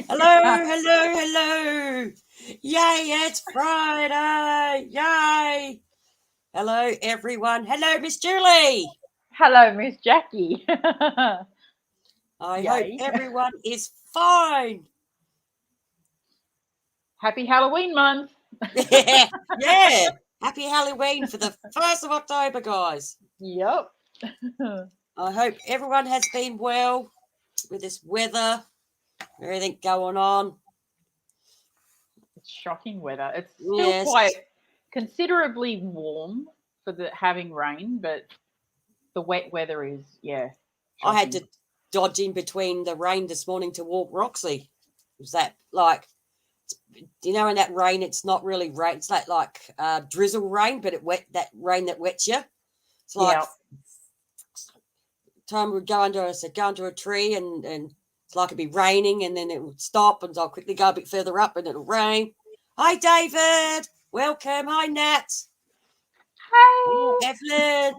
Hello, hello, hello. Yay, it's Friday. Yay. Hello, everyone. Hello, Miss Julie. Hello, Miss Jackie. I hope Yay. everyone is fine. Happy Halloween month. Yeah, yeah. Happy Halloween for the 1st of October, guys. Yep. I hope everyone has been well with this weather, everything going on. It's shocking weather. It's still quite Yes, considerably warm for the having rain, but the wet weather is, I had shocking. to dodge in between the rain this morning to walk Roxy. Was that like do you know in that rain it's not really rain, it's like drizzle rain, but it wet that rain that wets you. It's like Yeah, time we'd go under a tree and it's like it'd be raining and then it would stop and I'll quickly go a bit further up and it'll rain. Hi David, welcome. Hi Nat. Hi hey, Evelyn.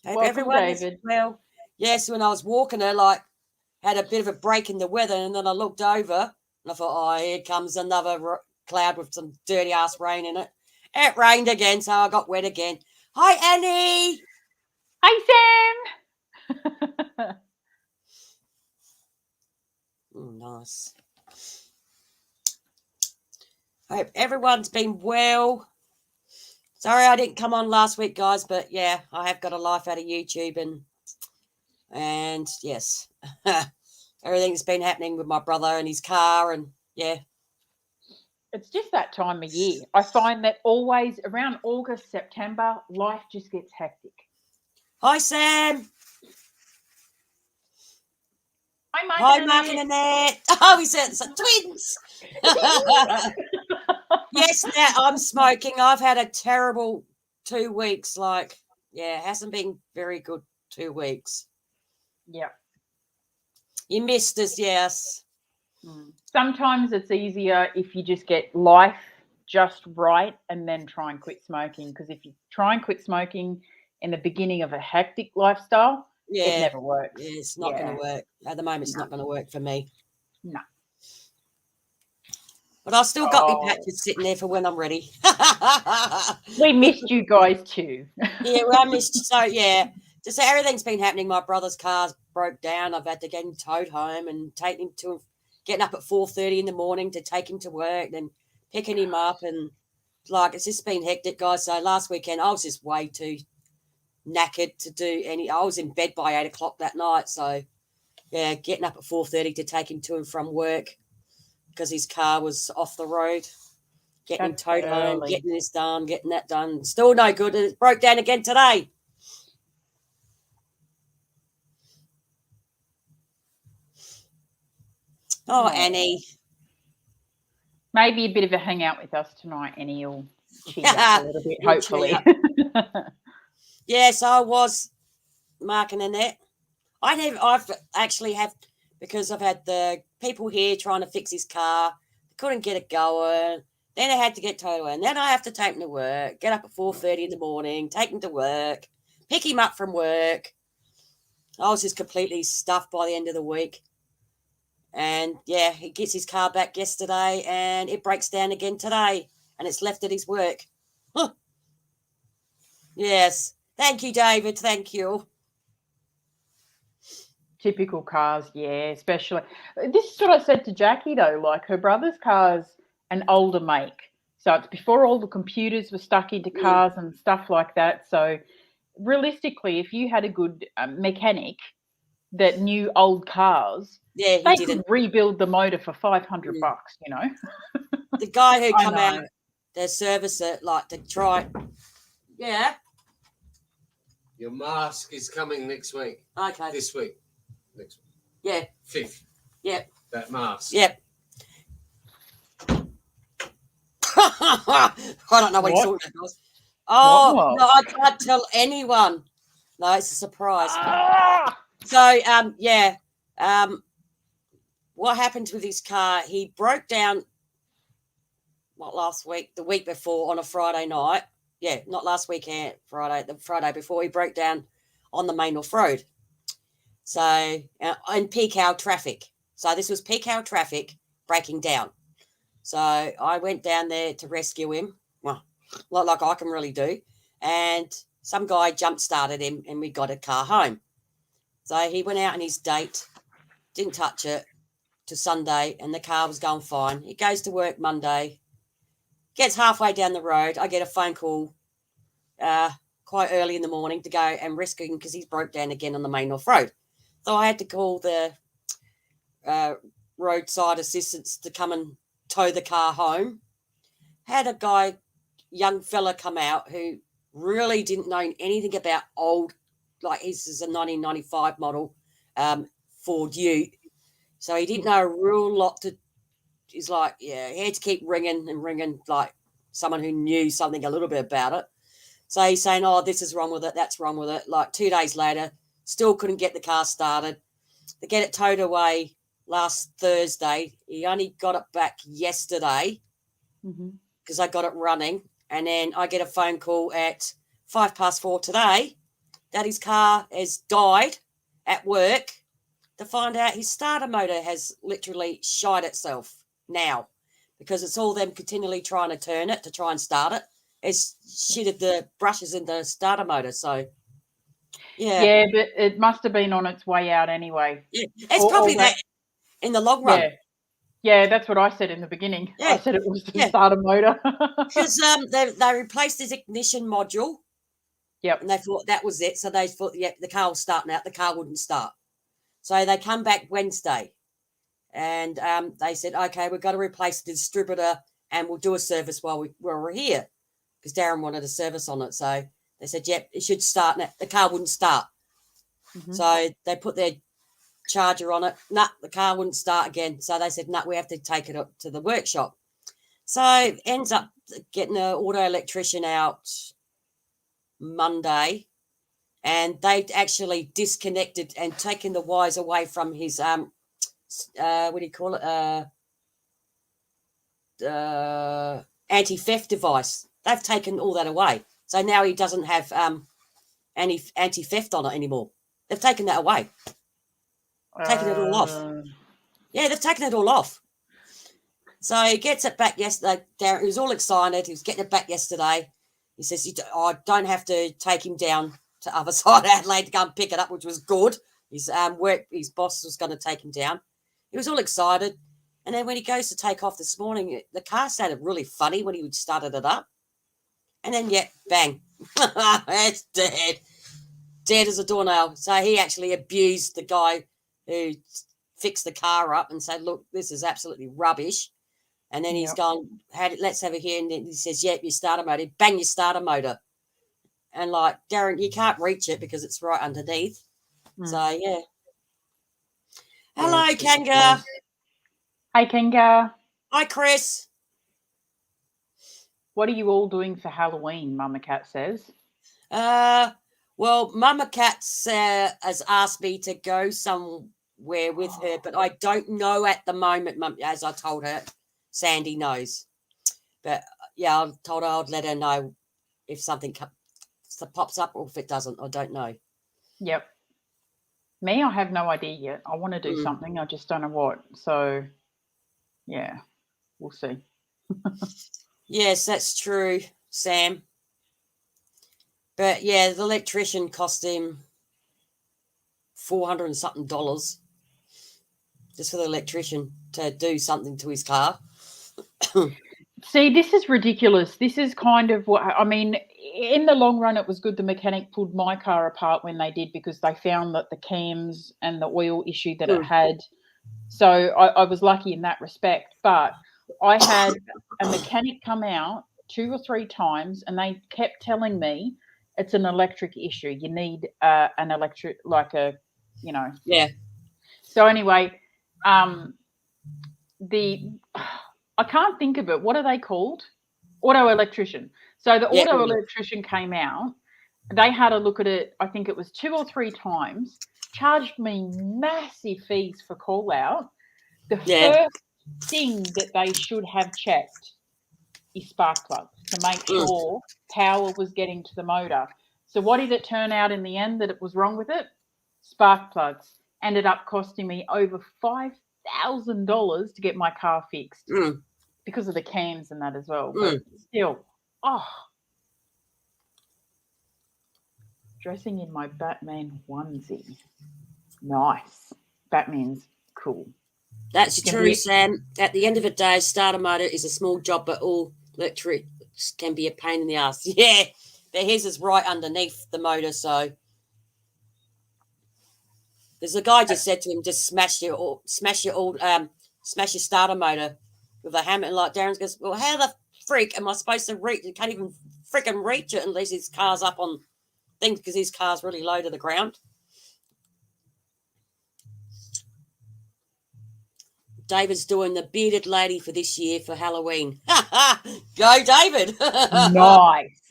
Hope welcome, everyone is David. well. Yes, when I was walking her, like had a bit of a break in the weather and then I looked over and I thought, oh, here comes another cloud with some dirty ass rain in it. It rained again, so I got wet again. Hi, Annie. Hi, Sam. Oh, nice. Hope everyone's been well. Sorry I didn't come on last week, guys, but yeah, I have got a life out of YouTube and yes, everything's been happening with my brother and his car and yeah. It's just that time of year. I find that always around August, September, life just gets hectic. Hi, Sam. Hi, Mike Hi, and Mark and Annette. Annette. Oh, we said it's twins. Yes, now I'm smoking. I've had a terrible 2 weeks. Like, yeah, hasn't been very good 2 weeks. Yeah. You missed us, yes. Sometimes it's easier if you just get life just right and then try and quit smoking. Because if you try and quit smoking in the beginning of a hectic lifestyle, it Yeah, never works. yeah, it's not going to Yeah. work. At the moment, it's No. not going to work for me. No. But I've still got me Oh, patches sitting there for when I'm ready. we missed you guys too. Yeah, well, I missed. So, yeah, just everything's been happening. My brother's car's broke down. I've had to get him towed home and take him to getting up at 4:30 in the morning to take him to work, then picking him up. And like, it's just been hectic, guys. So last weekend, I was just way too knackered to do any. I was in bed by 8 o'clock that night. So, yeah, getting up at 4:30 to take him to and from work because his car was off the road. Getting him That's towed home, early. getting this done, getting that done. Still no good. It broke down again today. Oh, Oh, Annie. maybe a bit of a hangout with us tonight, and he'll cheer you up a little bit, You'll cheer hopefully. up. Yes, I was marking Annette. I've actually have because I've had the people here trying to fix his car. Couldn't get it going. Then I had to get towed away. And then I have to take him to work. Get up at 4:30 in the morning. Take him to work. Pick him up from work. I was just completely stuffed by the end of the week. And yeah, he gets his car back yesterday, and it breaks down again today, and it's left at his work. Huh. Yes. Thank you, David. Thank you. Typical cars, yeah, especially. This is what I said to Jackie though, like her brother's car's an older make. So it's before all the computers were stuck into Mm. cars and stuff like that. So realistically, if you had a good mechanic that knew old cars, Yeah, he they could didn't. rebuild the motor for 500 Mm. bucks, you know? The guy who I come out know. to service it, like to try. Yeah. Your mask is coming next week. Okay. This week. Next week. Yeah. 5th. Yep. That mask. Yep. I don't know what he's What? talking about, guys. What Oh was? no, I can't tell anyone. No, it's a surprise. Ah! So yeah. What happened with his car? He broke down not last week, the week before on a Friday night. Yeah, not last weekend, Friday, the Friday before he broke down on the main North Road. So in peak hour traffic. So this was peak hour traffic breaking down. So I went down there to rescue him. Well, not like I can really do. And some guy jump-started him and we got a car home. So he went out on his date, didn't touch it to Sunday, and the car was going fine. He goes to work Monday, gets halfway down the road. I get a phone call quite early in the morning to go and rescue him because he's broke down again on the main North Road. So I had to call the roadside assistance to come and tow the car home. Had a young fella come out who really didn't know anything about old, like this is a 1995 model Ford Ute. So he didn't know a real lot he's like, yeah, he had to keep ringing and ringing like someone who knew something a little bit about it. So he's saying, oh, this is wrong with it, that's wrong with it. Like 2 days later, still couldn't get the car started. They get it towed away last Thursday. He only got it back yesterday because I got it running. And then I get a phone call at 4:05 today that his car has died at work to find out his starter motor has literally shied itself now because it's all them continually trying to turn it to try and start it. It's shitted the brushes in the starter motor. So, yeah. Yeah, but it must have been on its way out anyway. Yeah. It's probably that in the long run. Yeah, that's what I said in the beginning. Yeah. I said it was the starter motor. Because they replaced his ignition module. Yep. And they thought that was it. So they thought, the car was starting out. The car wouldn't start. So they come back Wednesday. And they said, okay, we've got to replace the distributor and we'll do a service while we're here. Because Darren wanted a service on it. So they said, yep, it should start. Now, the car wouldn't start. So they put their charger on it. The car wouldn't start again. So they said, we have to take it up to the workshop. So ends up getting an auto electrician out Monday. And they actually disconnected and taken the wires away from his, what do you call it? Anti-theft device. They've taken all that away. So now he doesn't have any anti-theft on it anymore. They've taken that away. Taken it all off. Yeah, they've taken it all off. So he gets it back yesterday. Darren, he was all excited. He was getting it back yesterday. He says, I don't have to take him down to other side of Adelaide to go and pick it up, which was good. His boss was going to take him down. He was all excited. And then when he goes to take off this morning, the car sounded really funny when he started it up. And then, bang. It's dead. Dead as a doornail. So he actually abused the guy who fixed the car up and said, look, this is absolutely rubbish. And then he's gone, let's have a hear. And then he says, your starter motor. Bang your starter motor. And like, Darren, you can't reach it because it's right underneath. So, yeah. Hello, Kanga. Hey, Kanga. Hi, Chris. What are you all doing for Halloween, Mama Cat says? Well, Mama Cat has asked me to go somewhere with her, but I don't know at the moment, as I told her. Sandy knows. But, yeah, I told her I'd let her know if something pops up or if it doesn't. I don't know. Yep. Me, I have no idea yet. I want to do something. I just don't know what. So, yeah, we'll see. Yes, that's true, Sam. But, yeah, the electrician cost him $400 and something just for the electrician to do something to his car. See, this is ridiculous. This is kind of what, I mean, in the long run, it was good the mechanic pulled my car apart when they did because they found that the cams and the oil issue that it had. So I was lucky in that respect. But I had a mechanic come out 2 or 3 times and they kept telling me it's an electric issue. You need an electric, Yeah. So anyway, I can't think of it. What are they called? Auto electrician. So the auto electrician came out. They had a look at it. I think it was 2 or 3 times. Charged me massive fees for call out. The first thing that they should have checked is spark plug to make sure power was getting to the motor. So what did it turn out in the end that it was wrong with it? Spark plugs. Ended up costing me over $5,000 $1,000 to get my car fixed Mm. because of the cams and that as well. But still, dressing in my Batman onesie. Nice. Batman's cool. That's You can true, be- Sam. At the end of the day, starter motor is a small job, but all electric can be a pain in the ass. Yeah, but his is right underneath the motor, so there's a guy just said to him, just smash your starter motor with a hammer. And like Darren goes, well, how the freak am I supposed to reach? You can't even freaking reach it unless his car's up on things because his car's really low to the ground. David's doing the bearded lady for this year for Halloween. Go, David. Nice.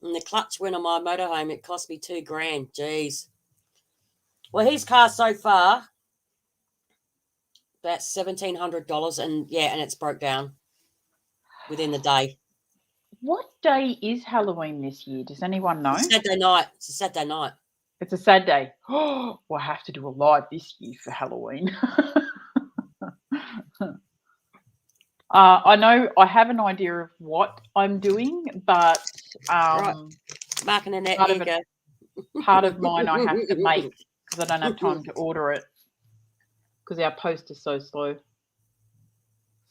And the clutch went on my motorhome. It cost me $2,000. Jeez. Well, his car so far, about $1,700, and it's broke down within the day. What day is Halloween this year? Does anyone know? It's Saturday night. It's a Saturday night. It's a sad day. Oh, we'll have to do a live this year for Halloween. I know I have an idea of what I'm doing, but Right. Mark and Annette, there you go. part of mine I have to make because I don't have time to order it because our post is so slow.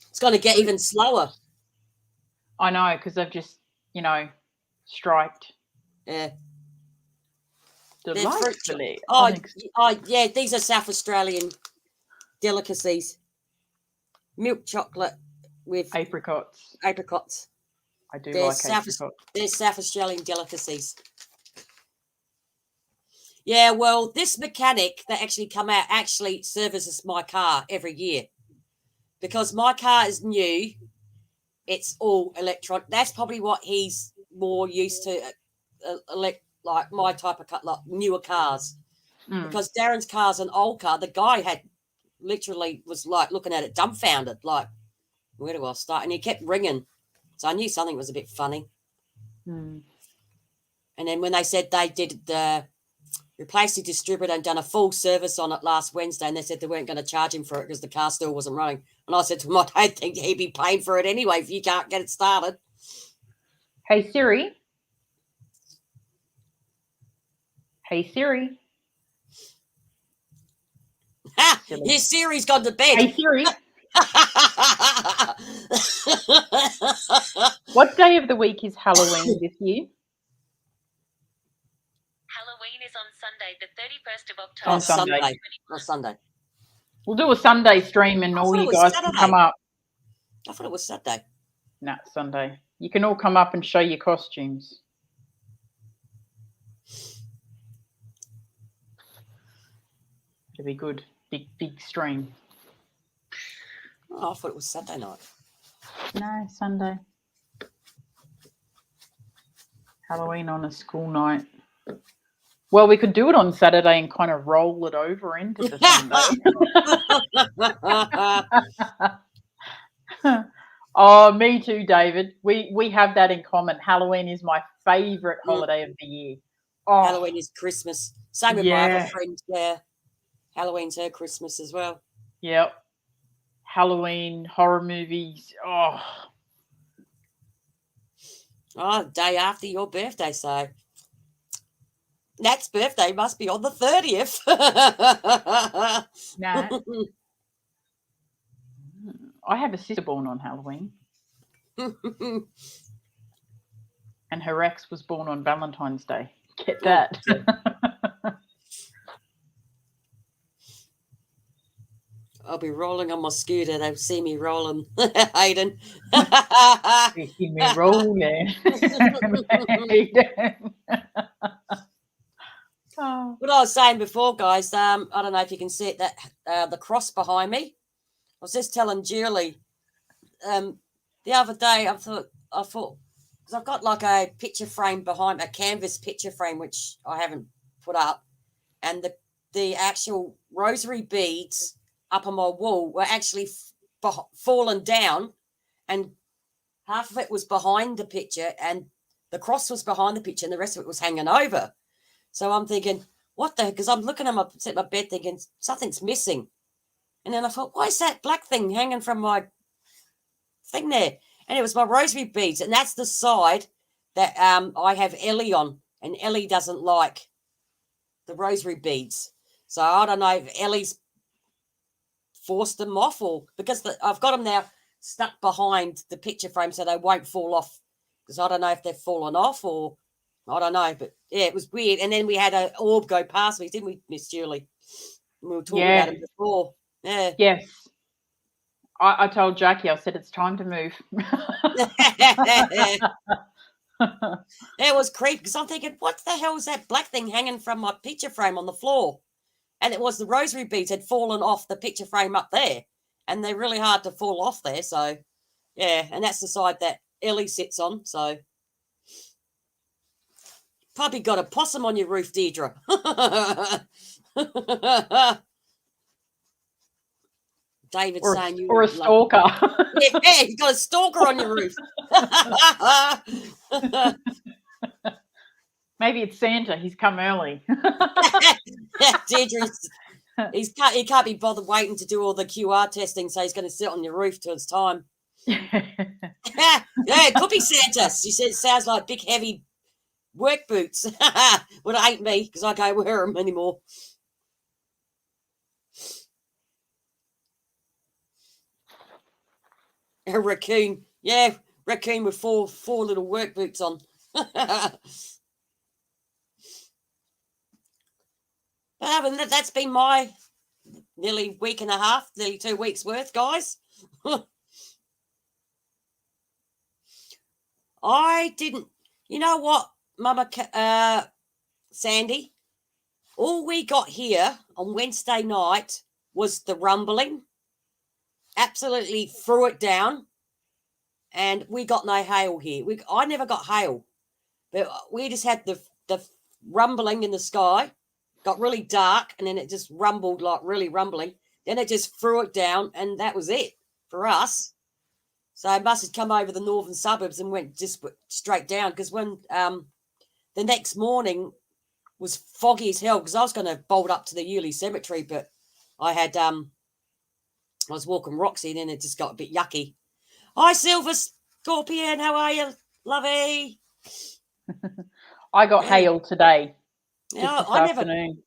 It's going to get even slower. I know because they've just, striked. Yeah. Delightfully. Oh, yeah, these are South Australian delicacies. Milk chocolate with apricots. Apricots. I do like apricots. They're South Australian delicacies. Yeah, well, this mechanic that actually come out actually services my car every year because my car is new. It's all electronic. That's probably what he's more used to, like my type of car, like newer cars. Because Darren's car's an old car. The guy was like looking at it dumbfounded, like, where do I start? And he kept ringing. So I knew something was a bit funny. And then when they said they did replaced the distributor and done a full service on it last Wednesday, and they said they weren't going to charge him for it because the car still wasn't running. And I said to him, I don't think he'd be paying for it anyway if you can't get it started. Hey, Siri. Hey, Siri. Your Siri's gone to bed. Hey, Siri. What day of the week is Halloween this year? Halloween is on Sunday, the 31st of October. On Sunday. On Sunday. We'll do a Sunday stream and all you guys can come up. I thought it was Saturday. No, Sunday. You can all come up and show your costumes. It'll be good. Big stream. Oh, I thought it was Saturday night. No, Sunday. Halloween on a school night. Well, we could do it on Saturday and kind of roll it over into the Sunday. Oh, me too, David. We have that in common. Halloween is my favourite holiday of the year. Oh, Halloween is Christmas. Same with my other friend. Yeah. Halloween's her Christmas as well. Yep. Halloween, horror movies. Oh, day after your birthday, so Nat's birthday must be on the 30th. Nat. I have a sister born on Halloween. And her ex was born on Valentine's Day. Get that. I'll be rolling on my scooter. They'll see me rolling, Hayden. They see me rolling. Oh. What I was saying before, guys, I don't know if you can see it, that the cross behind me. I was just telling Julie the other day, I thought, because I've got like a picture frame behind, a canvas picture frame, which I haven't put up, and the actual rosary beads up on my wall were actually fallen down, and half of it was behind the picture, and the cross was behind the picture, and the rest of it was hanging over. So I'm thinking, what the? Because I'm looking at my bed thinking something's missing, and then I thought, why is that black thing hanging from my thing there? And it was my rosary beads, and that's the side that I have Ellie on, and Ellie doesn't like the rosary beads. So I don't know if Ellie's forced them off, or because I've got them now stuck behind the picture frame so they won't fall off. Because I don't know if they've fallen off, or I don't know. But yeah, it was weird. And then we had an orb go past me, didn't we, Miss Julie? We were talking about it before. Yeah. Yes. I told Jackie, I said, it's time to move. It was creepy because I'm thinking, what the hell is that black thing hanging from my picture frame on the floor? And it was the rosary beads had fallen off the picture frame up there, and they're really hard to fall off there. So, yeah, and that's the side that Ellie sits on. So, probably got a possum on your roof, Deirdre. David's saying you or a stalker. Yeah, you got a stalker on your roof. Maybe it's Santa. He's come early. Deirdre, he can't be bothered waiting to do all the QR testing, so he's going to sit on your roof till it's time. Yeah, it could be Santa. She said it sounds like big, heavy work boots. Well, it ain't me because I can't wear them anymore. A raccoon. Yeah, raccoon with four little work boots on. But other than that, that's been my nearly week and a half, nearly 2 weeks worth, guys. I didn't, you know what, Mama Sandy? All we got here on Wednesday night was the rumbling. Absolutely threw it down. And we got no hail here. I never got hail. But we just had the rumbling in the sky. Got really dark, and then it just rumbled like really rumbling. Then it just threw it down, and that was it for us. So it must have come over the northern suburbs and went just straight down. Because when the next morning was foggy as hell, because I was going to bolt up to the Yulee Cemetery, but I had I was walking Roxy, and then it just got a bit yucky. Hi, Silver Scorpion, how are you, lovey? I got hail today. Yeah, this afternoon.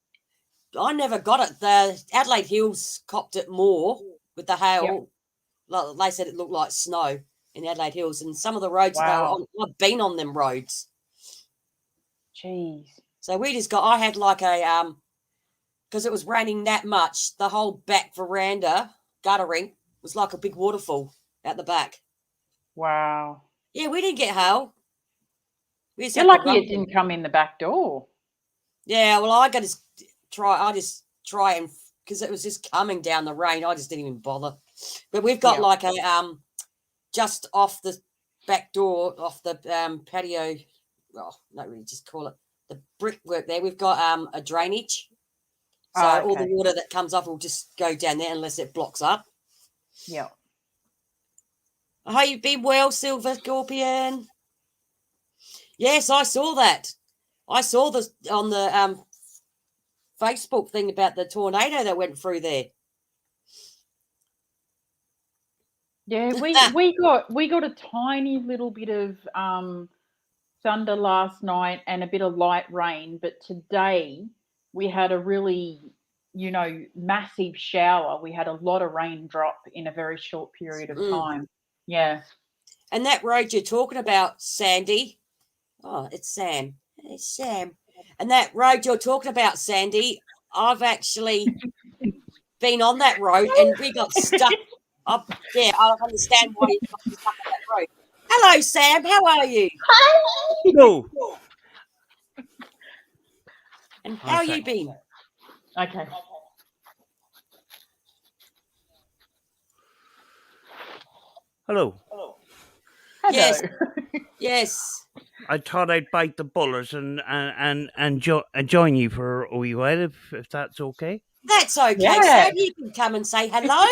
I never got it. The Adelaide Hills copped it more with the hail. Yep. They said it looked like snow in Adelaide Hills, and some of the roads that they were on, I've been on them roads. Jeez. So we just got. I had like a because it was raining that much. The whole back veranda guttering was like a big waterfall at the back. Wow. Yeah, we didn't get hail. You're lucky it didn't come in the back door. Yeah, well, I just try and because it was just coming down the rain. I just didn't even bother. But we've got like a just off the back door, off the patio. Well, not really, just call it the brickwork there. We've got a drainage, so all the water that comes off will just go down there unless it blocks up. Yeah. I hope you've been well, Silver Scorpion. Yes, I saw that. I saw this on the Facebook thing about the tornado that went through there. Yeah, we got a tiny little bit of thunder last night and a bit of light rain, but today we had a really, massive shower. We had a lot of rain drop in a very short period of time. Yeah. And that road you're talking about, Sandy. Oh, it's Sam. It's Sam. And that road you're talking about, Sandy, I've actually been on that road and we got stuck. I don't understand why you got stuck on that road. Hello, Sam. How are you? Hello. And how you been? Okay. Hello. Hello. Yes. Yes. I thought I'd bite the bullet and join you for a wee while, if that's okay. That's okay, Sam. You can come and say hello.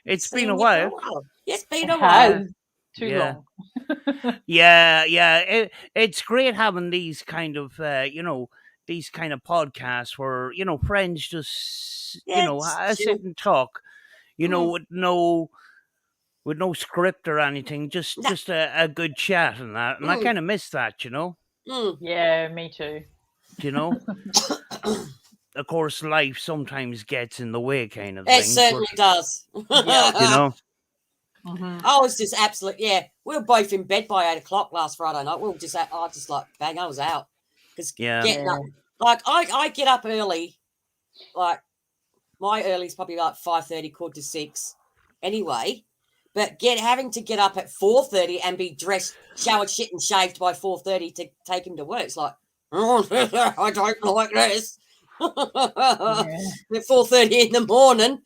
It's been a while. It's been a while. Too long. Yeah. It's great having these kind of, these kind of podcasts where friends just Yeah, sit chill. and talk, Mm. with no script or anything, just No. a good chat and that, and I Mm. kind of miss that, Mm. Yeah, me too. you know. Of course, life sometimes gets in the way, kind of It thing, but certainly does. Yeah. you know, Hmm. I was just yeah. We were both in bed by 8 o'clock last Friday night. We were just I just like bang, I was out because yeah, getting Yeah. up like I get up early. Like my early is probably like 5:30, 5:45 anyway. But having to get up at 4:30 and be dressed, showered, shit, and shaved by 4:30 to take him to work. It's like, oh, I don't like this. Yeah. At 4:30 in the morning.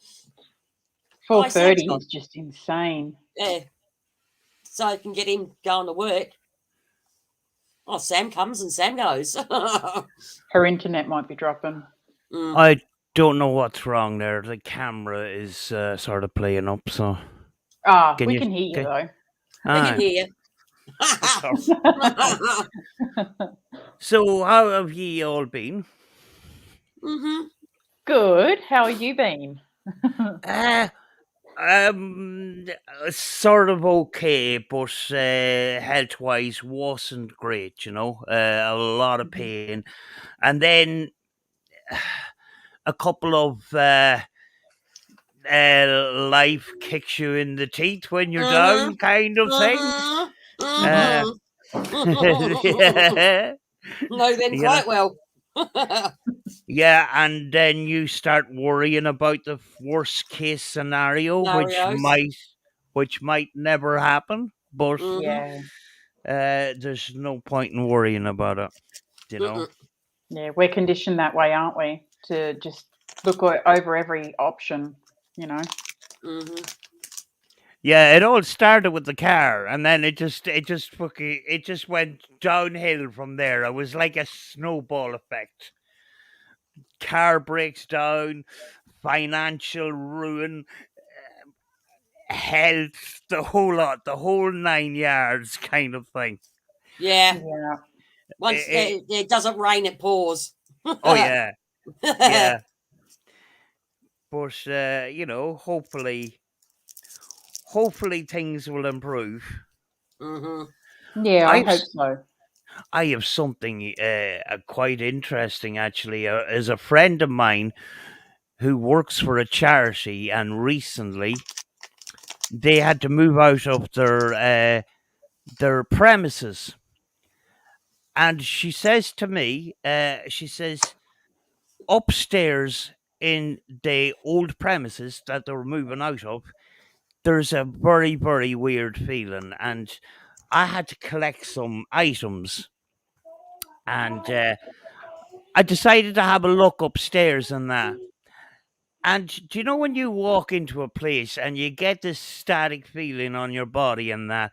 I say to 4:30 him, is just insane. yeah, so I can get him going to work. Oh, Sam comes and Sam goes. Her internet might be dropping. Mm. I don't know what's wrong there. The camera is sort of playing up, so Ah, can we you? can hear you though. We can Aye. hear That's all. you. So, how have ye all been? Mm-hmm. Good. How are you been? Uh, sort of okay, but health wise wasn't great, a lot of pain. And then a couple of life kicks you in the teeth when you're Mm-hmm. down, kind of thing. Uh, Mm-hmm. yeah, Know them you know, quite well. yeah, and then you start worrying about the worst case scenario, Scenarios. which might never happen, but Mm-hmm. Yeah. there's no point in worrying about it, you know. Mm-mm. Yeah, we're conditioned that way, aren't we? To just look over every option, you know. Mm-hmm. Yeah, it all started with the car, and then it just went downhill from there. It was like a snowball effect. Car breaks down, financial ruin, health, the whole lot, the whole 9 yards, kind of thing. Yeah. Yeah. Once It, it doesn't rain, it pours. oh yeah, yeah. But hopefully things will improve. Mm-hmm. Yeah, I I've hope s- so. I have something quite interesting actually. As a friend of mine who works for a charity, and recently they had to move out of their premises. And she says to me, she says, upstairs in the old premises that they were moving out of, there's a very, very weird feeling. And I had to collect some items. And I decided to have a look upstairs and that. And do you know when you walk into a place and you get this static feeling on your body and that,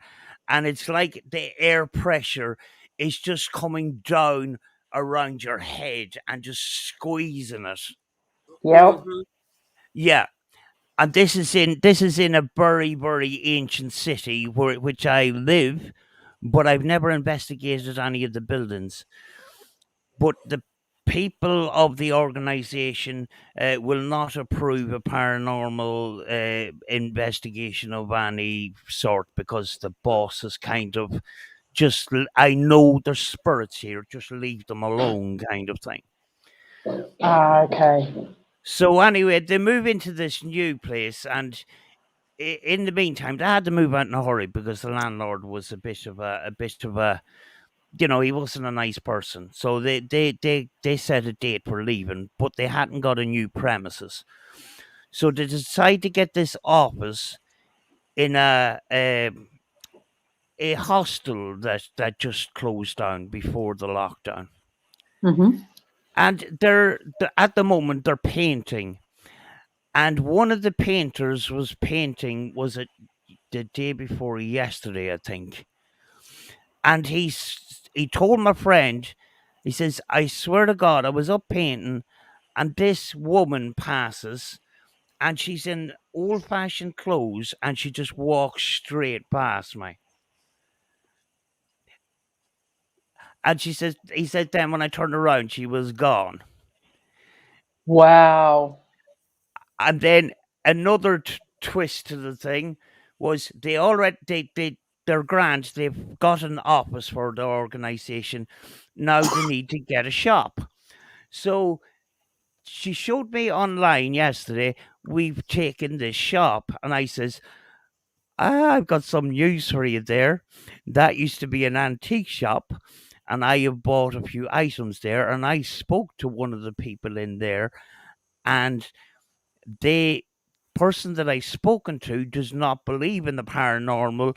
and it's like the air pressure is just coming down around your head and just squeezing it. Yep. Mm-hmm. Yeah. And this is in a very, very ancient city which I live, but I've never investigated any of the buildings. But the people of the organization will not approve a paranormal investigation of any sort because the boss is kind of I know there's spirits here, just leave them alone, kind of thing. Ah, okay. So anyway, they move into this new place, and in the meantime, they had to move out in a hurry because the landlord was a bit of a he wasn't a nice person. So they set a date for leaving, but they hadn't got a new premises. So they decide to get this office in a hostel that just closed down before the lockdown. Mm-hmm. And they're at the moment they're painting. And one of the painters was painting, was it the day before yesterday, I think. And he told my friend, he says, I swear to God, I was up painting and this woman passes and she's in old fashioned clothes and she just walks straight past me. And he said then when I turned around, she was gone. Wow. And then another twist to the thing was they're grand. They've got an office for the organization. Now they need to get a shop. So she showed me online yesterday, we've taken this shop. And I says, I've got some news for you there. That used to be an antique shop. And I have bought a few items there. And I spoke to one of the people in there. And the person that I've spoken to does not believe in the paranormal,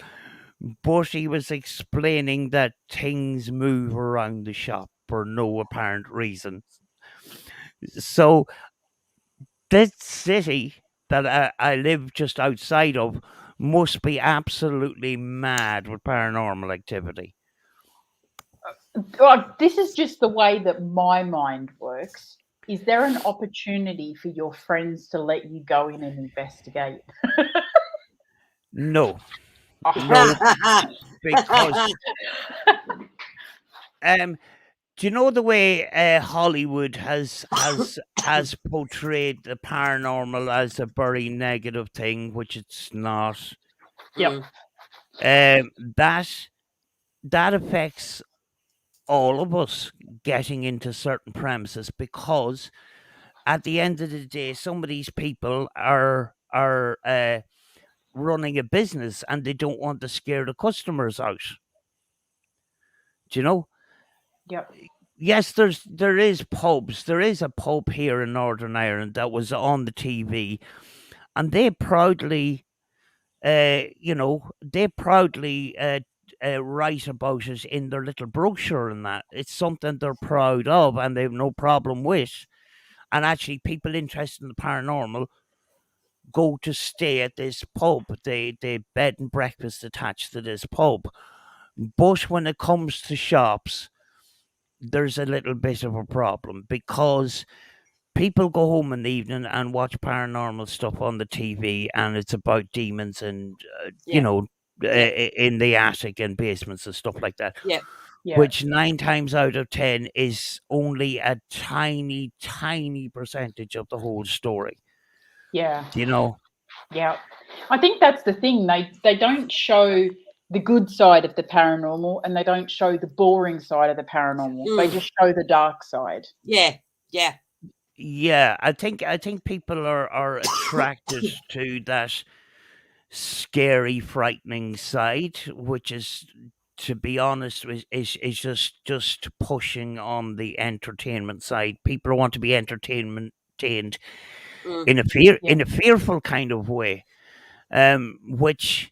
but he was explaining that things move around the shop for no apparent reason. So this city that I live just outside of must be absolutely mad with paranormal activity. Well, this is just the way that my mind works. Is there an opportunity for your friends to let you go in and investigate? No, Oh, no, because do you know the way Hollywood has portrayed the paranormal as a very negative thing, which it's not. yep. Um, that that affects all of us getting into certain premises, because at the end of the day, some of these people are running a business and they don't want to scare the customers out. Do you know? Yep. Yes, there is pubs. There is a pub here in Northern Ireland that was on the TV, and they proudly, they proudly write about it in their little brochure, and that it's something they're proud of, and they've no problem with. And actually, people interested in the paranormal go to stay at this pub. They bed and breakfast attached to this pub. But when it comes to shops, there's a little bit of a problem, because people go home in the evening and watch paranormal stuff on the TV, and it's about demons and Yeah. Yeah. in the attic and basements and stuff like that. Yeah. Yeah. Which 9 times out of 10 is only a tiny, tiny percentage of the whole story. Yeah. You know, Yeah. I think that's the thing. They don't show the good side of the paranormal, and they don't show the boring side of the paranormal. They just show the dark side. Yeah. Yeah. yeah, I think people are attracted to that scary, frightening side, which is, to be honest, is just pushing on the entertainment side. People want to be entertained Mm. in a fearful kind of way, which,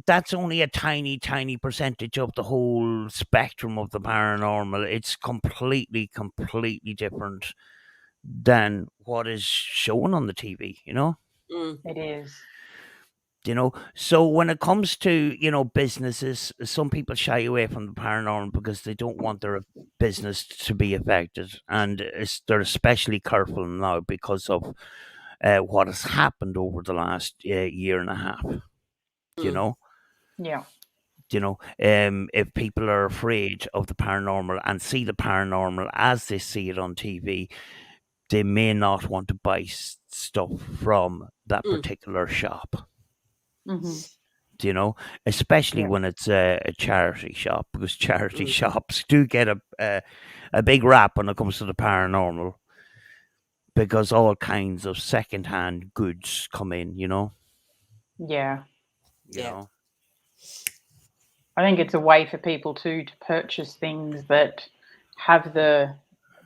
that's only a tiny, tiny percentage of the whole spectrum of the paranormal. It's completely, completely different than what is shown on the TV, Mm. It is. So when it comes to, businesses, some people shy away from the paranormal because they don't want their business to be affected. And they're especially careful now because of what has happened over the last year and a half, you Mm. know? Yeah. If people are afraid of the paranormal and see the paranormal as they see it on TV, they may not want to buy stuff from that particular shop. Mm-hmm. Especially Yeah. when it's a charity shop, because charity shops do get a big rap when it comes to the paranormal, because all kinds of secondhand goods come in. Yeah. Yeah. I think it's a way for people to purchase things that have the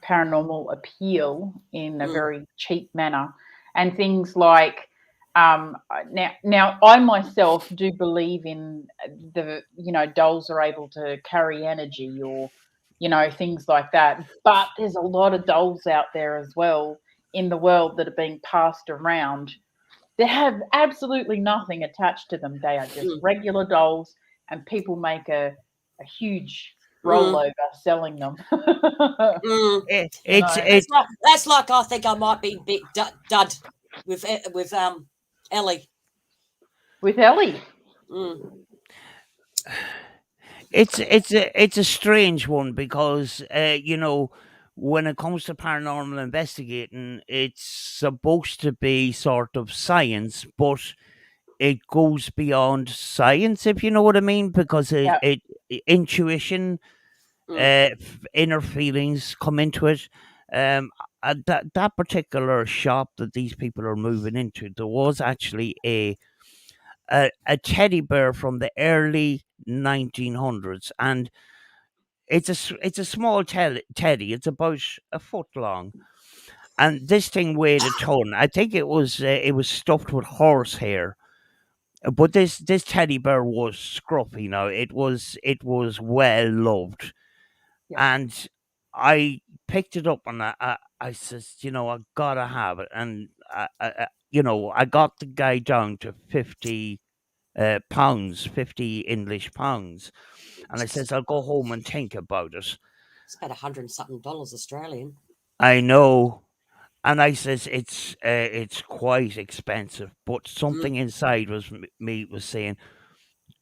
paranormal appeal in a very cheap manner, and things like now I myself do believe in the dolls are able to carry energy, or things like that, but there's a lot of dolls out there as well in the world that are being passed around. They have absolutely nothing attached to them. They are just regular dolls, and people make a huge rollover selling them. That's like I think I might be big dud with Ellie. With Ellie. it's a strange one because when it comes to paranormal investigating, it's supposed to be sort of science, but it goes beyond science, if you know what I mean, because Yeah. intuition, Mm. inner feelings come into it. That particular shop that these people are moving into, there was actually a teddy bear from the early 1900s, and it's a small teddy. It's about a foot long, and this thing weighed a ton. I think it was stuffed with horsehair. But this teddy bear was scruffy. Now it was well loved, Yeah. and I picked it up and I says, I gotta have it, and I got the guy down to 50 pounds, 50 English pounds, and I says I'll go home and think about it. It's about 100 and something dollars Australian. I know. And I says it's quite expensive, but Mm. something inside me was saying,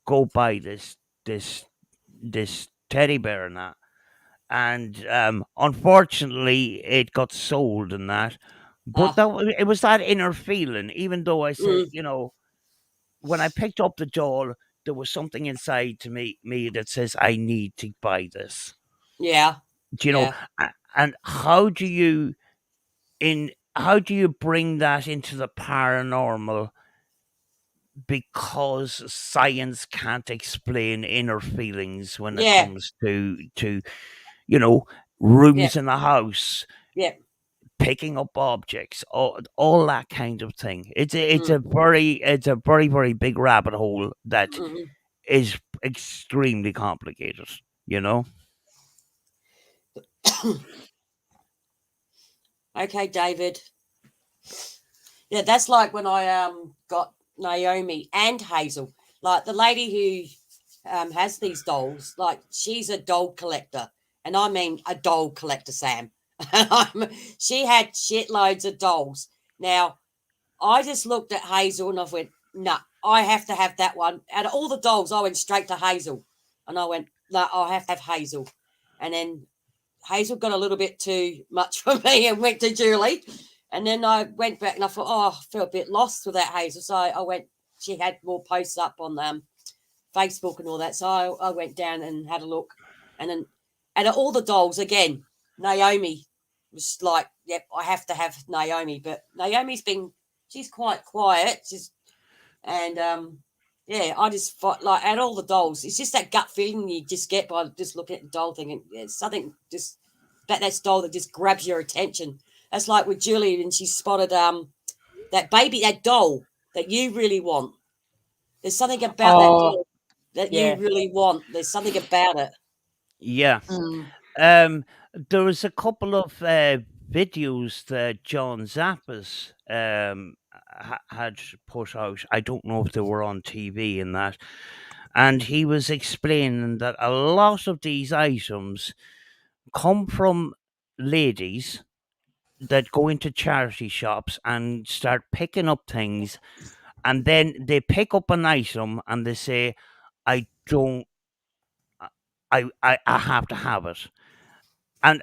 go buy this this teddy bear and that. And unfortunately, it got sold and that. But Ah. it was that inner feeling. Even though I said, Mm. when I picked up the doll, there was something inside to me that says I need to buy this. Yeah. Do you know? Yeah. And how do you bring that into the paranormal, because science can't explain inner feelings when it Yeah. comes to you know Yeah. rooms in a house, Yeah. picking up objects, all that kind of thing. It's Mm. a very big rabbit hole that Hmm. is extremely complicated, you know. Okay, David. Yeah, that's like when I got Naomi and Hazel. Like the lady who has these dolls, like she's a doll collector. And I mean a doll collector, Sam. She had shitloads of dolls. Now, I just looked at Hazel and I went, nah, I have to have that one. Out of all the dolls, I went straight to Hazel. And I went, no, I have to have Hazel. And then Hazel got a little bit too much for me and went to Julie. And then I went back and I thought, oh, I feel a bit lost without Hazel. So I went, she had more posts up on Facebook and all that. So I went down and had a look. And then out of all the dolls, again, Naomi was like, yep, I have to have Naomi. But she's quite quiet. And yeah, I just thought, like, out of all the dolls, it's just that gut feeling you just get by just looking at the doll thing. And it's something just that doll that just grabs your attention. That's like with Julie and she spotted that doll that you really want. There's something about that Oh, doll that you yeah. really want. There's something about it. Yeah. Mm. There was a couple of videos that John Zappas had put out. I don't know if they were on TV and that. And he was explaining that a lot of these items come from ladies that go into charity shops and start picking up things, and then they pick up an item and they say, I don't I have to have it. And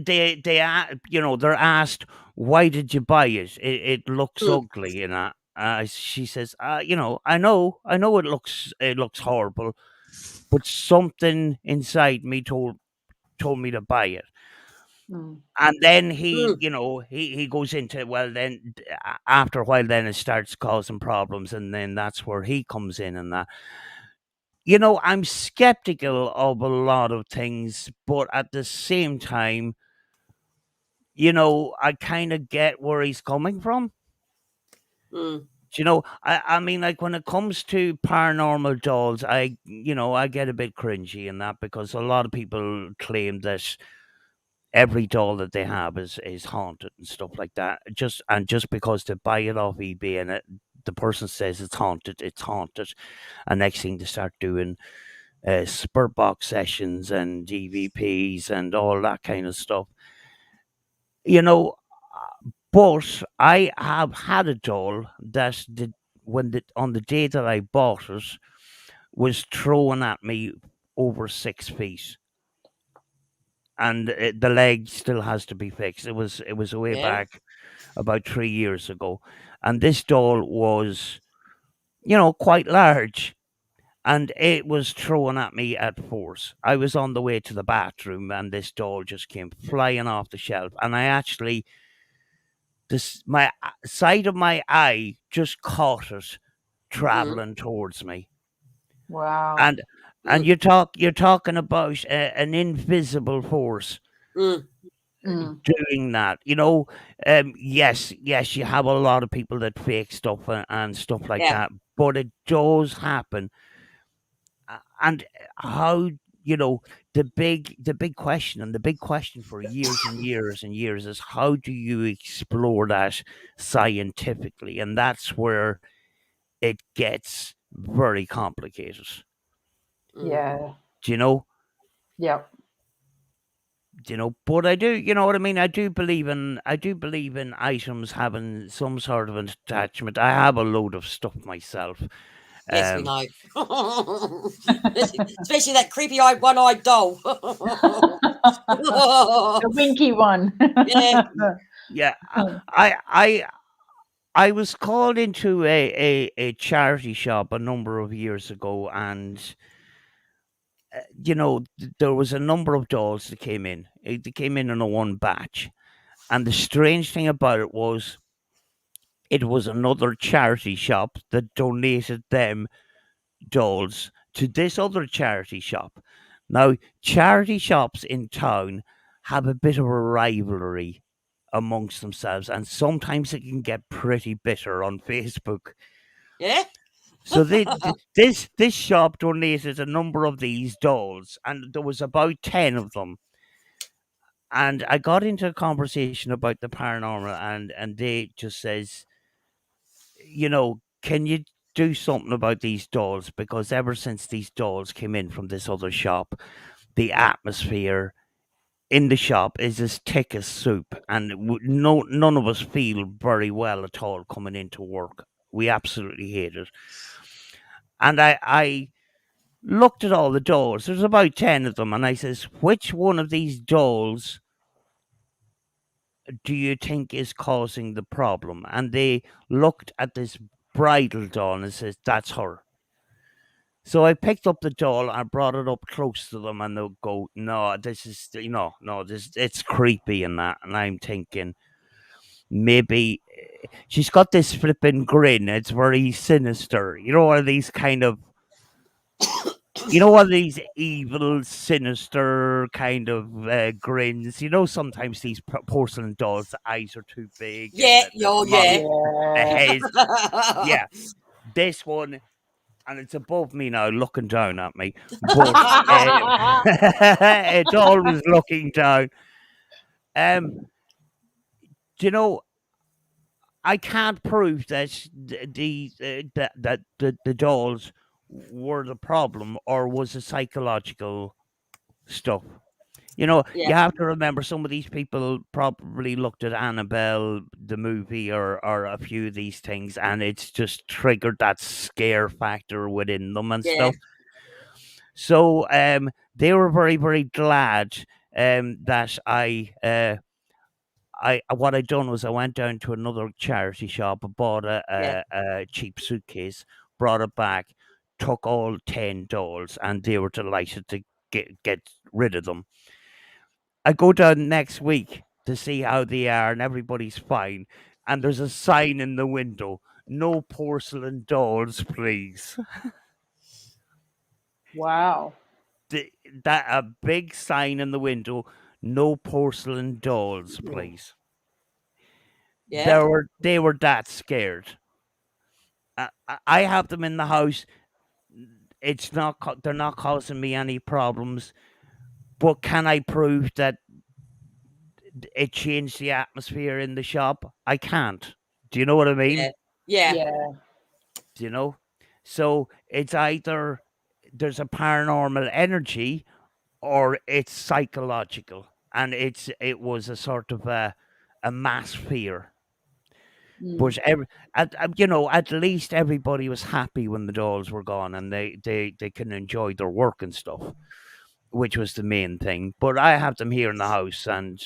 they're asked, why did you buy it? It looks Mm, ugly, she says, I know it looks horrible, but something inside me told me to buy it. Mm. And then he, mm, he goes into, well, then after a while, then it starts causing problems, and then that's where he comes in, and that. I'm skeptical of a lot of things, but at the same time, I kind of get where he's coming from. mm, I mean, like when it comes to paranormal dolls, I get a bit cringy in that, because a lot of people claim that every doll that they have is haunted and stuff like that. Just because they buy it off eBay and the person says it's haunted, and next thing they start doing spurt box sessions and DVPs and all that kind of stuff. You know, but I have had a doll that on the day that I bought it was thrown at me over 6 feet, and the leg still has to be fixed. It was way Yeah. back about 3 years ago, and this doll was, quite large. And it was thrown at me at force. I was on the way to the bathroom, and this doll just came flying off the shelf. And I actually, my side of my eye just caught it traveling towards me. Wow. And Mm. you're talking about an invisible force Mm. doing that. Yes, you have a lot of people that fake stuff and stuff like Yeah. that, but it does happen. And how, the big question, and the big question for years and years and years, is how do you explore that scientifically? And that's where it gets very complicated. Mm. Yeah. Do you know? Yep. But I do, you know what I mean? I do believe in items having some sort of an attachment. I have a load of stuff myself. Yes, we Um, know. Especially that creepy one-eyed doll. The winky one. Yeah. yeah, I was called into a charity shop a number of years ago, and there was a number of dolls that came in. They came in a one batch, and the strange thing about it was another charity shop that donated them dolls to this other charity shop. Now, charity shops in town have a bit of a rivalry amongst themselves, and sometimes it can get pretty bitter on Facebook. Yeah. So this shop donated a number of these dolls, and there was about 10 of them. And I got into a conversation about the paranormal, and they just says, can you do something about these dolls? Because ever since these dolls came in from this other shop, the atmosphere in the shop is as thick as soup, and none of us feel very well at all coming into work. We absolutely hate it. And I looked at all the dolls. There's about 10 of them, and I says, which one of these dolls do you think is causing the problem? And they looked at this bridal doll and says, that's her. So I picked up the doll and brought it up close to them, and they'll go, no, this is, no, this, it's creepy and that. And I'm thinking, maybe she's got this flipping grin. It's very sinister. One of these kind of, one of these evil, sinister kind of grins. Sometimes these porcelain dolls, the eyes are too big. Yeah. And the Oh, mouth, the Yeah. head. Yeah. This one, and it's above me now, looking down at me. But it's always looking down. Um, do you know? I can't prove that the dolls were the problem, or was it psychological stuff. You Yeah. have to remember, some of these people probably looked at Annabelle, the movie, or a few of these things, and it's just triggered that scare factor within them and Yeah. stuff. So they were very, very glad that what I done was I went down to another charity shop, bought Yeah. a cheap suitcase, brought it back, took all 10 dolls, and they were delighted to get rid of them. I go down next week to see how they are, and everybody's fine. And there's a sign in the window: no porcelain dolls, please. Wow. That a big sign in the window: no porcelain dolls, please. Yeah. They were that scared. I have them in the house. It's not they're not causing me any problems. But can I prove that it changed the atmosphere in the shop? I can't. Do you know what I mean? Yeah. Yeah. Yeah. Do you know? So it's either there's a paranormal energy, or it's psychological, and it was a sort of a mass fear. But at least everybody was happy when the dolls were gone, and they can enjoy their work and stuff, which was the main thing. But I have them here in the house, and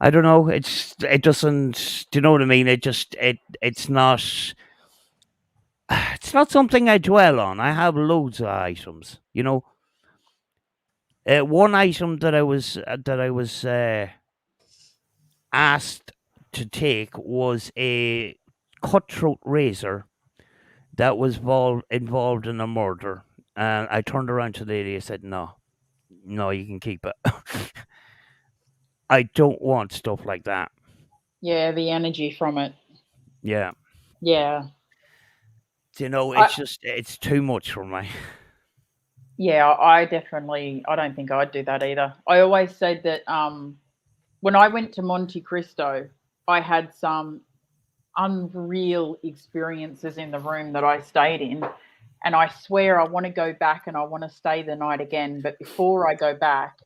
I don't know. It doesn't. Do you know what I mean? It's not. It's not something I dwell on. I have loads of items. One item that I was asked to take was a cutthroat razor that was involved in a murder. And I turned around to the lady and said, no, you can keep it. I don't want stuff like that. Yeah, the energy from it. Yeah. Yeah. It's too much for me. Yeah, I don't think I'd do that either. I always said that when I went to Monte Cristo, I had some unreal experiences in the room that I stayed in. And I swear I want to go back and I want to stay the night again. But before I go back,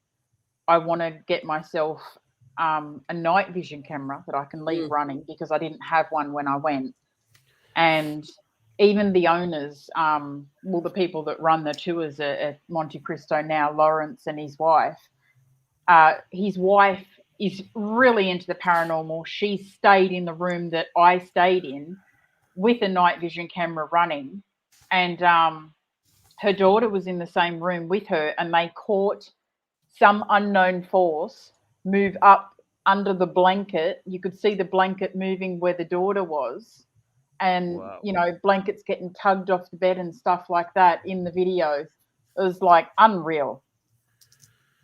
I want to get myself a night vision camera that I can leave running, because I didn't have one when I went. And even the owners, the people that run the tours at Monte Cristo now, Lawrence and his wife is really into the paranormal. She stayed in the room that I stayed in with a night vision camera running, and her daughter was in the same room with her, and they caught some unknown force move up under the blanket. You could see the blanket moving where the daughter was, and Wow. Blankets getting tugged off the bed and stuff like that in the video. It was like unreal.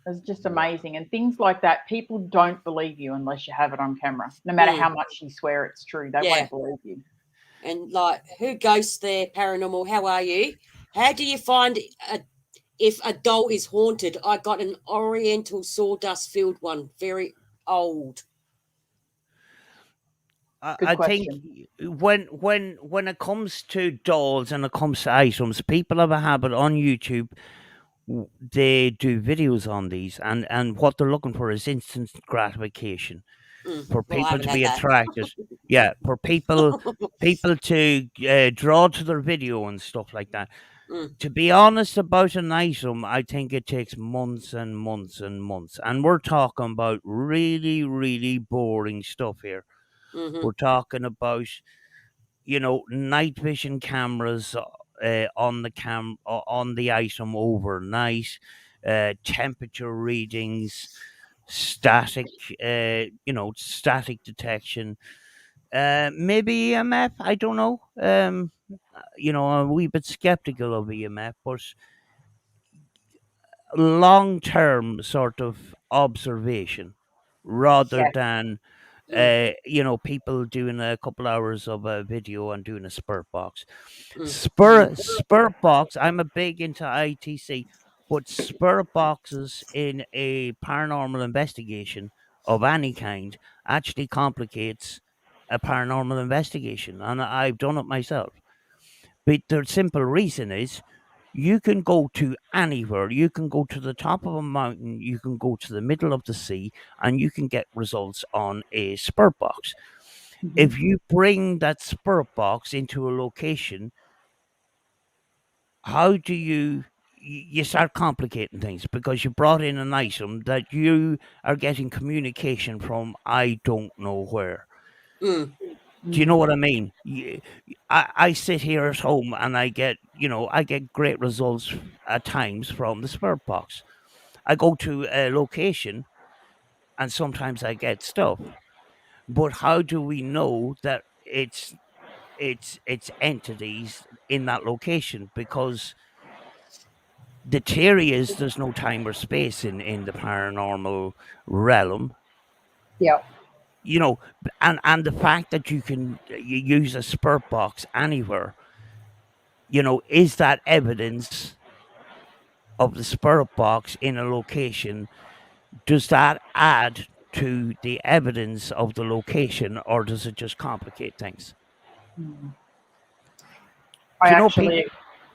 It was just amazing. And things like that, people don't believe you unless you have it on camera. No matter how much you swear it's true, they won't believe you. And like, who ghosts there, paranormal? How are you? How do you find if a doll is haunted? I got an oriental sawdust-filled one, very old. I think when it comes to dolls and it comes to items, people have a habit on YouTube. They do videos on these, and what they're looking for is instant gratification for people to be attracted. Yeah, for people to draw to their video and stuff like that. To be honest about an item, I think it takes months and months and months, and we're talking about really, really boring stuff here. We're talking about night vision cameras on the item overnight, temperature readings, static detection, maybe EMF. I don't know. I'm a wee bit skeptical of EMF, but long term sort of observation rather than people doing a couple hours of a video and doing a spurt box. Spurt box, I'm a big into ITC, but spurt boxes in a paranormal investigation of any kind actually complicates a paranormal investigation, and I've done it myself. But the simple reason is you can go to anywhere. You can go to the top of a mountain, you can go to the middle of the sea, and you can get results on a spurt box. If you bring that spurt box into a location, how do you start complicating things, because you brought in an item that you are getting communication from I don't know where. Do you know what I mean? I sit here at home and I get great results at times from the spurt box. I go to a location and sometimes I get stuff. But how do we know that it's entities in that location? Because the theory is there's no time or space in the paranormal realm. Yeah. And the fact that you use a spurt box anywhere, is that evidence of the spurt box in a location? Does that add to the evidence of the location, or does it just complicate things? I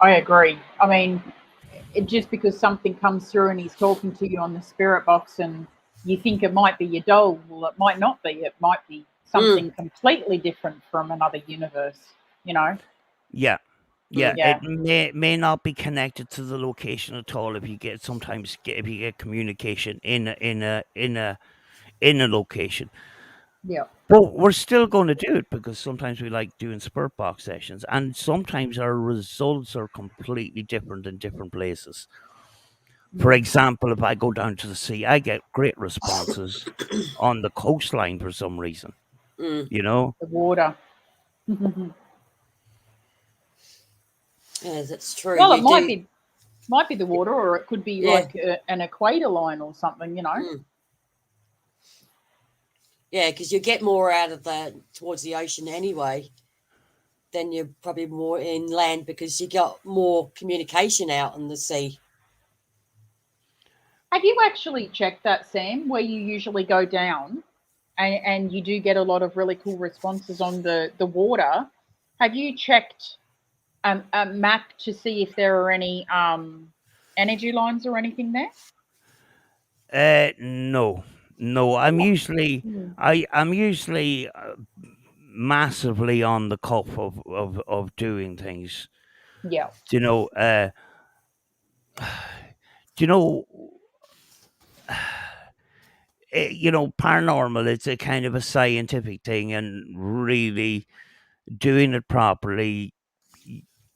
agree. I mean, just because something comes through and he's talking to you on the spirit box and you think it might be your doll, well, it might not be. It might be something completely different from another universe, you know? Yeah. Yeah, Yeah. it may not be connected to the location at all if you get communication in a location. Yeah. But we're still going to do it because sometimes we like doing spirit box sessions, and sometimes our results are completely different in different places. For example, if I go down to the sea, I get great responses on the coastline for some reason. Mm. You know? The water. Yeah, that's true. Well, You it do. might be the water, or it could be Yeah. like an equator line or something, you know? Mm. Yeah, because you get more out of that towards the ocean anyway. Then you're probably more inland because you got more communication out in the sea. Have you actually checked that, Sam, where you usually go down and you do get a lot of really cool responses on the water? Have you checked a map to see if there are any energy lines or anything there? No, no. I'm usually massively on the cuff of doing things. Yeah. Do you know? Do you know? Paranormal. It's a kind of a scientific thing, and really doing it properly,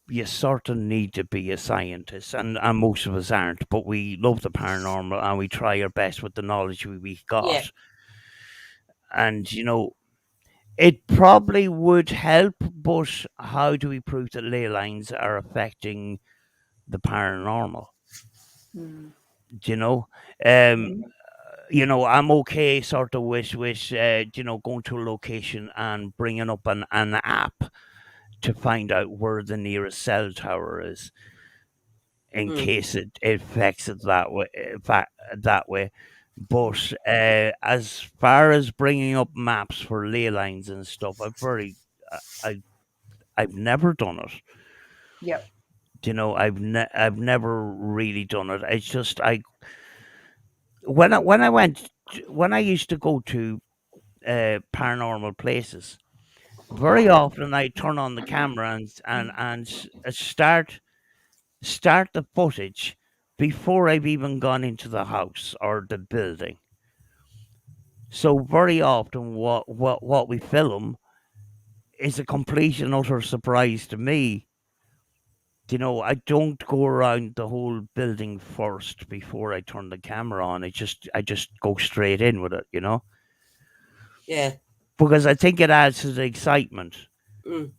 you sort of need to be a scientist, and most of us aren't. But we love the paranormal, and we try our best with the knowledge we Yeah. got. And it probably would help, but how do we prove that ley lines are affecting the paranormal? Mm. Do you know? Mm. I'm okay sort of with going to a location and bringing up an app to find out where the nearest cell tower is, in case it affects it that way. But as far as bringing up maps for ley lines and stuff, I've never done it. Yep. I've never really done it. It's just when I used to go to paranormal places, very often I turn on the camera and start the footage before I've even gone into the house or the building. So very often what we film is a complete and utter surprise to me. I don't go around the whole building first before I turn the camera on. I just go straight in with it, Yeah. because I think it adds to the excitement. Mm.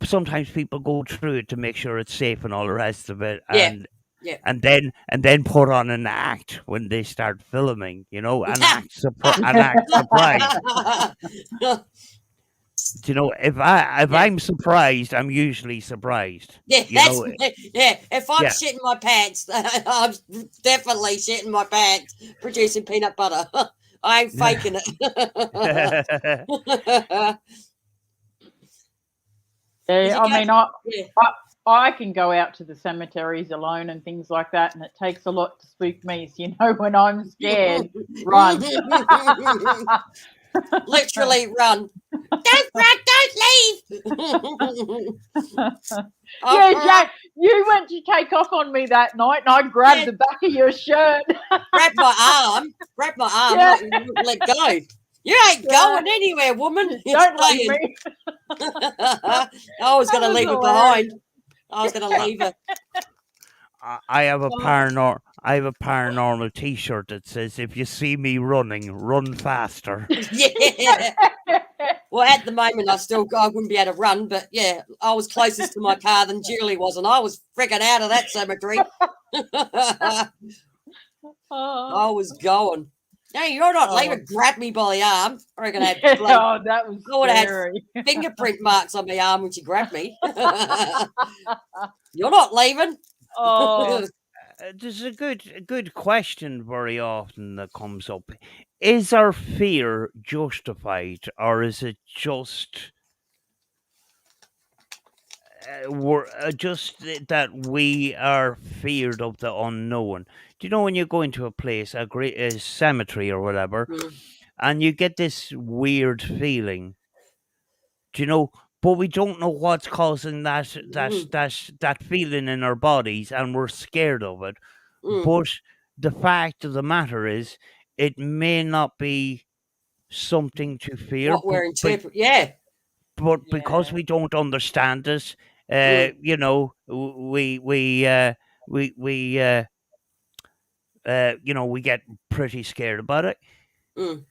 Sometimes people go through it to make sure it's safe and all the rest of it, Yeah. and Yeah. and then put on an act when they start filming. An act surprise. If Yeah. I'm surprised, I'm usually surprised. Yeah, that's yeah. If I'm Yeah. shitting my pants, I'm definitely shitting my pants producing peanut butter. I ain't faking it. Yeah, You I go- mean, yeah. I can go out to the cemeteries alone and things like that, and it takes a lot to spook me. So, when I'm scared, run. Literally run. Don't run, don't leave. Yeah, Jack, you went to take off on me that night, and I grabbed Yeah. the back of your shirt. Grab my arm, Yeah. let go. You ain't Yeah. going anywhere, woman. You're Don't leave staying. me. I was going to was leave her hilarious. behind. I was going to leave her. I have a Oh. paranormal T-shirt that says, "If you see me running, run faster." Yeah. Well, at the moment, I wouldn't be able to run, but yeah, I was closest to my car than Julie was, and I was freaking out of that cemetery. I Oh. was going. Hey, you're not Oh. leaving. Grab me by the arm. I reckon I had Oh, that was I would have had scary. fingerprint marks on my arm when she grabbed me. You're not leaving. Oh. There's a good question very often that comes up. Is our fear justified, or is it just that we are feared of the unknown? Do you know when you go into a place, a great cemetery or whatever, and you get this weird feeling, do you know? But we don't know what's causing that feeling in our bodies, and we're scared of it. Mm. But the fact of the matter is, it may not be something to fear, What but we're interpreting. Yeah. because Yeah. we don't understand it, Mm. you know, we you know, we get pretty scared about it. Mm.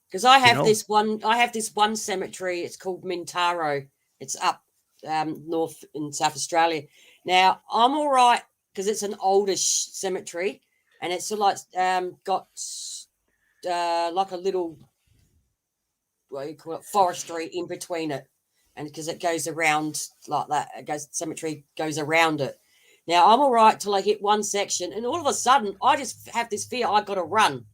Because I You have know, this one cemetery. It's called Mintaro. It's up north in South Australia. Now I'm all right because it's an oldish cemetery, and it's sort of like got like a little, what do you call it, forestry in between it, and because it goes around like that, cemetery goes around it. Now I'm all right till I hit one section, and all of a sudden I just have this fear I got to run.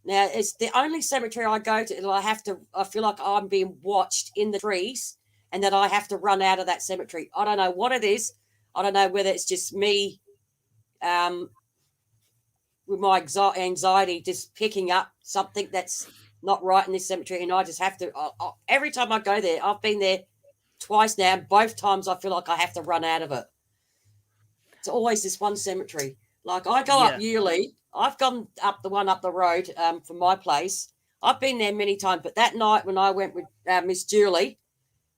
Now it's the only cemetery I go to, and I feel like I'm being watched in the trees, and that I have to run out of that cemetery. I don't know what it is. I don't know whether it's just me, um, with my anxiety just picking up something that's not right in this cemetery, and I just have to. Every time I go there, I've been there twice now. And both times I feel like I have to run out of it. It's always this one cemetery. Like I go up yeah, yearly. I've gone up the one up the road from my place. I've been there many times, but that night when I went with Miss Julie,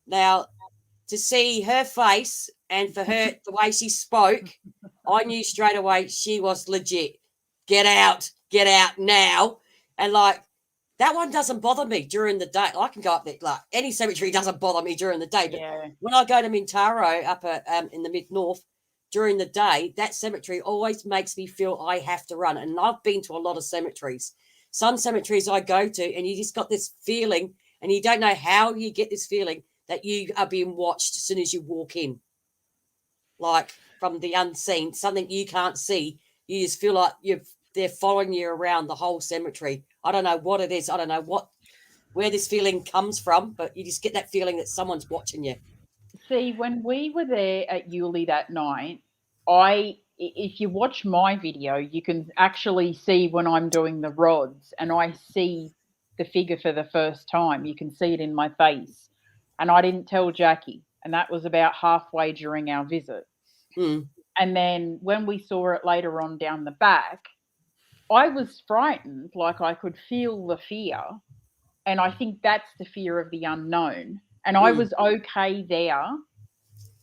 now to see her face and for her the way she spoke, I knew straight away she was legit. Get out now. And like that one doesn't bother me during the day. I can go up there, like any cemetery doesn't bother me during the day. But Yeah. when I go to Mintaro up in the mid north during the day, that cemetery always makes me feel I have to run. And I've been to a lot of cemeteries. Some cemeteries I go to, and you just got this feeling, and you don't know how you get this feeling that you are being watched as soon as you walk in, like from the unseen, something you can't see. You just feel like they're following you around the whole cemetery. I don't know what it is. I don't know where this feeling comes from, but you just get that feeling that someone's watching you. See, when we were there at Yulee that night, if you watch my video, you can actually see when I'm doing the rods and I see the figure for the first time. You can see it in my face. And I didn't tell Jackie. And that was about halfway during our visit. Mm, And then when we saw it later on down the back, I was frightened, like I could feel the fear. And I think that's the fear of the unknown. And I mm, was okay there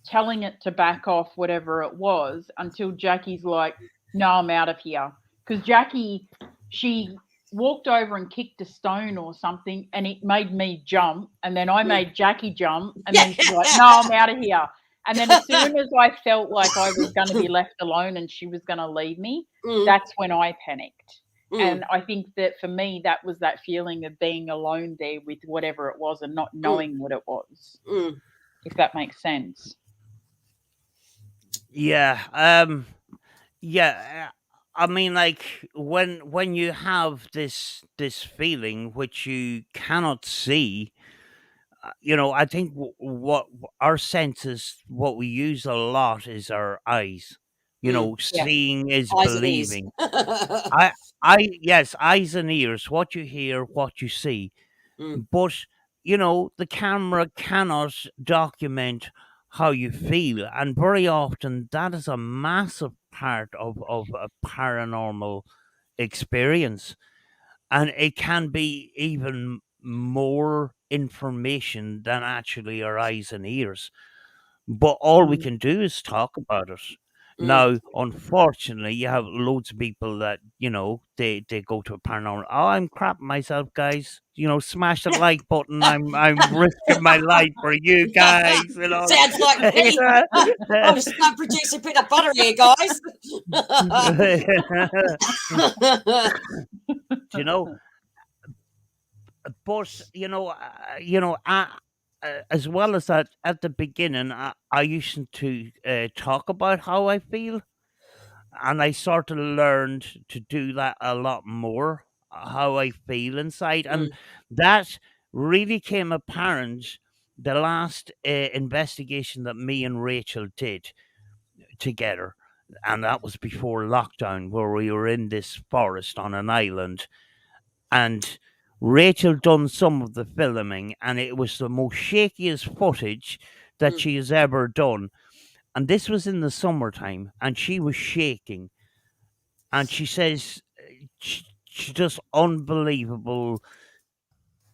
telling it to back off whatever it was until Jackie's like, no, I'm out of here. Because Jackie, she walked over and kicked a stone or something and it made me jump. And then I mm. made Jackie jump. And Yeah. then she's like, no, I'm out of here. And then as soon as I felt like I was going to be left alone and she was going to leave me, Mm, that's when I panicked. mm, And I think that for me, that was that feeling of being alone there with whatever it was and not mm, knowing what it was, mm, if that makes sense. yeah, yeah. I mean, like when you have this feeling which you cannot see, you know, I think what our senses, what we use a lot is our eyes. You mm. know, Yeah. seeing is Eyes and ears. believing. I, yes, eyes and ears, what you hear, what you see. Mm, But, you know, the camera cannot document how you feel. And very often that is a massive part of a paranormal experience. And it can be even more information than actually our eyes and ears. But all we Mm. can do is talk about it. mm. Now, unfortunately, you have loads of people that, you know, they go to a paranormal. Oh, I'm crapping myself, guys. You know, smash the like button. I'm risking my life for you guys. You know. Sounds like me. I'm just producing peanut butter here, guys. you know, but you know, as well as that, at the beginning, I used to talk about how I feel, and I sort of learned to do that a lot more, how I feel inside, and Mm, that really came apparent the last investigation that me and Rachel did together, and that was before lockdown, where we were in this forest on an island, and Rachel done some of the filming, and it was the most shakiest footage that Mm. she has ever done. And this was in the summertime, and she was shaking. And she says she just unbelievable,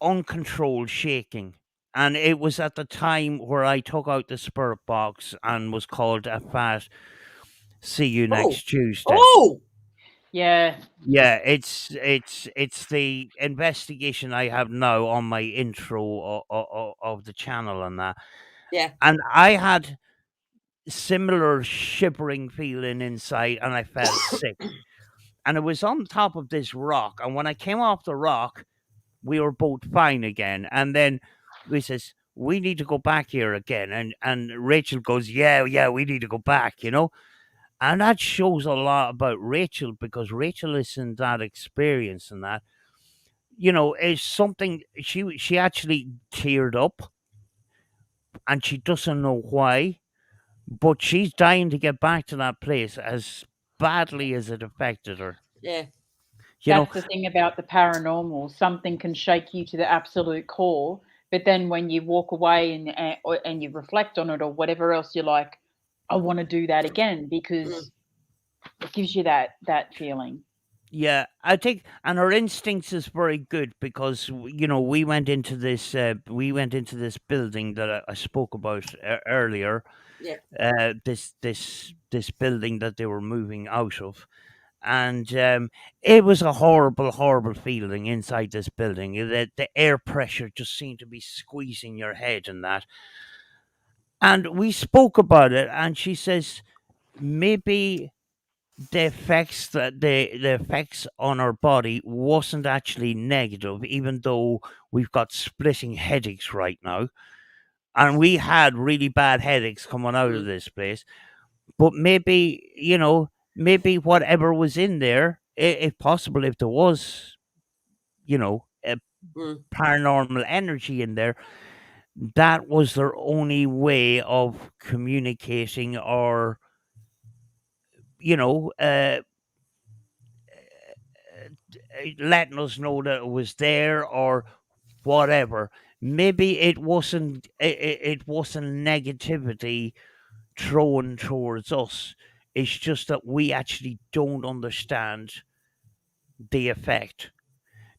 uncontrolled shaking. And it was at the time where I took out the spirit box and was called a fat. See you Oh, next Tuesday. oh, Yeah. Yeah, it's the investigation I have now on my intro of the channel and that. yeah. And I had similar shivering feeling inside, and I felt sick. And it was on top of this rock. And when I came off the rock, we were both fine again. And then we says, we need to go back here again. And Rachel goes, yeah, we need to go back, you know? And that shows a lot about Rachel, because Rachel isn't that experienced in that. You know, is something she actually teared up, and she doesn't know why, but she's dying to get back to that place as badly as it affected her. Yeah. You know, That's the thing about the paranormal. Something can shake you to the absolute core, but then when you walk away and you reflect on it or whatever else, you're like, I want to do that again Mm. because it gives you that feeling. yeah, I think, and her instincts is very good, because you know we went into this building that I spoke about earlier. Yeah. This building that they were moving out of, and it was a horrible feeling inside this building. The air pressure just seemed to be squeezing your head and that. And we spoke about it, and she says maybe the effects on our body wasn't actually negative, even though we've got splitting headaches right now, and we had really bad headaches coming out of Mm. this place. But maybe, you know, maybe whatever was in there, if possible, if there was, you know, a Mm. paranormal energy in there, that was their only way of communicating, or you know, letting us know that it was there, or whatever. Maybe it wasn't negativity thrown towards us. It's just that we actually don't understand the effect.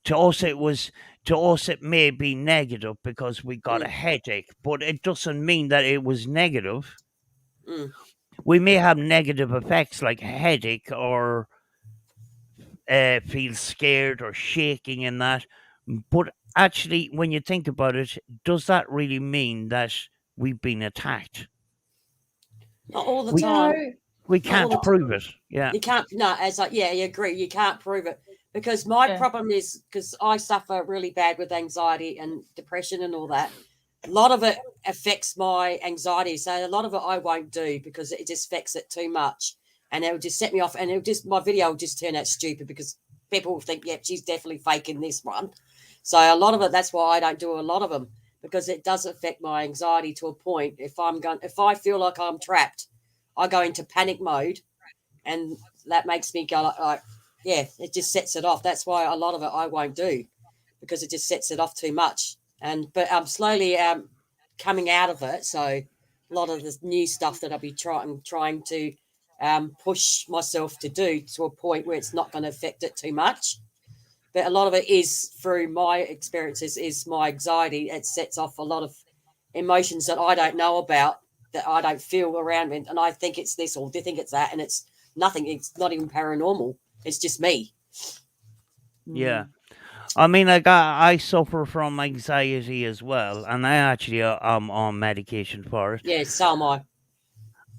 To us, it may be negative because we got a Mm. headache, but it doesn't mean that it was negative. Mm. We may have negative effects like a headache, or feel scared or shaking and that. But actually, when you think about it, does that really mean that we've been attacked? Not all the We No. time. we Not all can't the prove it. Yeah. You can't. No, as like, yeah, you agree. You can't prove it, because my Yeah. problem is, because I suffer really bad with anxiety and depression and all that. A lot of it affects my anxiety, so a lot of it I won't do because it just affects it too much, and it will just set me off, and it'll just my video will just turn out stupid because people will think, yep, she's definitely faking this one. So a lot of it, that's why I don't do a lot of them, because it does affect my anxiety to a point. If I feel like I'm trapped, I go into panic mode, and that makes me go like, yeah, it just sets it off. That's why a lot of it I won't do, because it just sets it off too much. But I'm slowly coming out of it. So a lot of the new stuff that I'll be trying to push myself to do to a point where it's not going to affect it too much. But a lot of it is through my experiences, is my anxiety. It sets off a lot of emotions that I don't know about, that I don't feel around me, and I think it's this or they think it's that, and it's nothing. It's not even paranormal. It's just me. Yeah. Mm. I mean, I suffer from anxiety as well, and I actually am on medication for it. Yeah, so am I.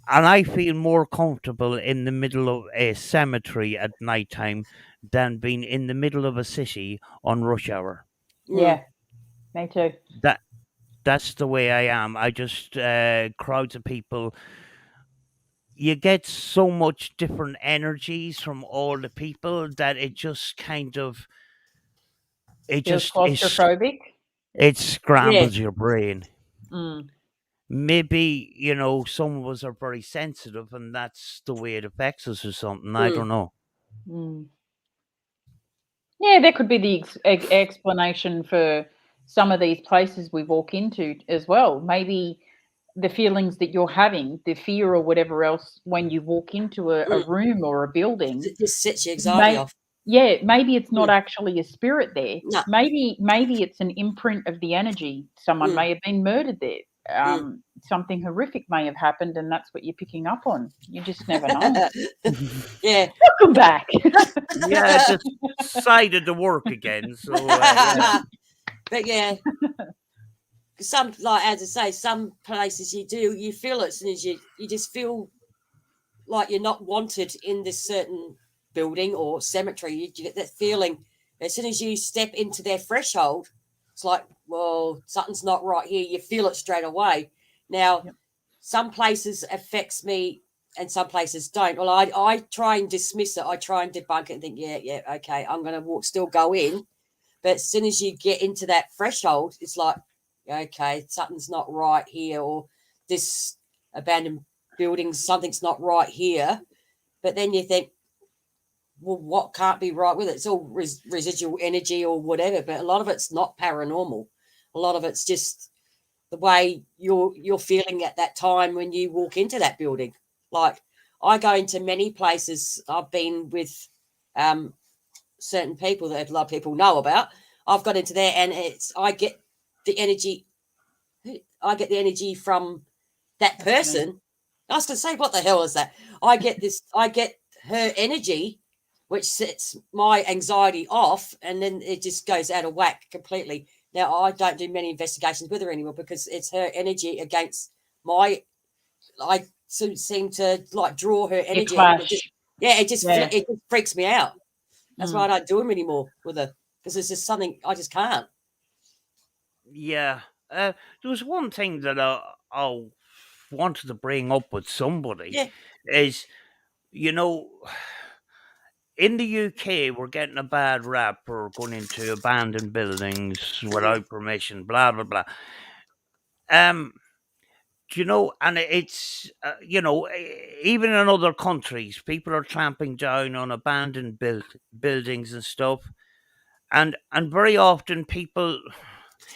And I feel more comfortable in the middle of a cemetery at night time than being in the middle of a city on rush hour. Mm, Yeah. Me too. That that's the way I am. I just crowds of people. You get so much different energies from all the people that it just kind of it Feels just is claustrophobic. it yeah. scrambles your brain. Mm. Maybe, you know, some of us are very sensitive and that's the way it affects us or something. I Mm. don't know. Mm. Yeah, that could be the explanation for some of these places we walk into as well. Maybe the feelings that you're having, the fear or whatever else when you walk into a Mm. room or a building, It just sets your anxiety may off. yeah, maybe it's not Mm. actually a spirit there. No. Maybe it's an imprint of the energy. Someone Mm. may have been murdered there. Mm. Something horrific may have happened, and that's what you're picking up on. You just never know. Yeah. Welcome back. Yeah, decided to work again. So yeah, But yeah, some, like as I say, some places you feel it as soon as you just feel like you're not wanted in this certain building or cemetery. You get that feeling as soon as you step into their threshold. It's like, well, something's not right here. You feel it straight away. Now, Yep. some places affects me and some places don't. Well, I try and dismiss it. I try and debunk it and think, yeah, okay, I'm going to still go in. But as soon as you get into that threshold, it's like, okay, something's not right here, or this abandoned building, something's not right here. But then you think, well, what can't be right with it? It's all residual energy or whatever. But a lot of it's not paranormal. A lot of it's just the way you're feeling at that time when you walk into that building. Like I go into many places. I've been with certain people that a lot of people know about. I've got into there, and I get the energy. I get the energy from that person. I was going to say, what the hell is that? I get this. I get her energy, which sets my anxiety off, and then it just goes out of whack completely. Now I don't do many investigations with her anymore because it's her energy against my. I seem to like draw her You energy, and clash. it just Yeah. freaks me out. That's Mm. why I don't do them anymore with her, because it's just something I just can't. yeah. There was one thing that I wanted to bring up with somebody Yeah. is, you know, in the UK, we're getting a bad rap for going into abandoned buildings without permission, blah blah blah. Um, you know, and it's even in other countries, people are clamping down on abandoned buildings and stuff, and very often people,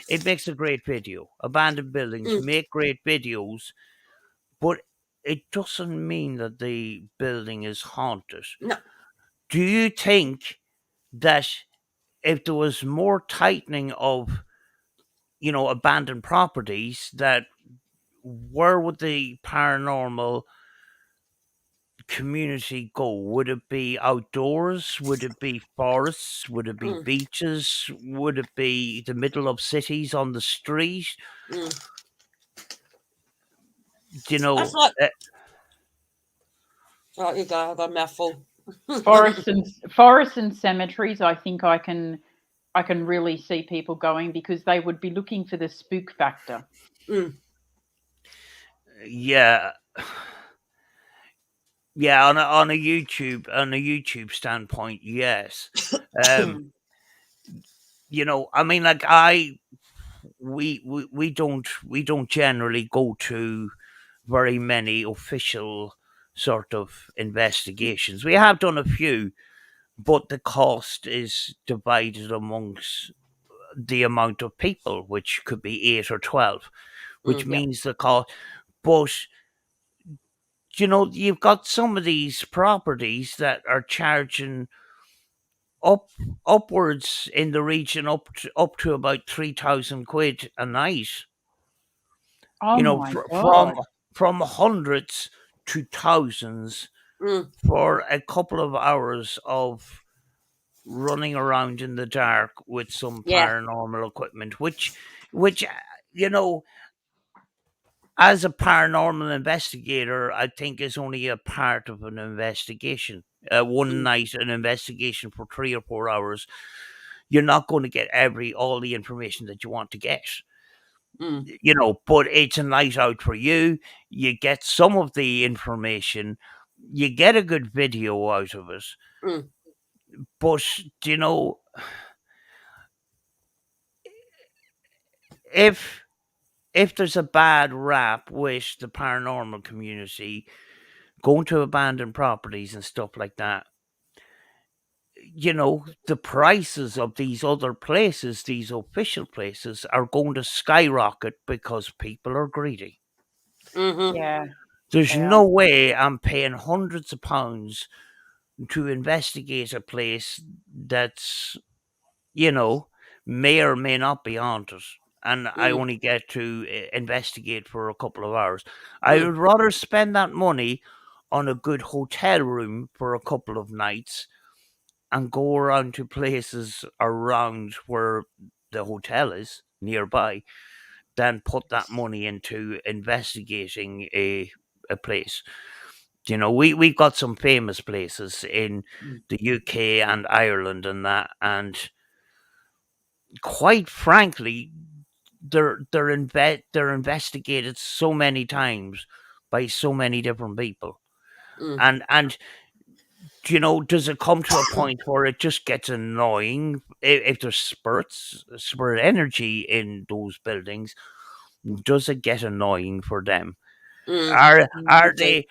it makes a great video. Abandoned buildings Mm. make great videos, but it doesn't mean that the building is haunted. No. Do you think that if there was more tightening of, abandoned properties, that where would the paranormal community go? Would it be outdoors? Would it be forests? Would it be Mm. beaches? Would it be the middle of cities on the street? Mm. Do you That's know? like, right, you go. I've got a mouthful. Forests and cemeteries, I think I can really see people going because they would be looking for the spook factor. Mm. Yeah. Yeah, on a YouTube standpoint, yes. Um, I mean, like we don't generally go to very many official sort of investigations. We have done a few, but the cost is divided amongst the amount of people, which could be 8 or 12, which Yeah. means the cost. But you've got some of these properties that are charging up upwards in the region up to about 3,000 quid a night. Oh my From god. hundreds to thousands Mm. for a couple of hours of running around in the dark with some Yeah. paranormal equipment, which you know, as a paranormal investigator, I think is only a part of an investigation. One Mm. night, an investigation for 3 or 4 hours, you're not going to get all the information that you want to get. Mm. But it's a night out for you. You get some of the information, you get a good video out of it. Mm. But if there's a bad rap with the paranormal community going to abandoned properties and stuff like that, the prices of these other places, these official places, are going to skyrocket because people are greedy. Mm-hmm. Yeah. There's They no are. way I'm paying hundreds of pounds to investigate a place that's, may or may not be haunted. And I Mm. only get to investigate for a couple of hours. I Mm. would rather spend that money on a good hotel room for a couple of nights and go around to places around where the hotel is nearby than put that money into investigating a place. We've got some famous places in Mm. the UK and Ireland and that, and quite frankly, they're investigated so many times by so many different people, Mm. and does it come to a point where it just gets annoying if there's spirit energy in those buildings? Does it get annoying for them? Mm. Are Me are too.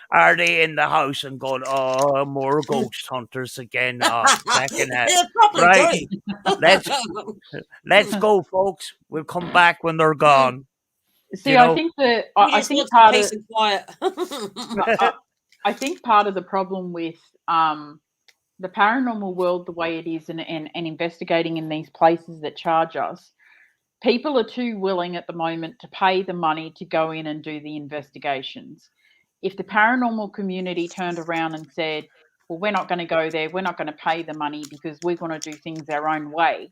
they in the house and going, oh, more ghost hunters again? Oh, second it. They probably Right. do. Let's let's go, folks. We'll come back when they're gone. See, You I know, think that We I just think want some part of peace and quiet. I think part of the problem with the paranormal world the way it is, and investigating in these places that charge us, people are too willing at the moment to pay the money to go in and do the investigations. If the paranormal community turned around and said, well, we're not going to go there, we're not going to pay the money because we're going to do things our own way,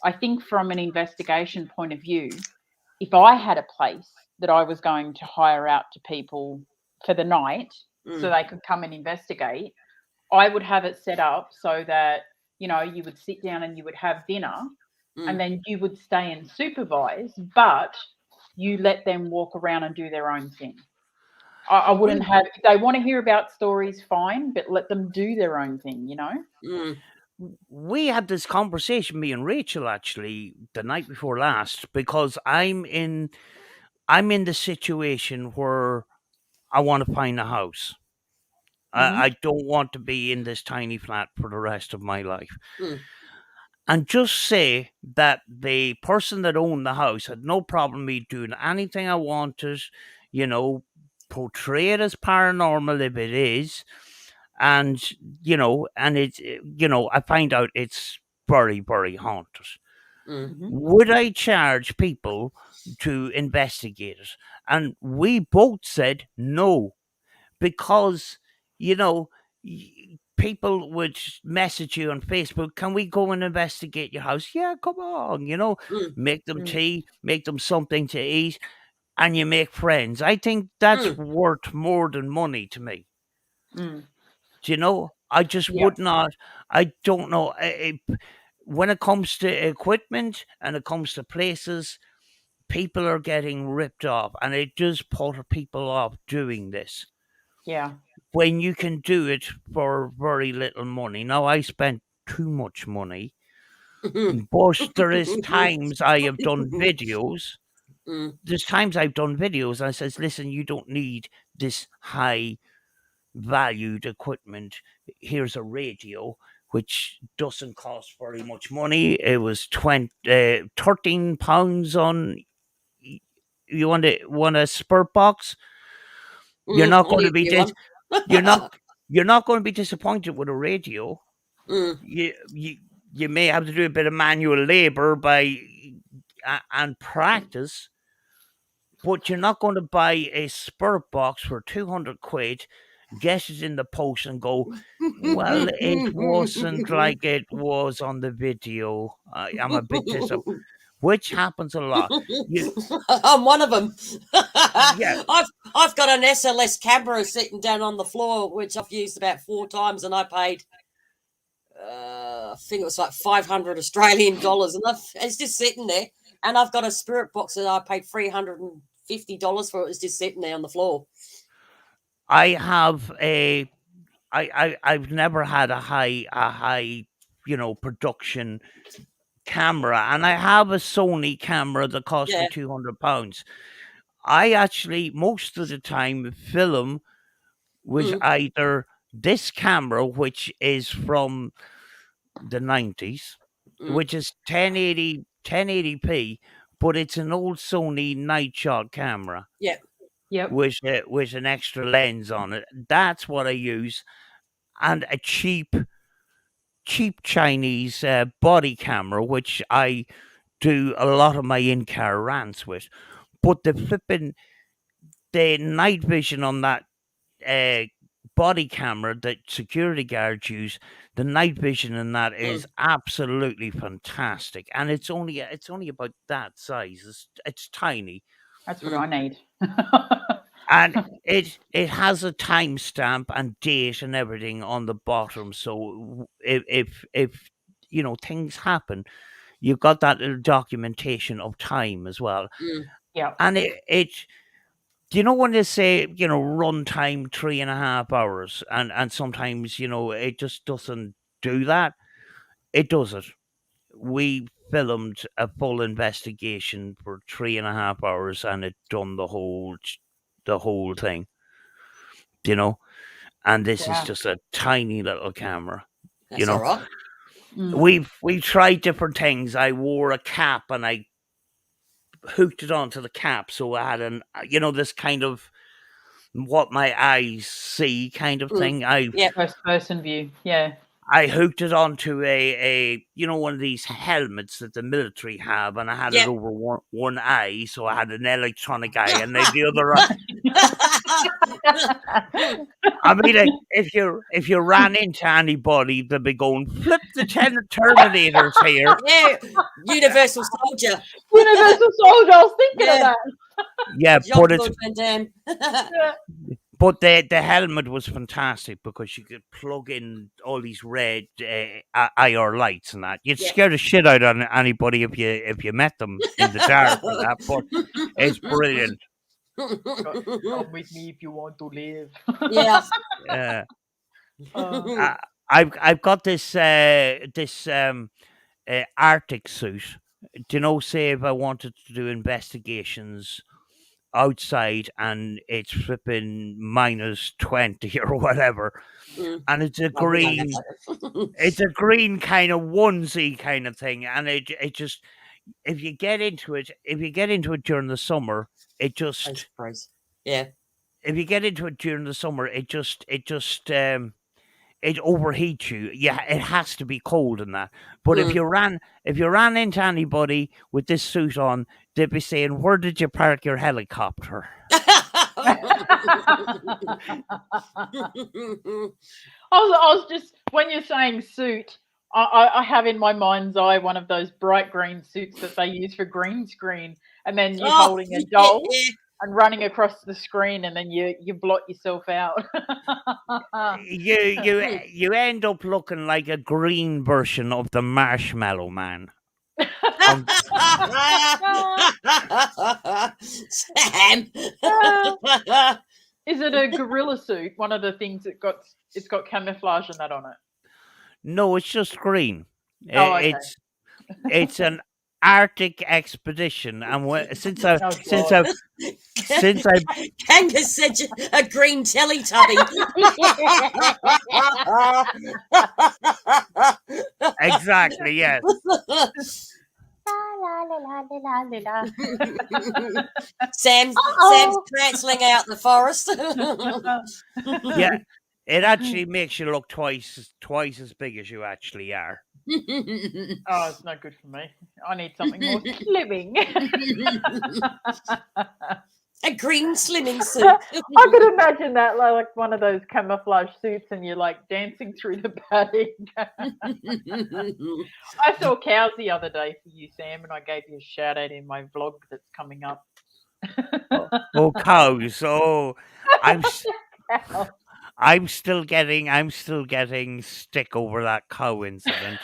I think from an investigation point of view, if I had a place that I was going to hire out to people for the night so Mm. they could come and investigate, I would have it set up so that, you would sit down and you would have dinner and Mm. then you would stay and supervise, but you let them walk around and do their own thing. I wouldn't we have, if they want to hear about stories, fine, but let them do their own thing. Mm. we had this conversation, me and Rachel, actually the night before last, because I'm in the situation where I want to find a house. Hmm. I don't want to be in this tiny flat for the rest of my life. Mm. And just say that the person that owned the house had no problem me doing anything I wanted, you know, portray it as paranormal if it is, and and it's I find out it's very, very haunted. Mm. Hmm. Would I charge people to investigate it? And we both said no, because you know people would message you on Facebook, can we go and investigate your house? Yeah, come on, Mm. make them Mm. tea, make them something to eat, and you make friends. I think that's Mm. worth more than money to me. Mm. Do you know? I just Yeah. would not. I don't know. When it comes to equipment and it comes to places, people are getting ripped off, and it does put people off doing this Yeah. when you can do it for very little money. Now, I spent too much money, but there is times I have done videos. Mm. There's times I've done videos and I says, listen, you don't need this high valued equipment. Here's a radio, which doesn't cost very much money. It was £13 on. You want a spurt box? You're Mm. not I'll going to give be you one. you're not you're not going to be disappointed with a radio. Mm. You may have to do a bit of manual labor and practice, but you're not going to buy a spurt box for 200 quid, get it in the post and go, well, it wasn't like it was on the video. I'm a bit disappointed, which happens a lot. You, I'm one of them. yeah, I've got an SLS camera sitting down on the floor, which I've used about 4 times, and I paid. I think it was like 500 Australian dollars, and it's just sitting there. And I've got a spirit box that I paid $350 for. It was just sitting there on the floor. I have I've never had a high production camera, and I have a Sony camera that cost me Yeah. £200. I actually most of the time film with Mm. either this camera, which is from the 90s, Mm. which is 1080p, but it's an old Sony night shot camera Yep. Yep. with an extra lens on it. That's what I use, and a cheap Chinese body camera, which I do a lot of my in-car rants with. But the night vision on that body camera that security guards use, the night vision in that is absolutely fantastic, and it's only about that size. It's tiny, That's what I need. and it has a timestamp and date and everything on the bottom. So if you know things happen, you've got that little documentation of time as well, Mm. Yeah. and it do you know when they say, you know, run time 3.5 hours, and sometimes, you know, it just doesn't do that? It does it. We filmed a full investigation for 3.5 hours, and it done the whole thing, you know. And this is Yeah. just a tiny little camera, That's you know. all right. Mm. We've tried different things. I wore a cap and I hooked it onto the cap, so I had you know, this kind of what my eyes see kind of thing. Yep. First person view. Yeah. I hooked it onto a you know, one of these helmets that the military have, and I had it Yep. over one eye, so I had an electronic eye, and then the other eye. I mean, if you ran into anybody, they'd be going, "Flip the Terminators here." Yeah. Universal Soldier. Universal Soldier. I was thinking Yeah. of that. Yeah, but it's Jean-Claude Van Damme. Yeah. but the helmet was fantastic because you could plug in all these red IR lights and that. You'd Yeah. scare the shit out of anybody if you met them in the dark and that. But it's brilliant. Come with me if you want to live. Yeah. Yeah. Oh. I've got this Arctic suit. Do you know, say if I wanted to do investigations outside and it's flipping -20 or whatever, Mm. and it's a Well, we don't have green that. it's a green kind of onesie kind of thing, and it just if you get into it during the summer, it just Yeah. if you get into it during the summer, it overheats you. Yeah, it has to be cold in that. But if Mm. you ran into anybody with this suit on, they'd be saying, "Where did you park your helicopter?" I was just when you're saying suit, I have in my mind's eye one of those bright green suits that they use for green screen, and then you Oh, holding a doll yeah. and running across the screen, and then you blot yourself out. You end up looking like a green version of the Marshmallow Man. Sam. Is it a gorilla suit? One of the things that it's got camouflage and that on it. No, it's just green. Oh, okay. It's an Arctic expedition, and since I've Kangas said a green Teletubby. exactly, yes. Sam's prancing out the forest. Yeah, it actually makes you look twice as big as you actually are. Oh, it's no good for me. I need something more slimming. A green slimming suit. I could imagine that like one of those camouflage suits, and you're like dancing through the paddock. I saw cows the other day for you, Sam, and I gave you a shout out in my vlog that's coming up. Oh, cows! Oh, Cows. I'm still getting stick over that cow incident.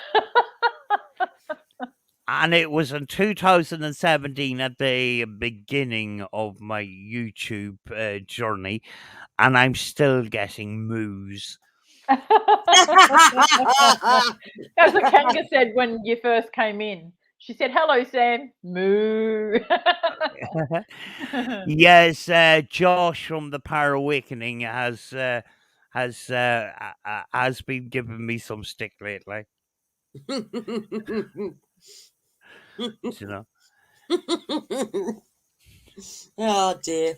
And it was in 2017 at the beginning of my YouTube journey, and I'm still getting moos. That's what Kanga said when you first came in. She said, "Hello, Sam." Moo. Yes, Josh from the Power Awakening has been giving me some stick lately. You know. Oh dear.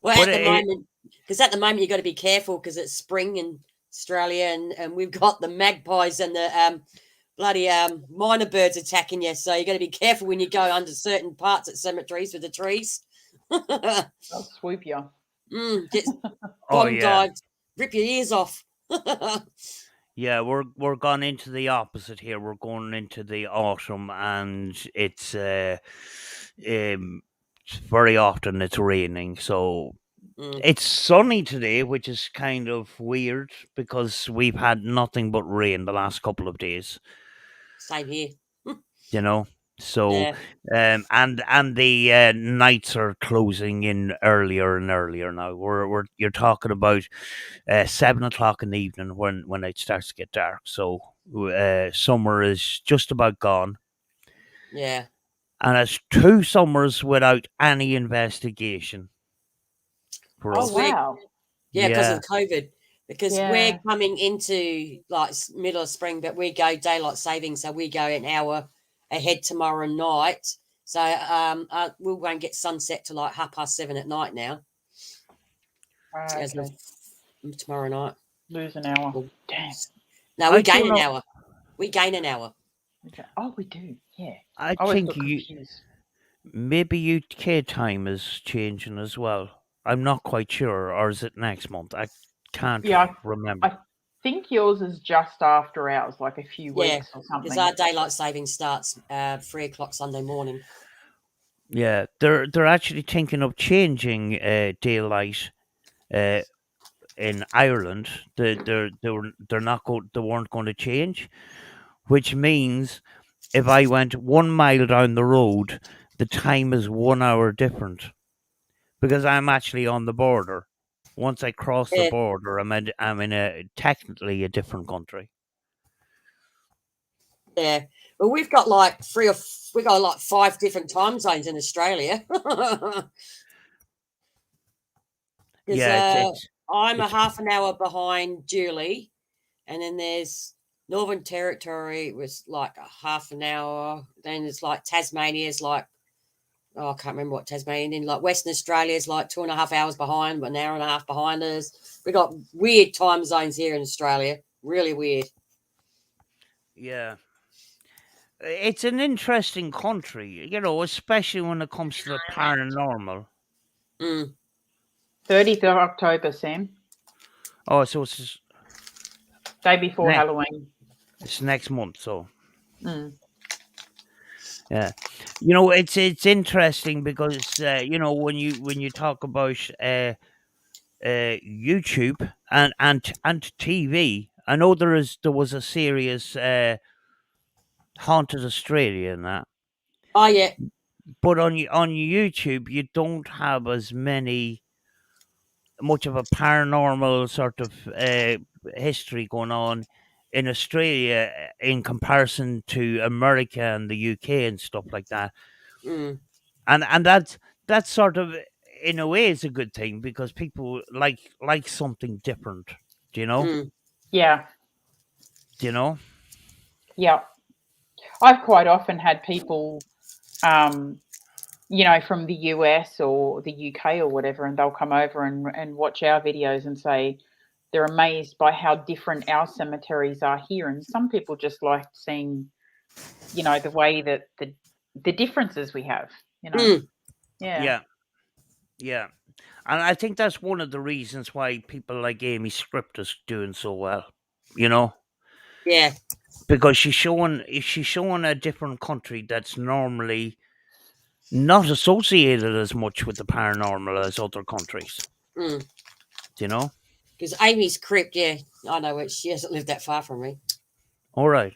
Well, But at the moment, because at the moment you've got to be careful because it's spring in Australia, and we've got the magpies and the bloody minor birds attacking you. So you got to be careful when you go under certain parts at cemeteries with the trees. They'll swoop you. Get oh bottom yeah, dived, rip your ears off. yeah, we're gone into the opposite here. We're going into the autumn, and it's very often it's raining. So Mm, it's sunny today, which is kind of weird because we've had nothing but rain the last couple of days. same here. You know, so Yeah, and the nights are closing in earlier and earlier now. We're you're talking about 7 o'clock in the evening when it starts to get dark. So summer is just about gone, yeah. and it's 2 summers without any investigation for Oh Because us. we're wow. because Yeah, of COVID. Because we're Yeah. coming into like middle of spring, but we go daylight saving, so we go an hour ahead tomorrow night. So we won't get sunset till like 7:30 at night now, as of Okay. tomorrow night. Lose an hour. Well, Damn. no, we I gain don't an know. hour. We gain an hour. Okay. Oh, we do. Yeah. I I always think got confused. maybe UK time is changing as well. I'm not quite sure, or is it next month? I can't Yeah, remember. I think yours is just after ours, like a few Yeah, weeks or because something. our daylight saving starts 3 o'clock Sunday morning. Yeah, they're actually thinking of changing daylight uh, in Ireland. They're not they weren't going to change, which means if I went 1 mile down the road, the time is 1 hour different because I'm actually on the border. Once I cross the Yeah, border, I'm in a technically a different country. yeah. Well, we've got like we got like 5 different time zones in Australia. Because Yeah, I'm a it's half an hour behind Julie, and then there's Northern Territory was like a half an hour. Then it's like Tasmania's like, oh, I can't remember what Tasmania. Then like Western Australia's like 2.5 hours behind, but an hour and a half behind us. We got weird time zones here in Australia. Really weird. yeah. It's an interesting country, especially when it comes to the paranormal. Mm. 30th of October, Sam. Oh, so it's Day before next, Halloween. it's next month. So Mm. yeah, it's interesting because when you talk about YouTube and TV, I know there was a series Haunted Australia and that, Oh yeah, but on YouTube you don't have as much of a paranormal sort of history going on in Australia in comparison to America and the UK and stuff like that. mm, And that's sort of in a way is a good thing because people like something different. Do you know? mm, Yeah. Do you know? Yeah. I've quite often had people, um, from the US or the UK or whatever, and they'll come over and watch our videos and say they're amazed by how different our cemeteries are here. And some people just like seeing, the way that the differences we have, mm. Yeah. Yeah, yeah. And I think that's one of the reasons why people like Amy Script is doing so well. You know, Yeah, because she's showing a different country that's normally not associated as much with the paranormal as other countries. mm. Do you know? Because Amy's crypt, yeah, I know it. She hasn't lived that far from me. All right.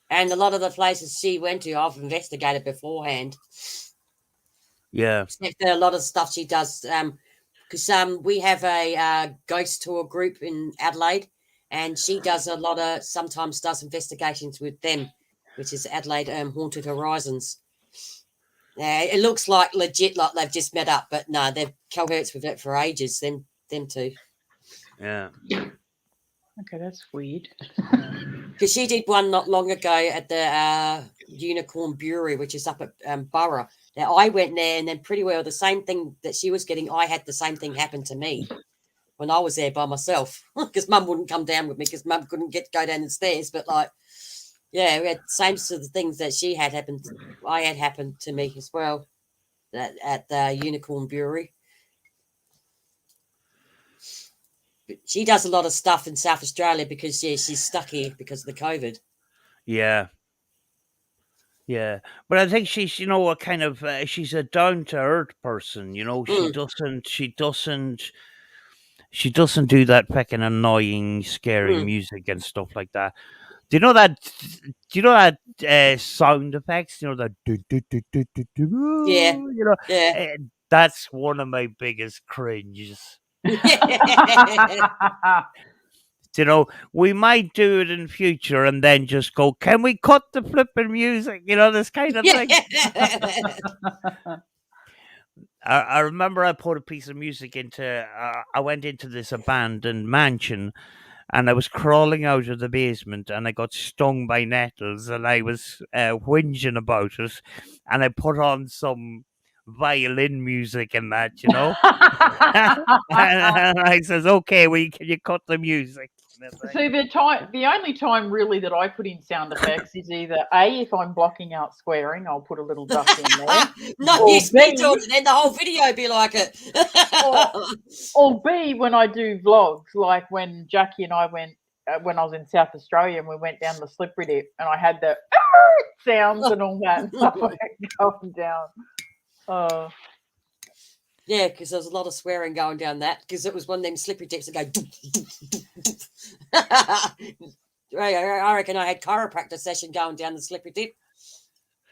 And a lot of the places she went to, I've investigated beforehand. Yeah. Except for a lot of stuff she does. Because we have a ghost tour group in Adelaide, and she does sometimes does investigations with them, which is Adelaide Haunted Horizons. It looks like legit, like they've just met up, but no, they've cohabits with it for ages. Them two. Yeah. Okay, that's weird. Because she did one not long ago at the Unicorn Brewery, which is up at Borough. Now, I went there, and then pretty well the same thing that she was getting, I had the same thing happen to me when I was there by myself, because Mum wouldn't come down with me because Mum couldn't go down the stairs. But like, yeah, we had the same sort of things that she had happened. I had happened to me as well at the Unicorn Brewery. But she does a lot of stuff in South Australia because she's stuck here because of the COVID. Yeah. Yeah, but I think she's, a kind of, she's a down to earth person. She doesn't do that fucking annoying, scary music and stuff like that. Do you know that? Do you know that sound effects? That. Yeah, yeah. That's one of my biggest cringes. We might do it in future and then just go, can we cut the flipping music? This kind of thing. I remember I put a piece of music into, I went into this abandoned mansion and I was crawling out of the basement and I got stung by nettles and I was whinging about it and I put on some violin music and that, and I says, okay, can you cut the music? See, the only time really that I put in sound effects is either A, if I'm blocking out swearing, I'll put a little duck in there. No, or you speak B, to it, and then the whole video be like it. or B, when I do vlogs, like when Jackie and I went, when I was in South Australia and we went down the slippery dip and I had the sounds and all that stuff going down. Oh. Yeah, because there was a lot of swearing going down that because it was one of them slippery dips that go. I reckon I had chiropractor session going down the slippery dip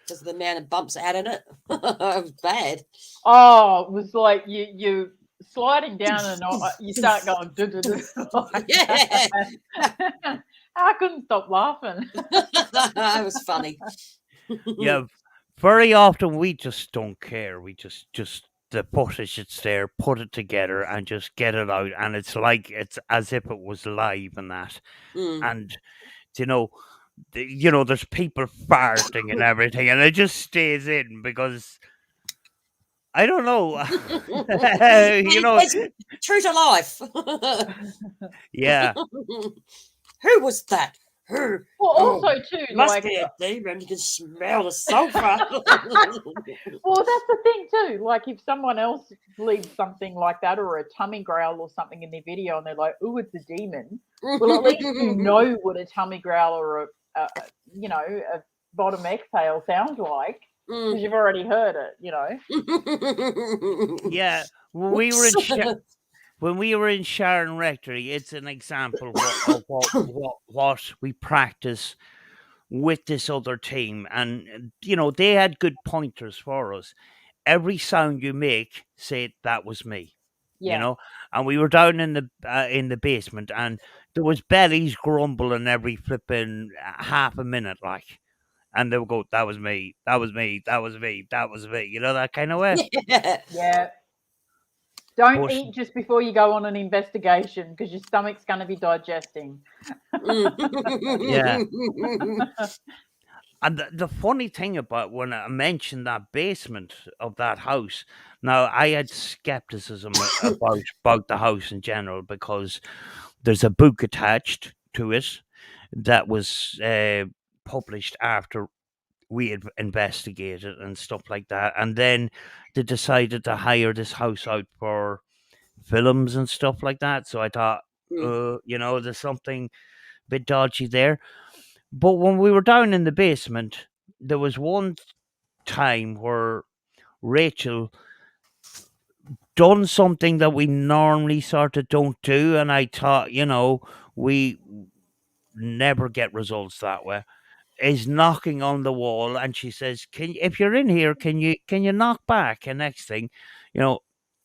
because of the amount of bumps I had in it. It was bad. Oh, it was like you sliding down and you start going. Yeah, I couldn't stop laughing. it was funny. Yeah, very often we just don't care. We just the footage that's there, put it together and just get it out, and it's as if it was live and that. And there's people farting and everything, and it just stays in because I don't know. It's true to life. Yeah. Who was that? Who? Well, also too, Must be a demon. You can smell the sulfur. Well, that's the thing too. Like if someone else leaves something like that or a tummy growl or something in their video, and they're like, "Oh, it's a demon." Well, at least you know what a tummy growl or a bottom exhale sounds like because you've already heard it. Yeah, when we were in Sharon Rectory, it's an example of what we practice with this other team, and they had good pointers for us. Every sound you make, say that was me. Yeah. And we were down in the basement, and there was bellies grumbling every flipping half a minute, like, and they would go, "That was me, that was me, that was me, that was me," that kind of way. Yeah. Don't eat just before you go on an investigation because your stomach's going to be digesting. Yeah. And the funny thing about when I mentioned that basement of that house, now I had skepticism about the house in general because there's a book attached to it that was published after we had investigated and stuff like that, and then they decided to hire this house out for films and stuff like that. So I thought, there's something a bit dodgy there. But when we were down in the basement, there was one time where Rachel done something that we normally sort of don't do, and I thought, we never get results that way. Is knocking on the wall, and she says, if you're in here, can you knock back?" And next thing,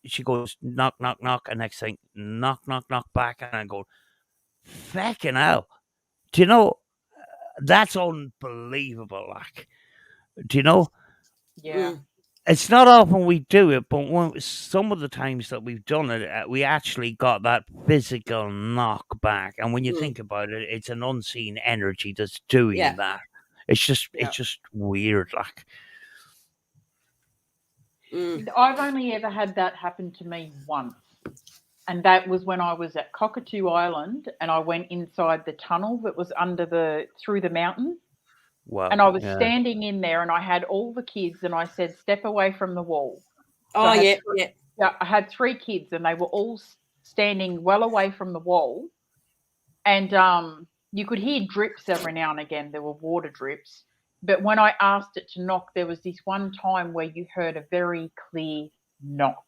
she goes, knock, knock, knock, and next thing, knock, knock, knock back, and I go, "Feckin' hell!" Do you know? That's unbelievable. Like, do you know? Yeah. It's not often we do it, but some of the times that we've done it, we actually got that physical knockback. And when you Mm. think about it, it's an unseen energy that's doing Yeah. that. It's Yeah. just weird. Like, Mm. I've only ever had that happen to me once. And that was when I was at Cockatoo Island and I went inside the tunnel that was through the mountain. wow, And I was yeah, standing in there and I had all the kids and I said, step away from the wall. So Oh, yeah, yeah. yeah, I had 3 kids and they were all standing well away from the wall. And you could hear drips every now and again. There were water drips. But when I asked it to knock, there was this one time where you heard a very clear knock.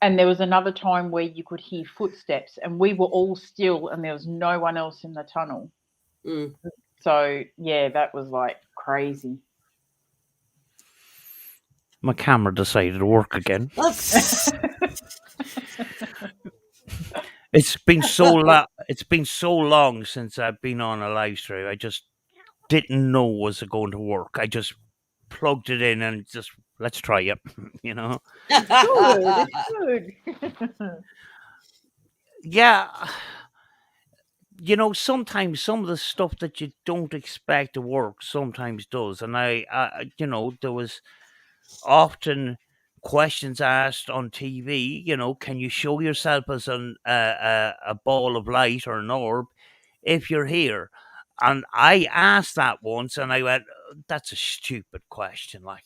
And there was another time where you could hear footsteps and we were all still and there was no one else in the tunnel. Mm. So, yeah, that was like crazy. my camera decided to work again. It's been so long since I've been on a live stream. I just didn't know was it going to work. I just plugged it in and just let's try it. You know. Good. Good. Yeah. You know, sometimes some of the stuff that you don't expect to work sometimes does. And you know, there was often questions asked on TV, you know, can you show yourself as a ball of light or an orb if you're here? And I asked that once and I went, that's a stupid question. Like,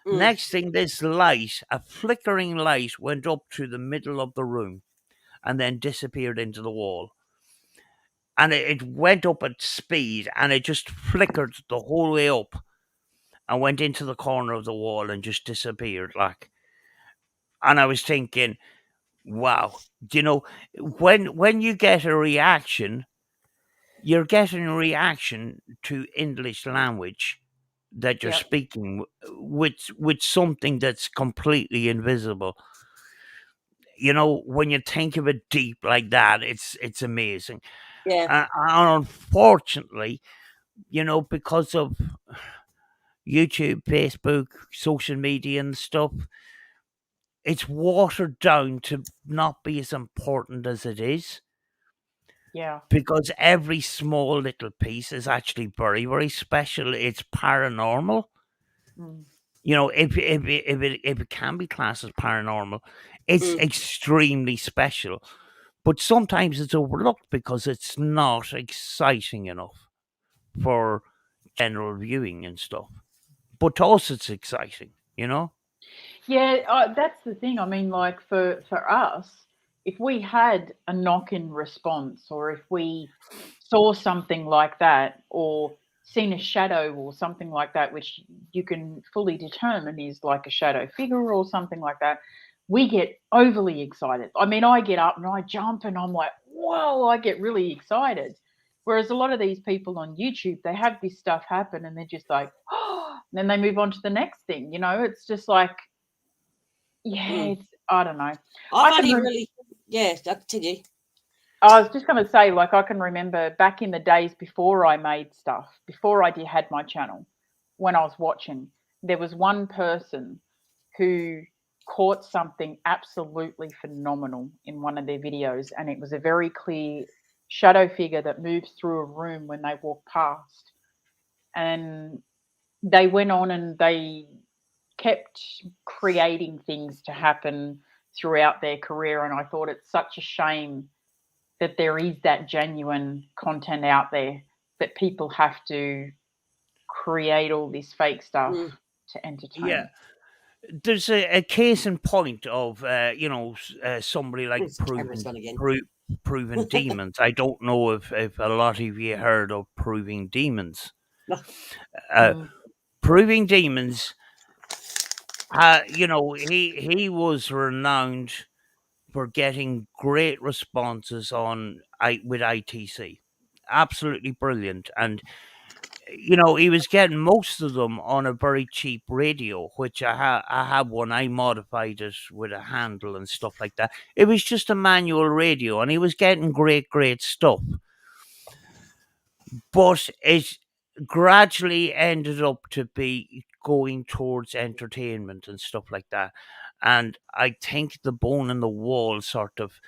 Mm. next thing, this light, a flickering light, went up to the middle of the room and then disappeared into the wall. And it went up at speed and it just flickered the whole way up and went into the corner of the wall and just disappeared. Like, and I was thinking, wow, you know, when you get a reaction, you're getting a reaction to English language that you're Yep. speaking with something that's completely invisible. You know, when you think of it deep like that, it's amazing. Yeah. And unfortunately, you know, because of YouTube, Facebook, social media, and stuff, it's watered down to not be as important as it is. Yeah. Because every small little piece is actually very, very special. It's paranormal. Mm. You know, if it can be classed as paranormal, it's Mm. extremely special. But sometimes it's overlooked because it's not exciting enough for general viewing and stuff. But to us, it's exciting, you know? Yeah, that's the thing. I mean, like for us, if we had a knock-in response, or if we saw something like that, or seen a shadow or something like that, which you can fully determine is like a shadow figure or something like that, we get overly excited. I mean, I get up and I jump and I'm like, whoa, I get really excited. Whereas a lot of these people on YouTube, they have this stuff happen and they're just like, oh, and then they move on to the next thing. You know, it's just like, yeah, Mm. I don't know. I've I can only rem- really, yeah, I'll continue. I was just going to say, like, I can remember back in the days before I made stuff, before I had my channel, when I was watching, there was one person who caught something absolutely phenomenal in one of their videos, and it was a very clear shadow figure that moves through a room when they walk past. And they went on and they kept creating things to happen throughout their career, and I thought it's such a shame that there is that genuine content out there, that people have to create all this fake stuff Mm. to entertain. Yeah. There's a case in point of, you know, somebody like This camera's gone again. Proving Demons. I don't know if a lot of you heard of Proving Demons. Mm. Proving Demons, you know, he was renowned for getting great responses with ITC. Absolutely brilliant. And, you know, he was getting most of them on a very cheap radio, which I have one. I modified it with a handle and stuff like that. It was just a manual radio, and he was getting great stuff. But it gradually ended up to be going towards entertainment and stuff like that. And I think the Bone in the Wall sort of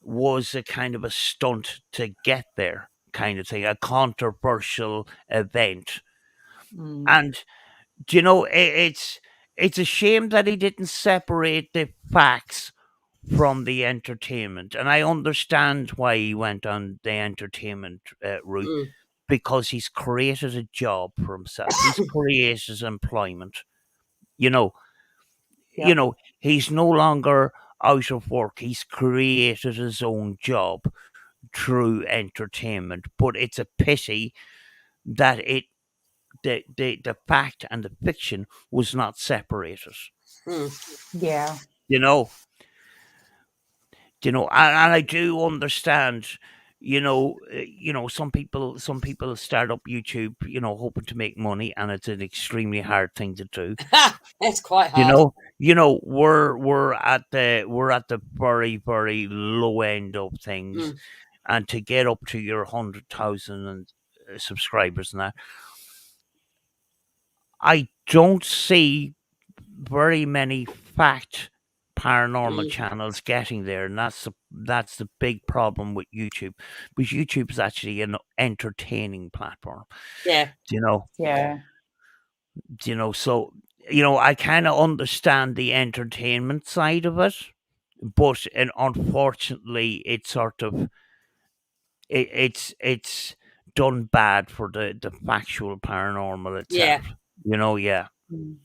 was a kind of a stunt to get there, kind of thing, a controversial event. Mm. And do you know, it's a shame that he didn't separate the facts from the entertainment. And I understand why he went on the entertainment route, Mm. because he's created a job for himself. He's created employment. You know, Yep. he's no longer out of work. He's created his own job through entertainment. But it's a pity that the fact and the fiction was not separated. Mm. Yeah. You know, and I do understand. Some people start up YouTube, hoping to make money, and it's an extremely hard thing to do. That's quite You hard. know, we're at the very, very low end of things, Mm. and to get up to your 100,000 subscribers and that, I don't see very many fact paranormal Mm. channels getting there, and that's the big problem with YouTube, because YouTube is actually an entertaining platform. Yeah. You know, Yeah. so I kind of understand the entertainment side of it, but and unfortunately, it's sort of it's done bad for the factual paranormal Yeah. itself. Yeah. Mm.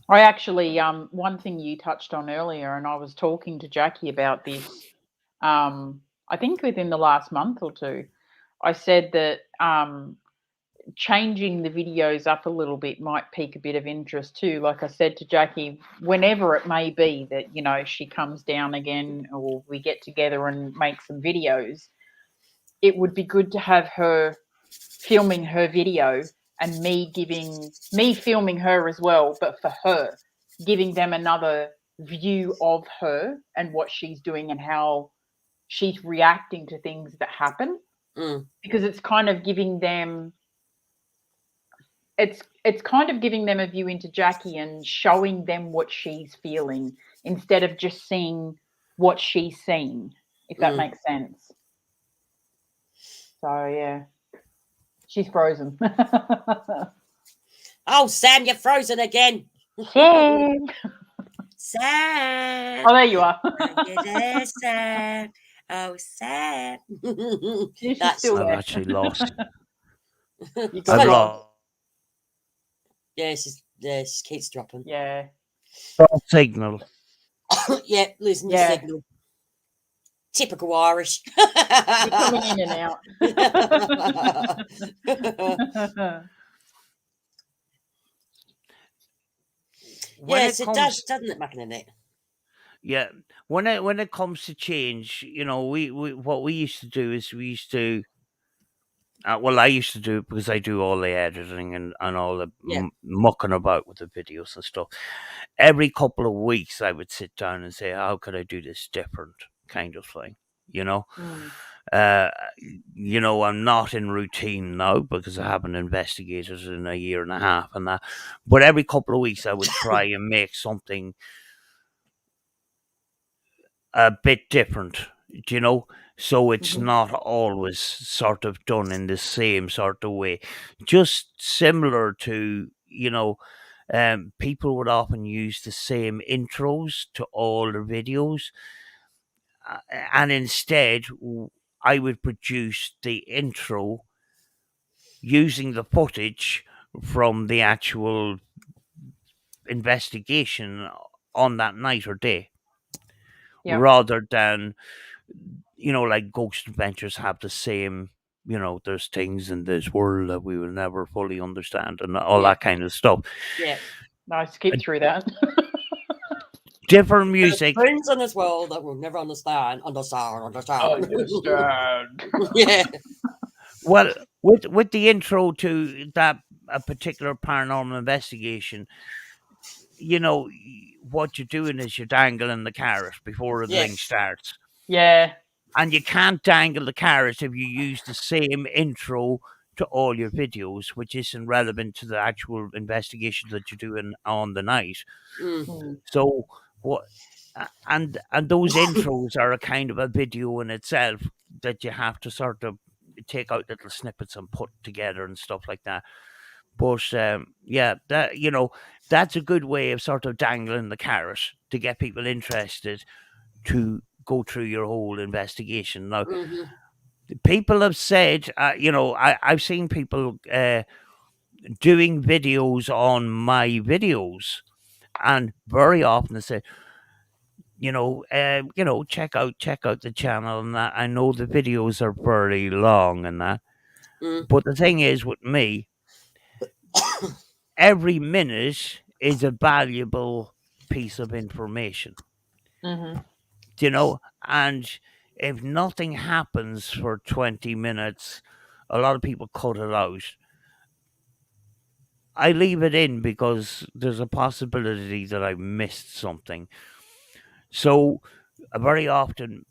I actually, one thing you touched on earlier, and I was talking to Jackie about this, I think within the last month or two, I said that changing the videos up a little bit might pique a bit of interest too. Like I said to Jackie, whenever it may be that, she comes down again or we get together and make some videos, it would be good to have her filming her video and me filming her as well, but for her, giving them another view of her and what she's doing and how she's reacting to things that happen. Mm. Because it's kind of giving them a view into Jackie and showing them what she's feeling instead of just seeing what she's seen, if that Mm. makes sense. So yeah. She's frozen. Oh, Sam, you're frozen again. Sam. Sam. Oh, there you are. You're there, Sam. Oh, Sam. She's That's still I've there. actually lost. You got I've lost. lost she keeps dropping. Yeah. signal. Yeah, losing your Yeah. signal. Typical Irish. You're coming in and out. Yes, it does, doesn't it, Mac-and-Annette? Yeah, when it comes to change, we what we used to do is we used to. Well, I used to do it because I do all the editing and all the Yeah. mucking about with the videos and stuff. Every couple of weeks, I would sit down and say, "How could I do this different?" kind of thing, Mm. I'm not in routine now because I haven't investigated in a year and a half and that. But every couple of weeks, I would try and make something a bit different, so it's Mhm. not always sort of done in the same sort of way. Just similar to, people would often use the same intros to all their videos. And instead, I would produce the intro using the footage from the actual investigation on that night or day, Yep. rather than like Ghost Adventures have the same, there's things in this world that we will never fully understand and all Yeah. that kind of stuff. Yeah. No, I skipped through that. Different music. Things in this world that we'll never understand. Understand. Yeah. Well, with the intro to that a particular paranormal investigation, what you're doing is you're dangling the carrot before the thing Yes. starts. Yeah. And you can't dangle the carrot if you use the same intro to all your videos, which isn't relevant to the actual investigation that you're doing on the night. Mm. So what? And those intros are a kind of a video in itself that you have to sort of take out little snippets and put together and stuff like that. But yeah, that that's a good way of sort of dangling the carrot to get people interested to go through your whole investigation. Now, Hmm. people have said, I've seen people doing videos on my videos, and very often they say, check out the channel and that. I know the videos are very long and that, Mm. but the thing is with me, every minute is a valuable piece of information, Mm-hmm. and if nothing happens for 20 minutes, a lot of people cut it out. I leave it in because there's a possibility that I missed something. So, very often,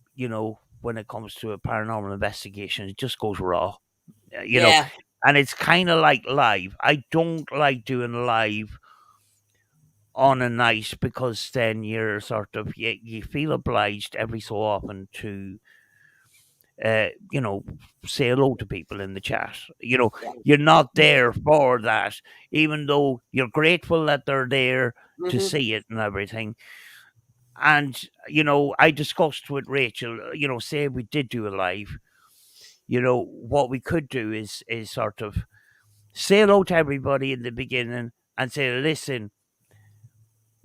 when it comes to a paranormal investigation, it just goes raw, you know, Yeah. and it's kind of like live. I don't like doing live on a night because then you're sort of, you feel obliged every so often to, uh, you know, say hello to people in the chat. You're not there for that, even though you're grateful that they're there to Hmm. see it and everything. And, I discussed with Rachel, say we did do a live, what we could do is sort of say hello to everybody in the beginning and say, listen,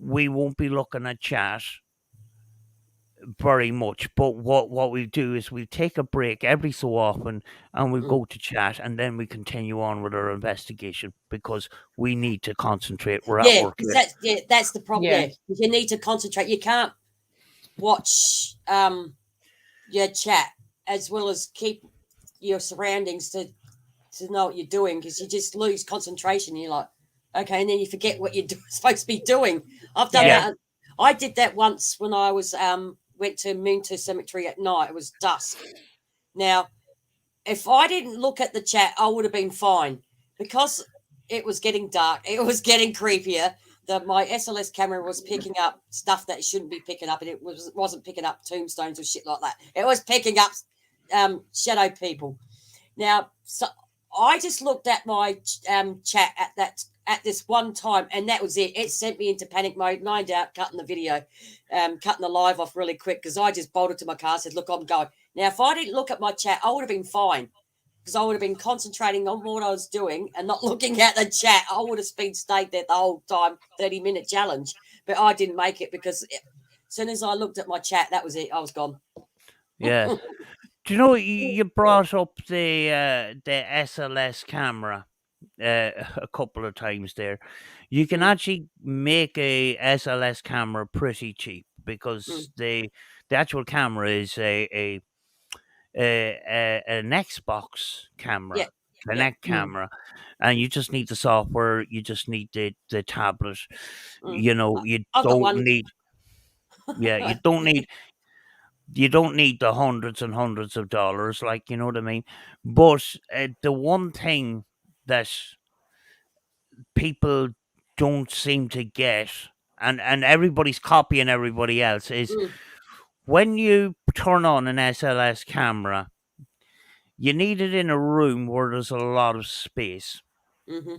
we won't be looking at chat very much, but what we do is we take a break every so often and we Mm. go to chat, and then we continue on with our investigation because we need to concentrate. We're at Yeah, work because here. that's the problem. Yeah. Yeah, you need to concentrate. You can't watch your chat as well as keep your surroundings to know what you're doing, because you just lose concentration. You're like, okay, and then you forget what you're supposed to be doing. I've done Yeah. that. I did that once when I was went to Moonto Cemetery at night. It was dusk. Now, if I didn't look at the chat, I would have been fine, because it was getting dark. It was getting creepier. My SLS camera was picking up stuff that it shouldn't be picking up, and it wasn't picking up tombstones or shit like that. It was picking up shadow people. Now, so I just looked at my chat at this one time, and that was it. It sent me into panic mode, and I ended up cutting the video, cutting the live off really quick, because I just bolted to my car and said, look, I'm going. Now, if I didn't look at my chat, I would have been fine, because I would have been concentrating on what I was doing and not looking at the chat. I would have stayed there the whole time, 30-minute challenge. But I didn't make it, because as soon as I looked at my chat, that was it. I was gone. Yeah. Do you know you brought up the SLS camera a couple of times there? You can Mm. actually make a SLS camera pretty cheap Mm. because the actual camera is an Xbox camera, Yeah. an Yeah. X camera, and you just need the software. You just need the tablet. Mm. You I've got don't one. need. Yeah, you don't need the hundreds and hundreds of dollars, like, you know what I mean? But the one thing that people don't seem to get, and everybody's copying everybody else, is Mm. when you turn on an SLS camera, you need it in a room where there's a lot of space, Mm-hmm.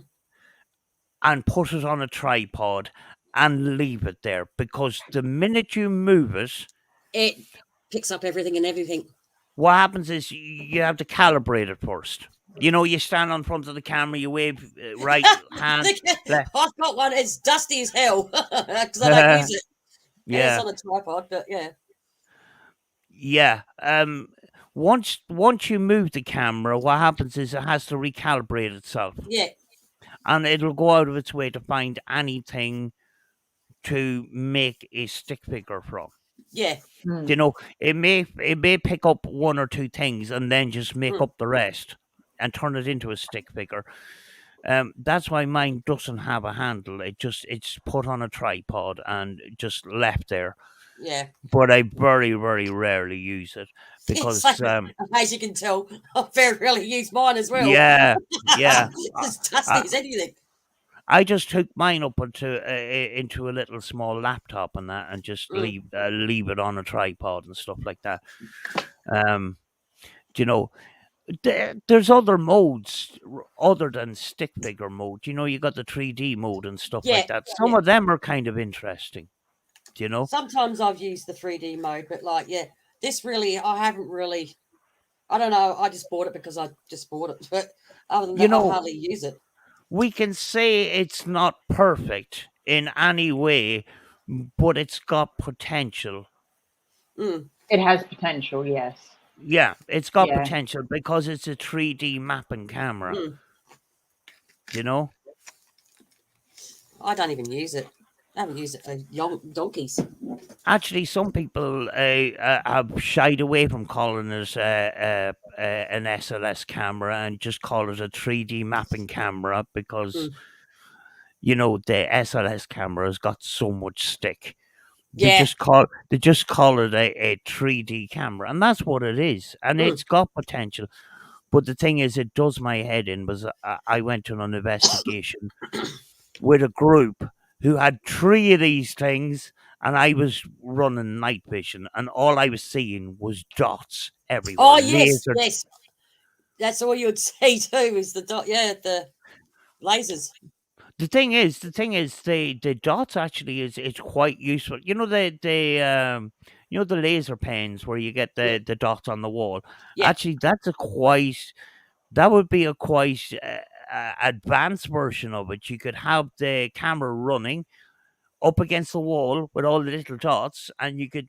and put it on a tripod and leave it there, because the minute you move it, It picks up everything and everything. what happens is you have to calibrate it first. You stand on front of the camera, you wave right hand, left. I've got one. It's dusty as hell, because I don't use it. And it's Yeah, on a tripod, but yeah. yeah. Once you move the camera, what happens is it has to recalibrate itself, Yeah. and it'll go out of its way to find anything to make a stick figure from. Yeah. It may pick up one or two things and then just make Mm. up the rest and turn it into a stick figure. That's why mine doesn't have a handle. It's put on a tripod and just left there. Yeah. But I very, very rarely use it because as you can tell, I very rarely use mine as well. yeah, yeah. As dusty as anything. I just took mine up into a little small laptop and that, and just Mm. leave it on a tripod and stuff like that. You know, there's other modes other than stick figure mode. You know, you got the 3D mode and stuff Yeah, like that. Some yeah. of them are kind of interesting. You know, Sometimes I've used the 3D mode, but like, yeah, this really, I haven't really. I don't know. I just bought it because I just bought it. But other than You that, I know, hardly use it. we can say it's not perfect in any way, but it's got potential. Mm. It has potential, yes. Yeah, it's got Yeah. potential because it's a 3D mapping camera. Mm. You know, I don't even use it. I haven't used it for donkeys. actually, some people have shied away from calling it an SLS camera and just call it a 3D mapping camera because, Mm. you know, the SLS camera has got so much stick. They Yeah. just call it a 3D camera, and that's what it is, and Mm. it's got potential. But the thing is, it does my head in. Was I went on an investigation with a group who had 3 of these things, and I was running night vision, and all I was seeing was dots everywhere. Oh yes, laser. yes. That's all you'd see too is the dot. Yeah, the lasers. The thing is, the dots actually is quite useful. You know you know the laser pens where you get Yeah. the dots on the wall. Yeah. Actually, that would be a quite advanced version of it. You could have the camera running up against the wall with all the little dots, and you could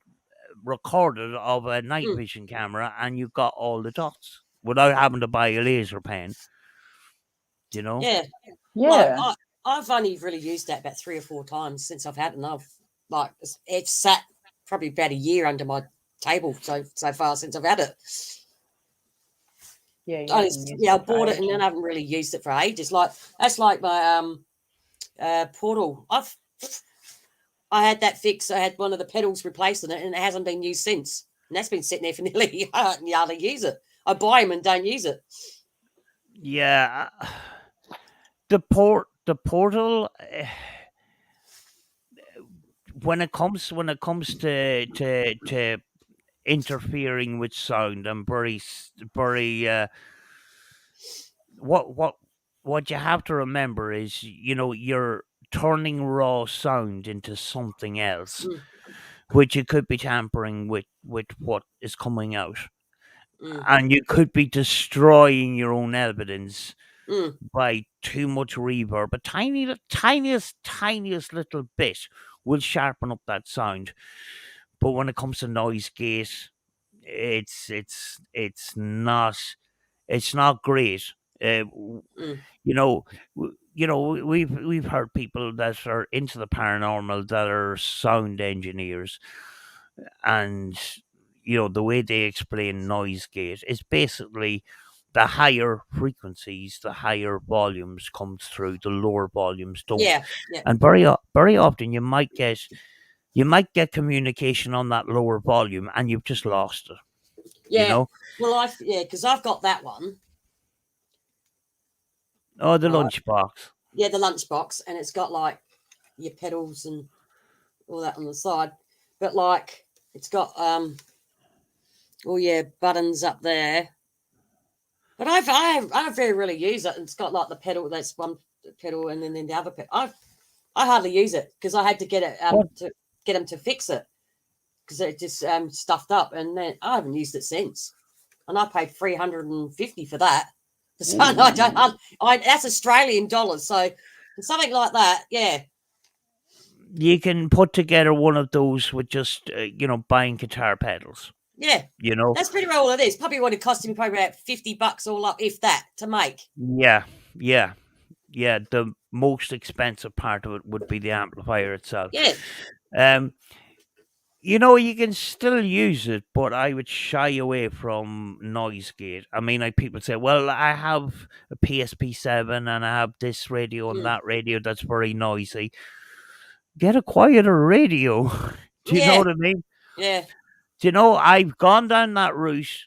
record it of a night Mm. vision camera, and you've got all the dots without having to buy a laser pen. You know? Yeah. Yeah. Like I've only really used that about 3 or 4 times since I've had it. And I've like it's sat probably about a year under my table so far since I've had it. Yeah. I bought it and then I haven't really used it for ages. Like that's like my portal. I had that fixed. I had one of the pedals replaced in it, and it hasn't been used since. And that's been sitting there for nearly hardly use it. I buy them and don't use it. Yeah. The portal. When it comes to interfering with sound, I'm very what you have to remember is, you know, you're turning raw sound into something else, Mm. which you could be tampering with what is coming out, Mm. and you could be destroying your own evidence Mm. by too much reverb. A tiniest little bit will sharpen up that sound. But when it comes to noise gate, it's not great. Mm. We've heard people that are into the paranormal that are sound engineers, and you know the way they explain noise gate is basically the higher frequencies, the higher volumes comes through, the lower volumes don't. Yeah. Yeah. And very often you might get communication on that lower volume, and you've just lost it. Yeah. You know? Well, because I've got that one. Oh, the Right. lunchbox. Yeah, the lunchbox, and it's got like your pedals and all that on the side, but like it's got all your buttons up there. But I very rarely use it. It's got like the pedal. That's one pedal, and then the other pedal. I hardly use it because I had to get it to get them to fix it because it just stuffed up, and then I haven't used it since. And I paid $350 for that. So that's Australian dollars. So something like that, yeah. You can put together one of those with just buying guitar pedals. Yeah, You know. that's pretty well all it is. Probably would have cost me probably about $50 all up, if that, to make. Yeah. The most expensive part of it would be the amplifier itself. Yeah. You can still use it, but I would shy away from noise gate. I mean, like people say, well, I have a PSP7 and I have this radio and that radio that's very noisy. Get a quieter radio. Do you know what I mean? Yeah. Do you know, I've gone down that route.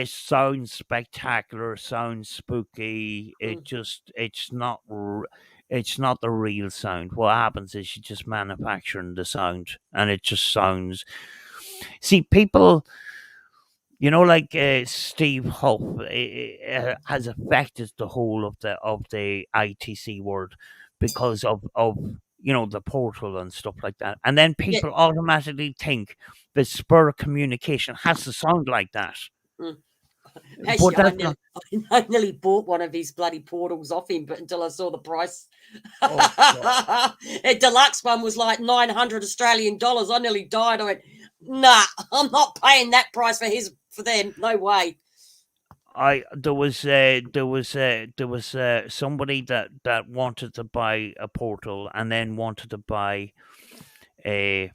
Sounds spectacular, sounds spooky. It's not the real sound. What happens is you're just manufacturing the sound, and it just sounds. See, people, like Steve Huff has affected the whole of the ITC world because of the portal and stuff like that, and then Yeah. people automatically think that spur communication has to sound like that. Mm. But Actually, that's not. I nearly bought one of his bloody portals off him, but until I saw the price. Oh, God. A deluxe one was like 900 Australian dollars. I nearly died. I went, nah, I'm not paying that price for them. No way. There was somebody that wanted to buy a portal and then wanted to buy a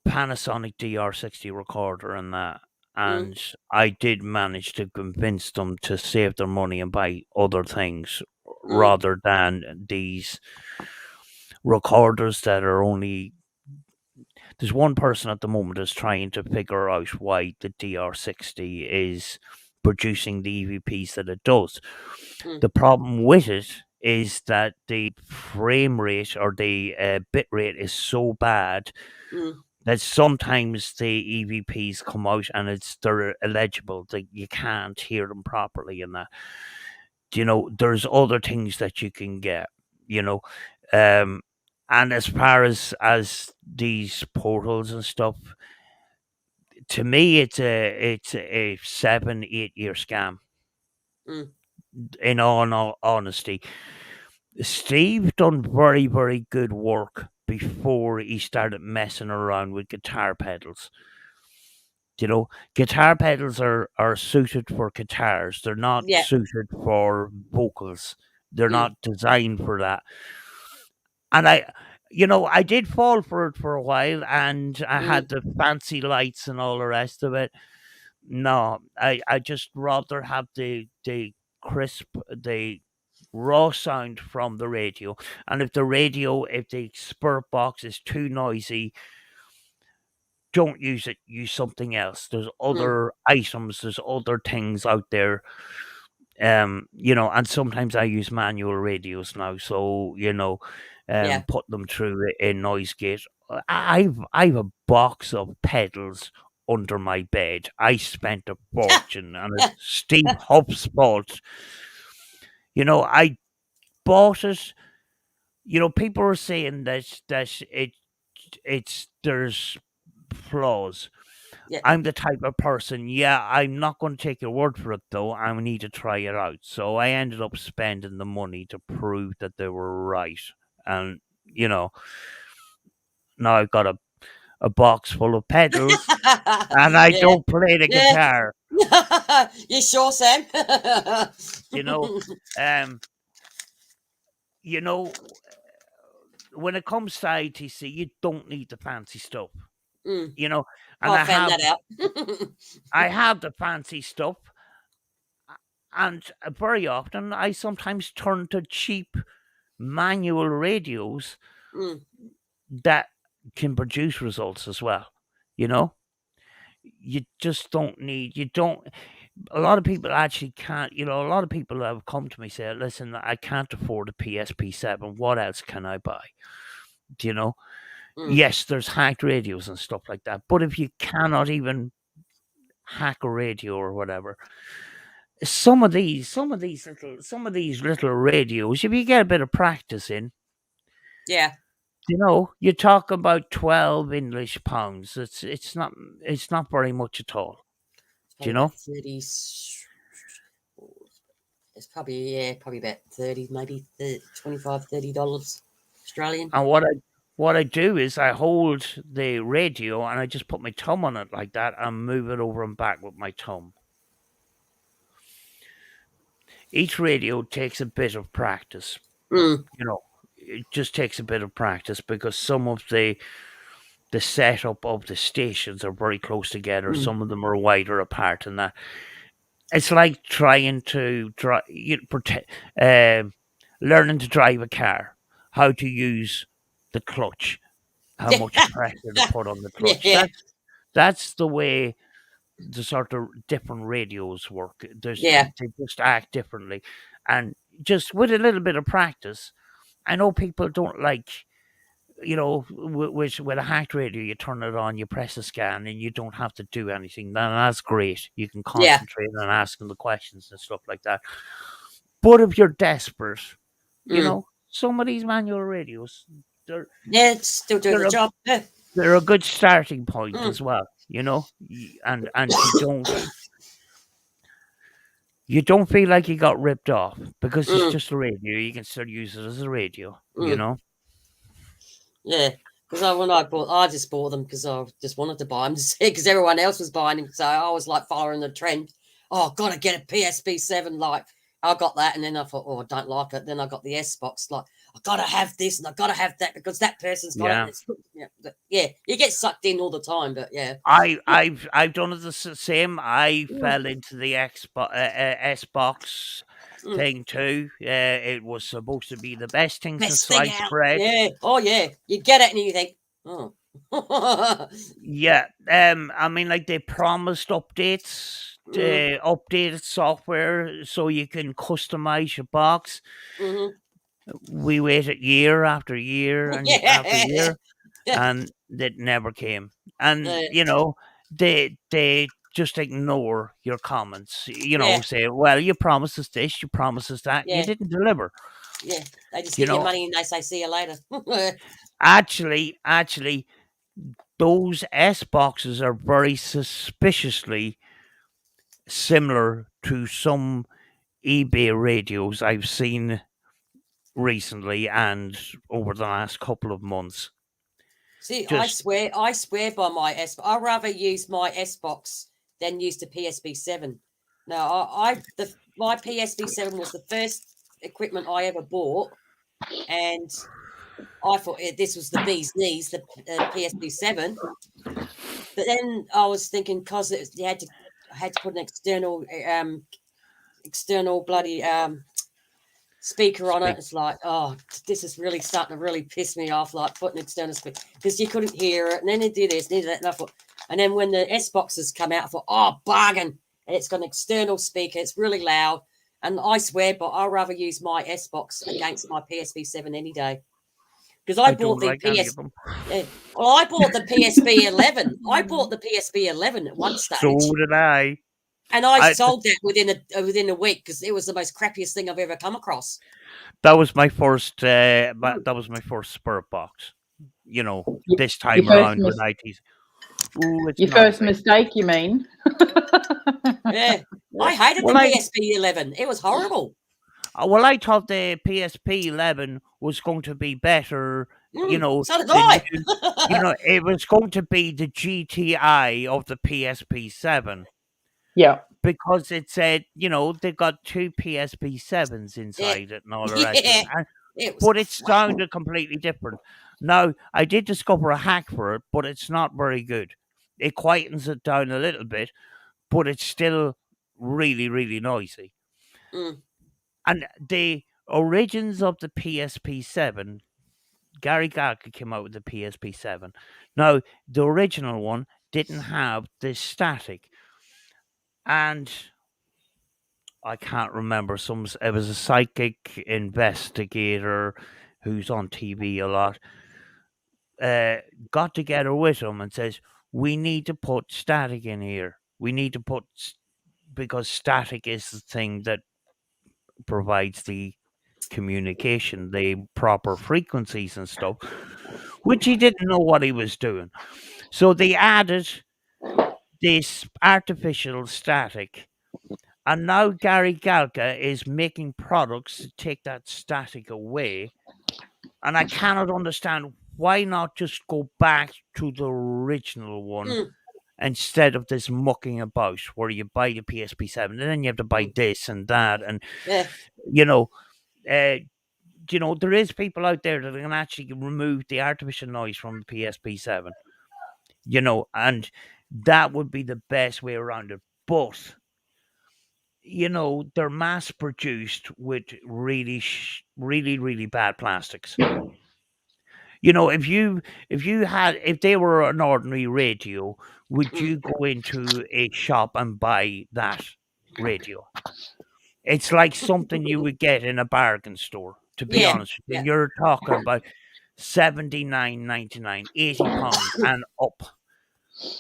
Panasonic DR60 recorder and that. And I did manage to convince them to save their money and buy other things rather than these recorders that are only. There's one person at the moment that's trying to figure out why the DR60 is producing the EVPs that it does. The problem with it is that the frame rate or the bit rate is so bad that sometimes the EVPs come out and they're illegible. That you can't hear them properly, and that. There's other things that you can get. And as far as these portals and stuff, to me, it's a 7-8 year scam. In all honesty, Steve done very, very good work before he started messing around with guitar pedals. Guitar pedals are suited for guitars. They're not suited for vocals. They're not designed for that. And I did fall for it for a while, and I had the fancy lights and all the rest of it. No, I just rather have the crisp, the raw sound from the radio. And if the spur box is too noisy, don't use it. Use something else. There's other items. There's other things out there. And sometimes I use manual radios now. So put them through a noise gate. I've a box of pedals under my bed. I spent a fortune, and it's Steve Huff's fault. I bought it. People are saying that there's flaws. Yeah. I'm the type of person, I'm not going to take your word for it, though. I need to try it out. So I ended up spending the money to prove that they were right. And, now I've got a box full of pedals, and I don't play the guitar. You sure, Sam? When it comes to ITC, you don't need the fancy stuff. And I found that out. I have the fancy stuff, and very often I sometimes turn to cheap manual radios that can produce results as well. You just don't need. A lot of people actually can't. A lot of people have come to me say, "Listen, I can't afford a PSP7. What else can I buy?" Yes, there's hacked radios and stuff like that. But if you cannot even hack a radio or whatever, some of these little radios, if you get a bit of practice in, you talk about 12 English pounds. It's not very much at all. Do you know? 30. It's probably about 30, maybe 30, $25, $30 Australian. And what I do is I hold the radio and I just put my thumb on it like that and move it over and back with my thumb. Each radio takes a bit of practice. It just takes a bit of practice because some of the setup of the stations are very close together. Some of them are wider apart, and that it's like trying to learning to drive a car, how to use the clutch, how much pressure to put on the clutch. Yeah. That's the way the sort of different radios work. Yeah. They just act differently, and just with a little bit of practice, I know people don't like. With a hacked radio, you turn it on, you press a scan, and you don't have to do anything. And that's great. You can Yeah. concentrate on asking the questions and stuff like that. But if you're desperate, Mm. some of these manual radios, they're Yeah, it's still doing they're the a job. Yeah. they're a good starting point Mm. as well. And you don't feel like you got ripped off because it's Mm. just a radio. You can still use it as a radio. Mm. Yeah. Because I just bought them because I just wanted to buy them because everyone else was buying them. So I was like following the trend. Oh, gotta get a PSP7. Like I got that, and then I thought, oh, I don't like it. Then I got the S box. Like I gotta have this and I gotta have that because that person's got it. Yeah. And it's, yeah, you get sucked in all the time. But yeah, I've done it the same. I Mm. fell into the S box Mm. thing too. It was supposed to be the best thing since Best thing sliced out. bread. Yeah. Oh yeah. You get it and you think, oh. Yeah. I mean, like they promised updates, updated software, so you can customize your box. Hmm. We waited year after year and after year, and it never came. And they just ignore your comments. Yeah. Say, well, you promised us this, you promised us that, you Yeah. didn't deliver. Yeah. They just You give you know, money and they say, see you later. actually, those S boxes are very suspiciously similar to some eBay radios I've seen recently and over the last couple of months. See, Just I swear by my S. I'd rather use my S box than use the PSP7. Now, my PSP7 was the first equipment I ever bought, and I thought this was the bee's knees, the PSP7. But then I was thinking because I had to put an external bloody speaker on it. It's like, oh, this is really starting to really piss me off. Like putting external speaker because you couldn't hear it, and then it did this, and that, and I thought, and then when the S boxes come out, I thought, oh, bargain! And it's got an external speaker. It's really loud, and I swear, but I'd rather use my S box against my PSP7 any day. Because I bought don't the like any PS. of them. Well, I bought the PSP 11. I bought the PSP 11 at one stage. So did I. And I sold that within a week because it was the most crappiest thing I've ever come across. That was my first. That was my first Spirit box. This time around the 90s. Ooh, your first mistake, you mean? Yeah, I hated the PSP 11. It was horrible. Well, I thought the PSP 11 was going to be better. So did I. It was going to be the GTI of the PSP 7. Yeah. Because it said, they've got two PSP 7s inside it and all the rest of it. But it sounded completely different. Now, I did discover a hack for it, but it's not very good. It quietens it down a little bit, but it's still really, really noisy. Mm. And the origins of the PSP 7, Gary Galka came out with the PSP 7. Now, the original one didn't have this static. And I can't remember. It was a psychic investigator who's on TV a lot. Got together with him and says, we need to put static in here. We need to because static is the thing that provides the communication, the proper frequencies and stuff, which he didn't know what he was doing. So they added this artificial static. And now Gary Galka is making products to take that static away. And I cannot understand why not just go back to the original one instead of this mucking about where you buy the PSP7 and then you have to buy this and that. And, there is people out there that can actually remove the artificial noise from the PSP7, and that would be the best way around it. But they're mass produced with really, really, really bad plastics. You know, if they were an ordinary radio, would you go into a shop and buy that radio? It's like something you would get in a bargain store, to be Yeah, honest with you. yeah, And you're talking about 79.99, £80 and up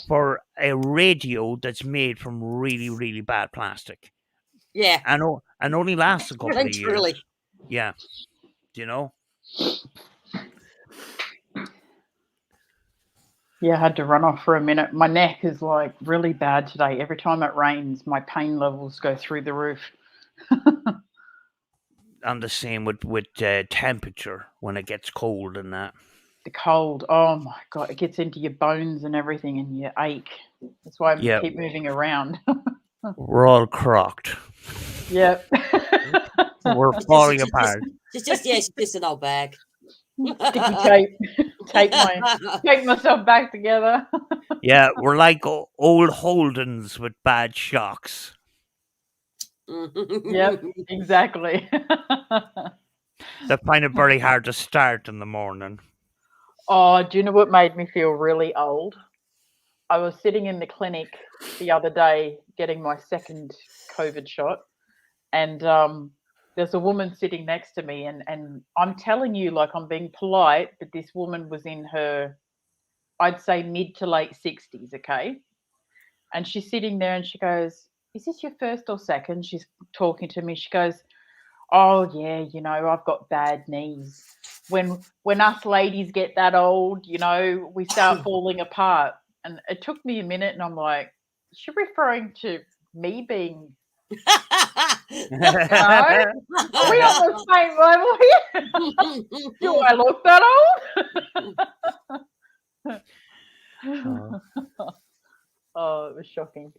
for a radio that's made from really, really bad plastic. yeah. And only lasts a couple of And years. truly. Yeah. You know? Yeah, I had to run off for a minute. My neck is like really bad today. Every time it rains, my pain levels go through the roof. And the same with temperature when it gets cold and that. The cold, oh my God, it gets into your bones and everything and you ache. That's why I Yeah. keep moving around. We're all crocked. Yep. We're She's falling just, apart. she's just an old bag. Sticky tape. Take myself back together. Yeah, we're like old Holdens with bad shocks. Yep, exactly. They find it very hard to start in the morning. Oh, do you know what made me feel really old? I was sitting in the clinic the other day getting my second COVID shot, and there's a woman sitting next to me, and I'm telling you, like, I'm being polite, but this woman was in her, I'd say, mid to late 60s, okay? And she's sitting there and she goes, "Is this your first or second?" She's talking to me. She goes, "Oh yeah, you know, I've got bad knees. When us ladies get that old, you know, we start falling apart." And it took me a minute, and I'm like, "Is she referring to me being no? Are we on the same level here? Do I look that old?" Oh, it was shocking.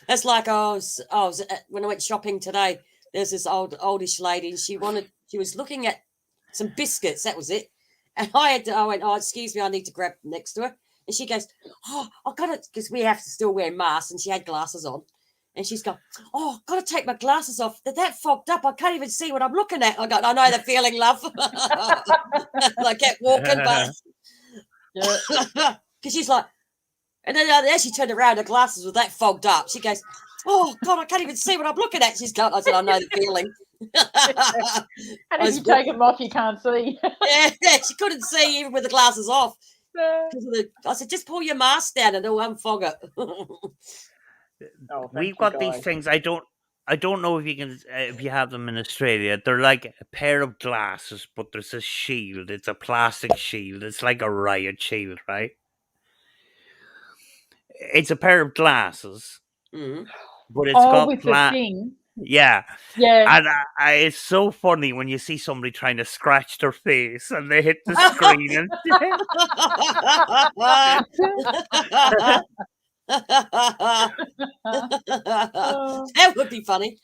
That's like when I went shopping today. There's this oldish lady, and she was looking at some biscuits. That was it. And I went, "Oh, excuse me, I need to grab next to her." And she goes, "Oh, I got it," because we have to still wear masks, and she had glasses on. And she's going, "Oh, I've got to take my glasses off. They're that fogged up. I can't even see what I'm looking at." I go, "I know the feeling, love." And I kept walking, but because she's like, and then as she turned around, her glasses were that fogged up. She goes, "Oh God, I can't even see what I'm looking at." She's going, I said, "I know the feeling." And if you take them off, you can't see. Yeah, she couldn't see even with the glasses off. I said, "Just pull your mask down and it'll unfog it." Oh, We've got these things. I don't know if you have them in Australia. They're like a pair of glasses, but there's a shield. It's a plastic shield. It's like a riot shield, right? It's a pair of glasses, but it's got with the thing. Yeah. Yeah. And it's so funny when you see somebody trying to scratch their face and they hit the screen and that would be funny.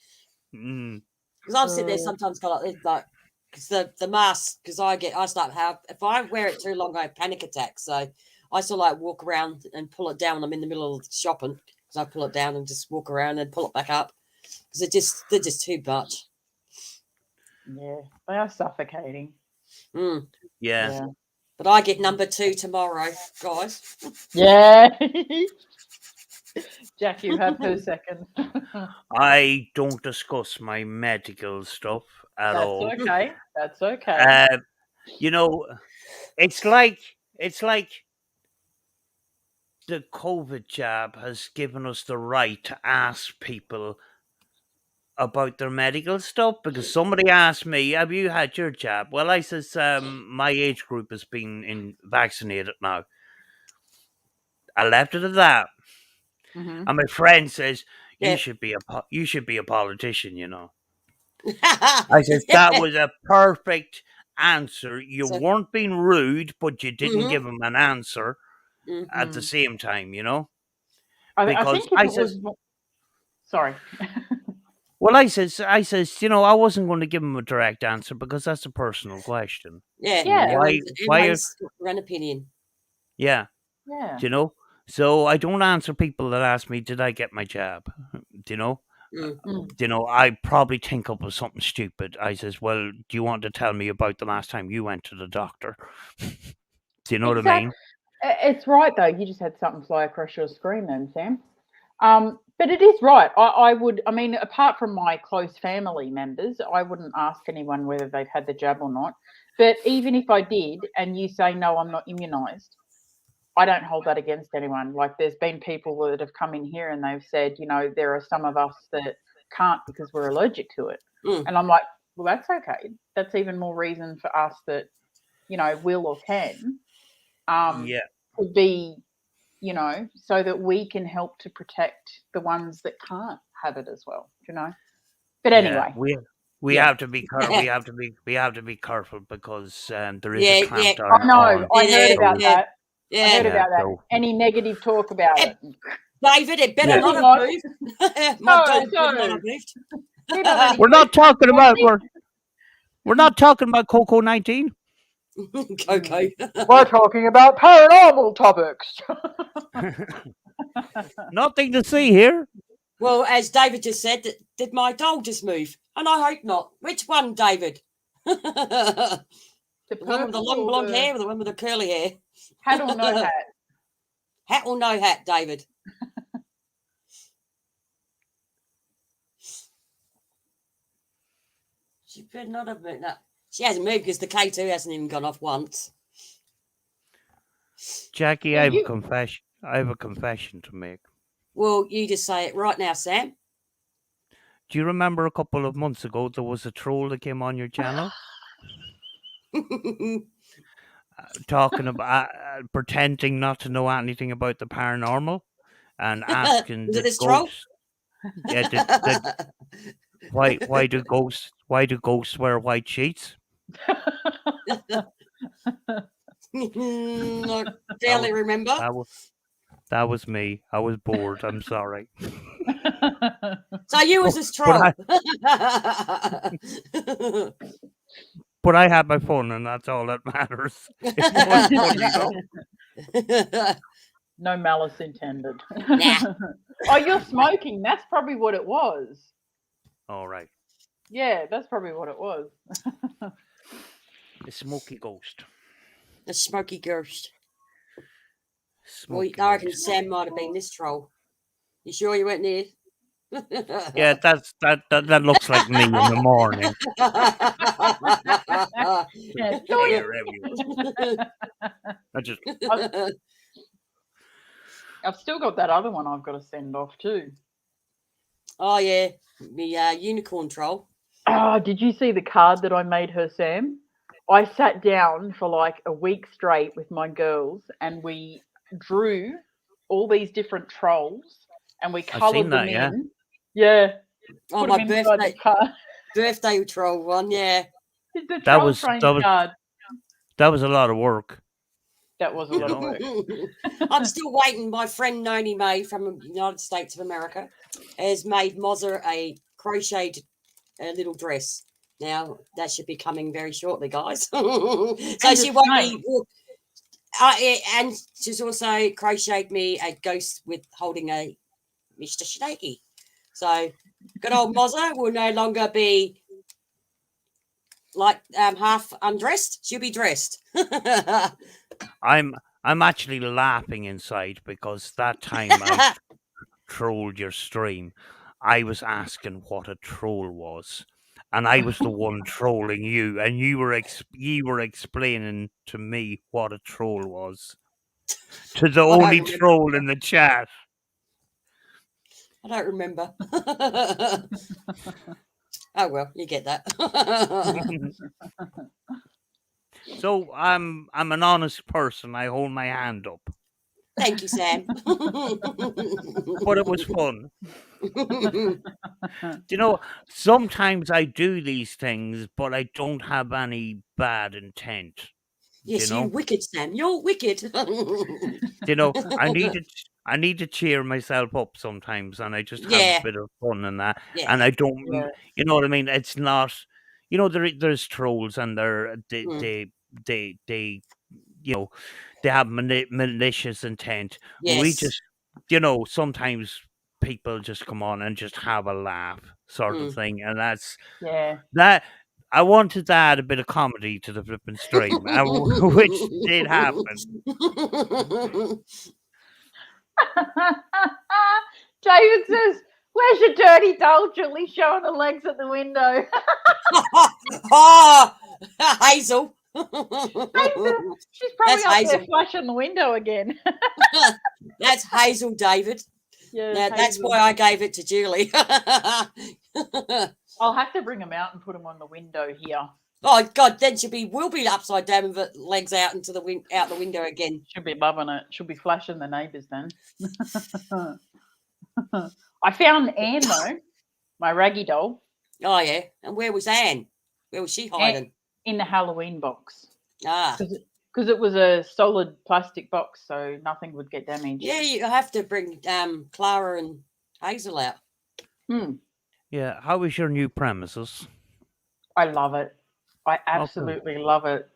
Mm. Because I'm sitting there sometimes like because the mask, because if I wear it too long, I have panic attacks. So I sort of like walk around and pull it down when I'm in the middle of shopping, because I pull it down and just walk around and pull it back up, because they're just too much. Yeah, they are suffocating. Yeah. But I get number 2 tomorrow, guys. Yeah. Jack, you have her second. I don't discuss my medical stuff at all. That's okay. That's okay. You know, it's like the COVID jab has given us the right to ask people about their medical stuff, because somebody asked me, "Have you had your jab?" Well, I says, my age group has been vaccinated now. I left it at that. And my friend says, you should be a politician, you know. I says, that was a perfect answer. You weren't being rude, but you didn't give him an answer at the same time, you know. Because I says, sorry. Well, I says, you know, I wasn't going to give him a direct answer because that's a personal question. Yeah. Everyone's got their own opinion. Yeah. Yeah. Do you know? So I don't answer people that ask me, "Did I get my jab?" Do you know? I probably think up of something stupid. I says, well, do you want to tell me about the last time you went to the doctor? Do you know what I mean? It's right though. You just had something fly across your screen then, Sam. But it is right. I would. I mean, apart from my close family members, I wouldn't ask anyone whether they've had the jab or not. But even if I did, and you say no, I'm not immunised, I don't hold that against anyone. Like, there's been people that have come in here and they've said, there are some of us that can't because we're allergic to it. And I'm like, well, that's okay. That's even more reason for us that, will or can to be, so that we can help to protect the ones that can't have it as well, But anyway. We have to be careful. We have to be careful because there is a clamp down. I know. I heard about that. Yeah. I heard about that. So. Any negative talk about it? David, it better not have moved. My dog better not have moved. We're not talking about we're not talking about Coco 19. Coco. We're talking about paranormal topics. Nothing to see here. Well, as David just said, did my dog just move? And I hope not. Which one, David? The one with the long blonde hair or the one with the curly hair? Hat or no hat? Hat or no hat, David? She better not have moved. No, she hasn't moved because the K2 hasn't even gone off once. Jackie, I have a confession to make. Well, you just say it right now, Sam. Do you remember a couple of months ago there was a troll that came on your channel? Talking about pretending not to know anything about the paranormal and asking Was it this ghosts. Why do ghosts wear white sheets? I barely remember. That was me. I was bored. I'm sorry. So you was this troll. But I had my fun, and that's all that matters. No malice intended. Nah. Oh, you're smoking. That's probably what it was. All right. Yeah, that's probably what it was. The smoky ghost. The smoky ghost. Well, I reckon Sam might have been this troll. You sure you weren't near? Yeah, that looks like me in the morning. I've still got that other one I've got to send off too. Oh yeah, the unicorn troll. Oh, did you see the card that I made her, Sam? I sat down for like a week straight with my girls and we drew all these different trolls and we coloured them in. Yeah. Oh, my birthday troll one, yeah. That was a lot of work. That was a lot of work. I'm still waiting. My friend Noni May from the United States of America has made Mozza a crocheted little dress. Now that should be coming very shortly, guys. So she won't be. And she's also crocheted me a ghost with holding a Mr. Shaky. So good old Mozza will no longer be like half undressed. She'll be dressed. I'm actually laughing inside because that time I trolled your stream, I was asking what a troll was. And I was the one trolling you, and you were explaining to me what a troll was. To the only troll in the chat. I don't remember. Oh well, you get that. So I'm an honest person. I hold my hand up. Thank you, Sam. But it was fun. Sometimes I do these things, but I don't have any bad intent. Yes, you're wicked, Sam. You're wicked. I need to cheer myself up sometimes, and I just have a bit of fun in that. Yeah. And I don't, you know what I mean? It's not, there's trolls, and they have malicious intent. Yes. We just, sometimes people just come on and just have a laugh, sort of thing, and that's Yeah. that. I wanted to add a bit of comedy to the flipping stream, which did happen. David says, "Where's your dirty doll, Julie, showing her legs at the window?" Oh, Hazel. She's probably That's up Hazel. there flashing the window again. That's Hazel, David. Yeah, Now, that's why I gave it to Julie. I'll have to bring them out and put them on the window here. Oh God, then we'll be upside down with the legs out into the out the window again. She'll be loving it. She'll be flashing the neighbours then. I found Anne though, my raggy doll. Oh yeah, and where was Anne? Where was she hiding? In the Halloween box. Ah, because it was a solid plastic box, so nothing would get damaged. yeah, you have to bring Clara and Hazel out. Yeah, how is your new premises? I love it. I absolutely love it.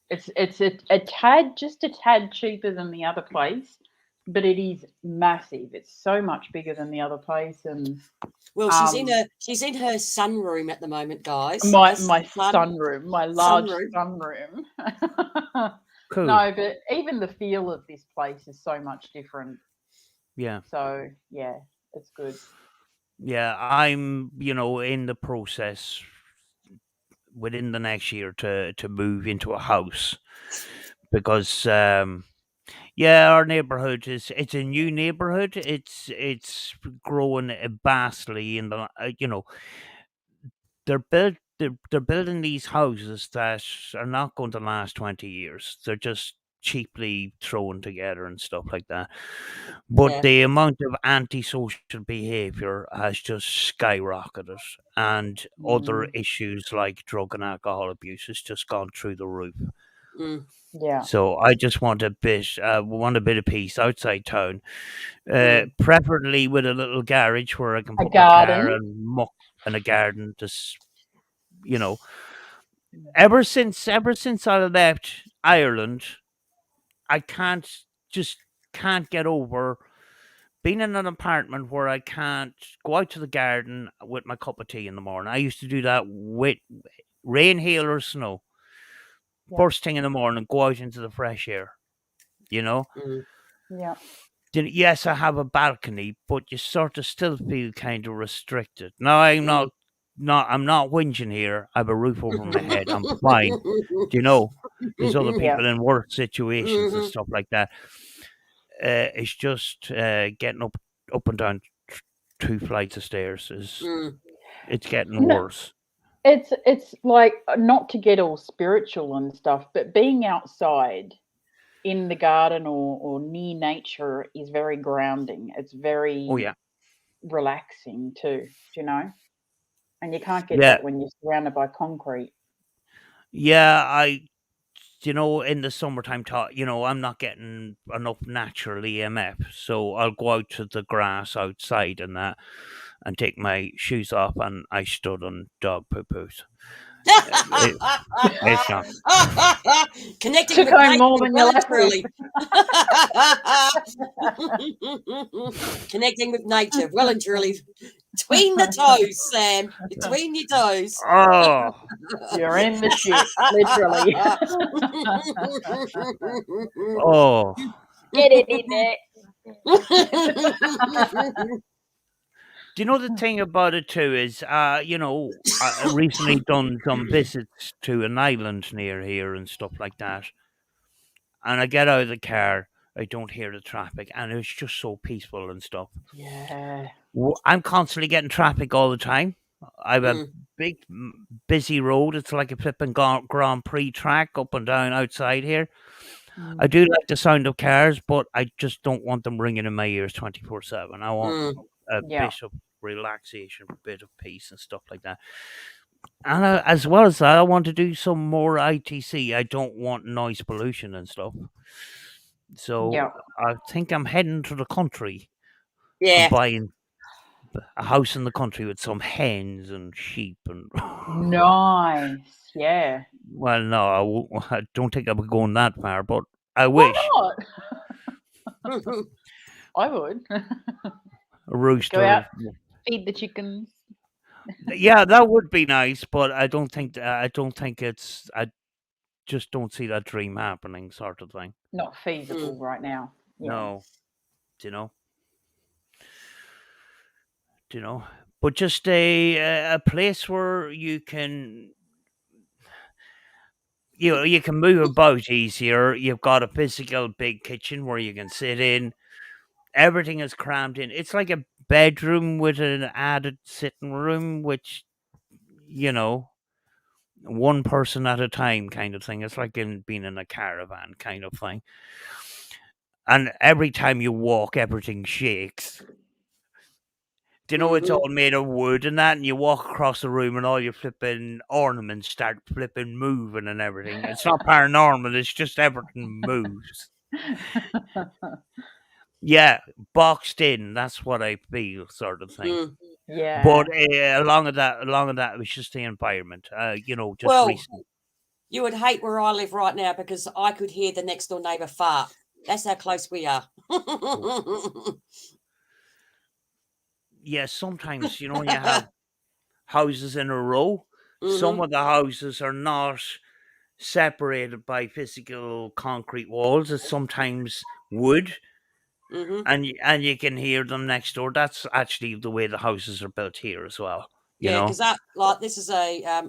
It's a tad, just a tad cheaper than the other place, but it is massive. It's so much bigger than the other place, and well, she's in her sunroom at the moment, guys. my sunroom, my large sunroom. Cool. No, but even the feel of this place is so much different. Yeah. So yeah, it's good. Yeah, I'm, in the process within the next year to move into a house because our neighborhood it's a new neighborhood. It's growing vastly in the they're building these houses that are not going to last 20 years. They're just cheaply thrown together and stuff like that. But the amount of antisocial behavior has just skyrocketed, and other issues like drug and alcohol abuse has just gone through the roof. Yeah. So I just want a bit of peace outside town, preferably with a little garage where I can put my car and muck and a garden. Just ever since I left Ireland, I can't get over being in an apartment where I can't go out to the garden with my cup of tea in the morning. I used to do that with rain, hail, or snow. First thing in the morning, go out into the fresh air. Yeah. Yes, I have a balcony, but you sort of still feel kind of restricted. Now I'm not whinging here. I have a roof over my head. I'm fine. There's other people in worse situations and stuff like that. It's just getting up and down 2 flights of stairs it's getting worse. It's like, not to get all spiritual and stuff, but being outside in the garden or near nature is very grounding. It's very relaxing too, and you can't get that when you're surrounded by concrete. Yeah, in the summertime, I'm not getting enough natural EMF, so I'll go out to the grass outside and that, and take my shoes off, and I stood on dog poo-poos. It's not. Connecting Took with home nature, more than well you and truly. Connecting with nature, well and truly. Between the toes, Sam. Between your toes. Oh, you're in the shit, literally. Oh, get it in there. Do you know the thing about it too is, I recently done some visits to an island near here and stuff like that. And I get out of the car, I don't hear the traffic, and it's just so peaceful and stuff. Yeah. I'm constantly getting traffic all the time. I have a big, busy road. It's like a flipping Grand Prix track up and down outside here. I do like the sound of cars, but I just don't want them ringing in my ears 24/7. I want a bit of relaxation, a bit of peace and stuff like that. And as well as that, I want to do some more ITC. I don't want noise pollution and stuff. So I think I'm heading to the country. Yeah. I'm buying a house in the country with some hens and sheep and. Nice. Yeah. Well, no, I don't think I would go that far, but I wish. Why not? I would. a rooster. out. Feed the chickens. Yeah, that would be nice, but I don't think it's. I just don't see that dream happening, sort of thing. Not feasible right now. Yeah. No, do you know? Do you know? But just a place where you can you can move about easier. You've got a physical big kitchen where you can sit in. Everything is crammed in. It's like a bedroom with an added sitting room, which you know, one person at a time kind of thing. It's like being in a caravan kind of thing. And every time you walk, everything shakes. Do you know it's all made of wood and that? And you walk across the room and all your flipping ornaments start flipping moving and everything. It's not paranormal, it's just everything moves. Yeah, boxed in. That's what I feel, sort of thing. Yeah. But along with that, it was just the environment. Just Well, recent. you would hate where I live right now because I could hear the next door neighbour fart. That's how close we are. Yeah, sometimes you have houses in a row. Some of the houses are not separated by physical concrete walls. It's sometimes wood, and you can hear them next door. That's actually the way the houses are built here as well. Yeah, because this is a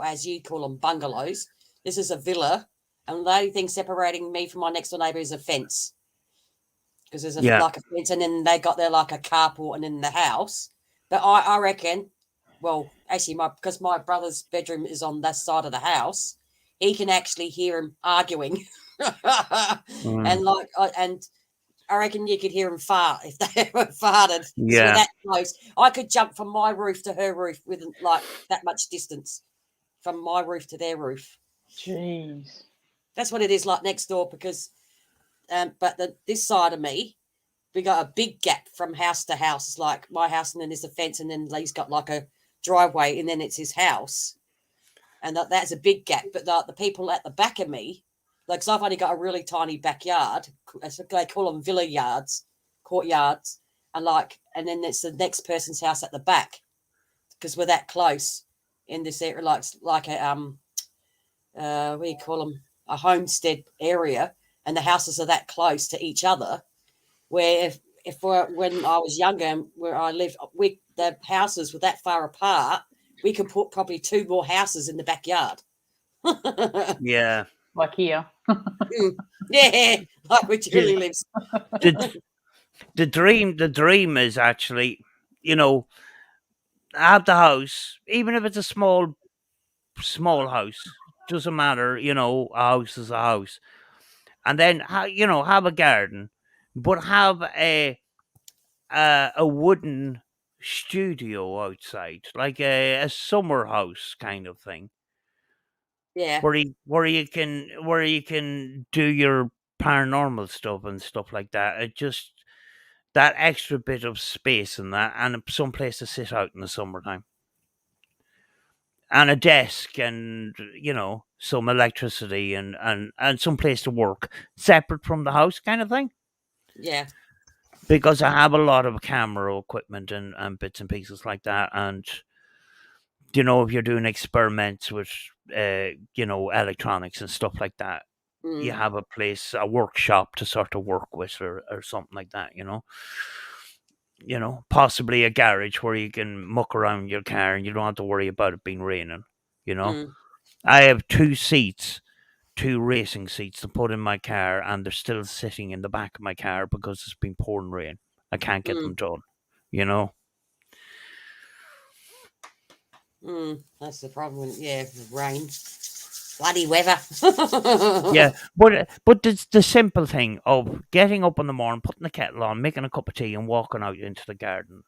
as you call them, bungalows. This is a villa, and the only thing separating me from my next door neighbour is a fence. Because there's like a fence, and then they got there like a carport, and in the house. But I reckon, well, actually, because my brother's bedroom is on that side of the house, he can actually hear him arguing, and I reckon you could hear them fart if they ever farted. Yeah. So that close. I could jump from my roof to her roof with like that much distance from my roof to their roof. Jeez. That's what it is like next door because, but this side of me, we got a big gap from house to house. It's like my house and then there's a fence and then he's got like a driveway and then it's his house. And that's a big gap. But the people at the back of me, like, so I've only got a really tiny backyard. They call them villa yards, courtyards, and then it's the next person's house at the back because we're that close in this area, like a what do you call them? A homestead area, and the houses are that close to each other. Where when I was younger, and where I lived, the houses were that far apart, we could put probably 2 more houses in the backyard. Yeah. Like here. Yeah, like where Julie lives. The dream is actually, have the house, even if it's a small house, doesn't matter, a house is a house. And then, have a garden, but have a wooden studio outside, like a summer house kind of thing. Yeah. Where you can do your paranormal stuff and stuff like that. It just that extra bit of space in that, and some place to sit out in the summertime, and a desk, and some electricity, and some place to work separate from the house, kind of thing. Yeah. Because I have a lot of camera equipment and bits and pieces like that, and if you're doing experiments with electronics and stuff like that, you have a workshop to sort of work with, or something like that, possibly a garage where you can muck around your car and you don't have to worry about it being raining. I have 2 racing seats to put in my car, and they're still sitting in the back of my car because it's been pouring rain. I can't get them done, That's the problem. Yeah, rain, bloody weather. Yeah, but the simple thing of getting up in the morning, putting the kettle on, making a cup of tea, and walking out into the garden,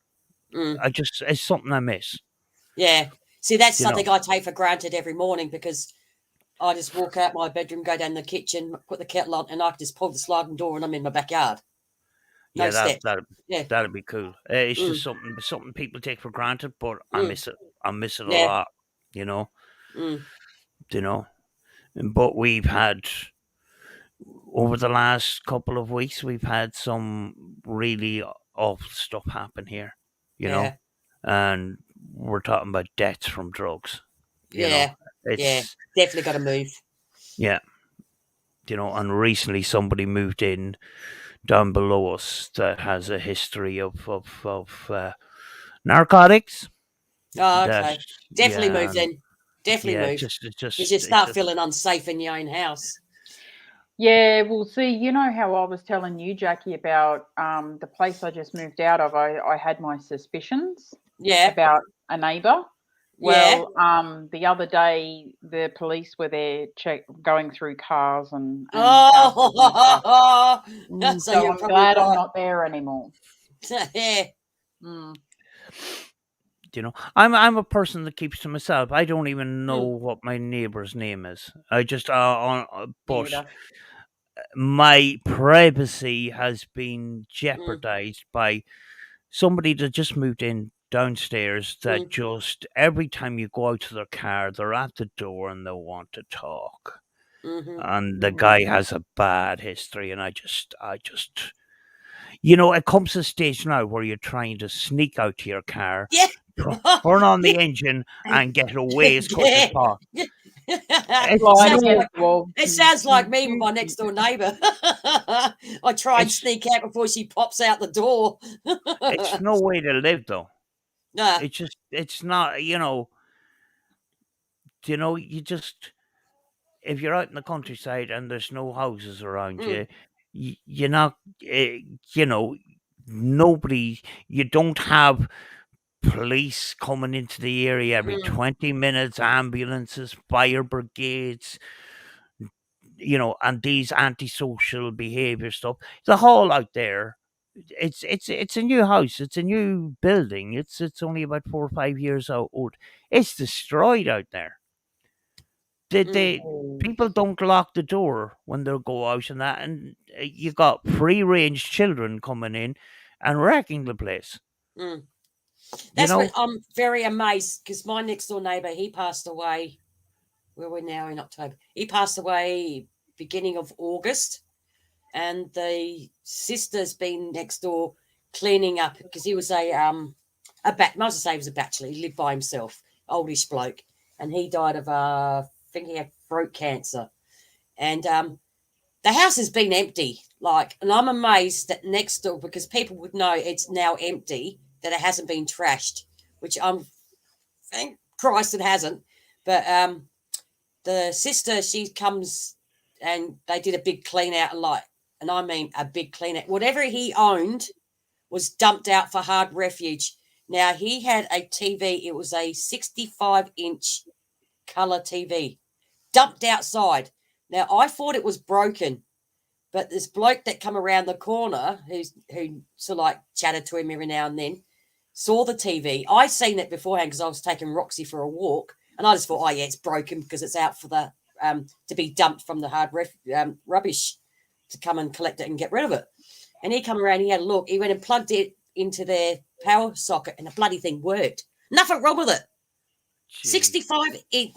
it's something I miss. Yeah, see, that's something I take for granted every morning because I just walk out my bedroom, go down the kitchen, put the kettle on, and I can just pull the sliding door, and I'm in my backyard. No steps. That'd be cool. It's just something people take for granted, but I miss it. I miss it a lot. But we've had, over the last couple of weeks, we've had some really awful stuff happen here, you Yeah. know, and we're talking about deaths from drugs. You know, Yeah. Yeah. it's Definitely got to move. yeah, you know, and recently somebody moved in down below us that has a history of narcotics. Oh, That okay. Definitely yeah, move then. Definitely yeah, move. it's Because you just start feeling unsafe in your own house. Yeah, well, see, you know how I was telling you, Jackie, about the place I just moved out of. I had my suspicions Yeah. about a neighbour. Yeah. Well, the other day the police were there going through cars and houses and stuff. Oh, so So you're I'm probably glad I'm right. not there anymore. Yeah. Mm. you know, I'm a person that keeps to myself. I don't even know Mm, what my neighbor's name is. I just but Neither. my privacy has been mm, jeopardized by somebody that just moved in downstairs that mm, just every time you go out to their car, they're at the door and they want to talk. mm-hmm. And the Mm. guy has a bad history, and I just, you know, it comes to a stage now where you're trying to sneak out to your car, Yeah. turn on the engine, and get away as quick as Yeah. possible. It's Well, I Sounds know. no, like Well, it sounds like me with my next door neighbour. I try and it's sneak out before she pops out the door. it's no way to live though. Nah. It's not, you know, you just if you're out in the countryside and there's no houses around Mm, you, you're not, you know, nobody. You don't have police coming into the area every mm, 20 minutes, ambulances, fire brigades, you know, and these antisocial behavior stuff. The hall out there, it's a new house, it's a new building. It's only about 4 or 5 years old. It's destroyed out there. mm, They people don't lock the door when they go out and that, and you got free range children coming in and wrecking the place. mm. You That's what know, I'm very amazed because my next door neighbour, he passed away. Where we're now in October. He passed away beginning of August, and the sister's been next door cleaning up because he was must say he was a bachelor. He lived by himself, oldish bloke, and he died of I think he had throat cancer, and the house has been empty. Like, and I'm amazed that next door because people would know it's now empty that it hasn't been trashed, which I'm thank Christ it hasn't, but the sister, she comes and they did a big clean out and I mean a big clean out. Whatever he owned was dumped out for hard refuge. Now he had a TV, it was a 65-inch color TV dumped outside. Now I thought it was broken, but this bloke that come around the corner who sort of like chatted to him every now and then saw the TV. I seen it beforehand because I was taking Roxy for a walk, and I just thought, oh yeah, it's broken because it's out for the to be dumped from the rubbish to come and collect it and get rid of it. And he come around, he had a look, he went and plugged it into their power socket, and the bloody thing worked. Nothing wrong with it. jeez. 65-inch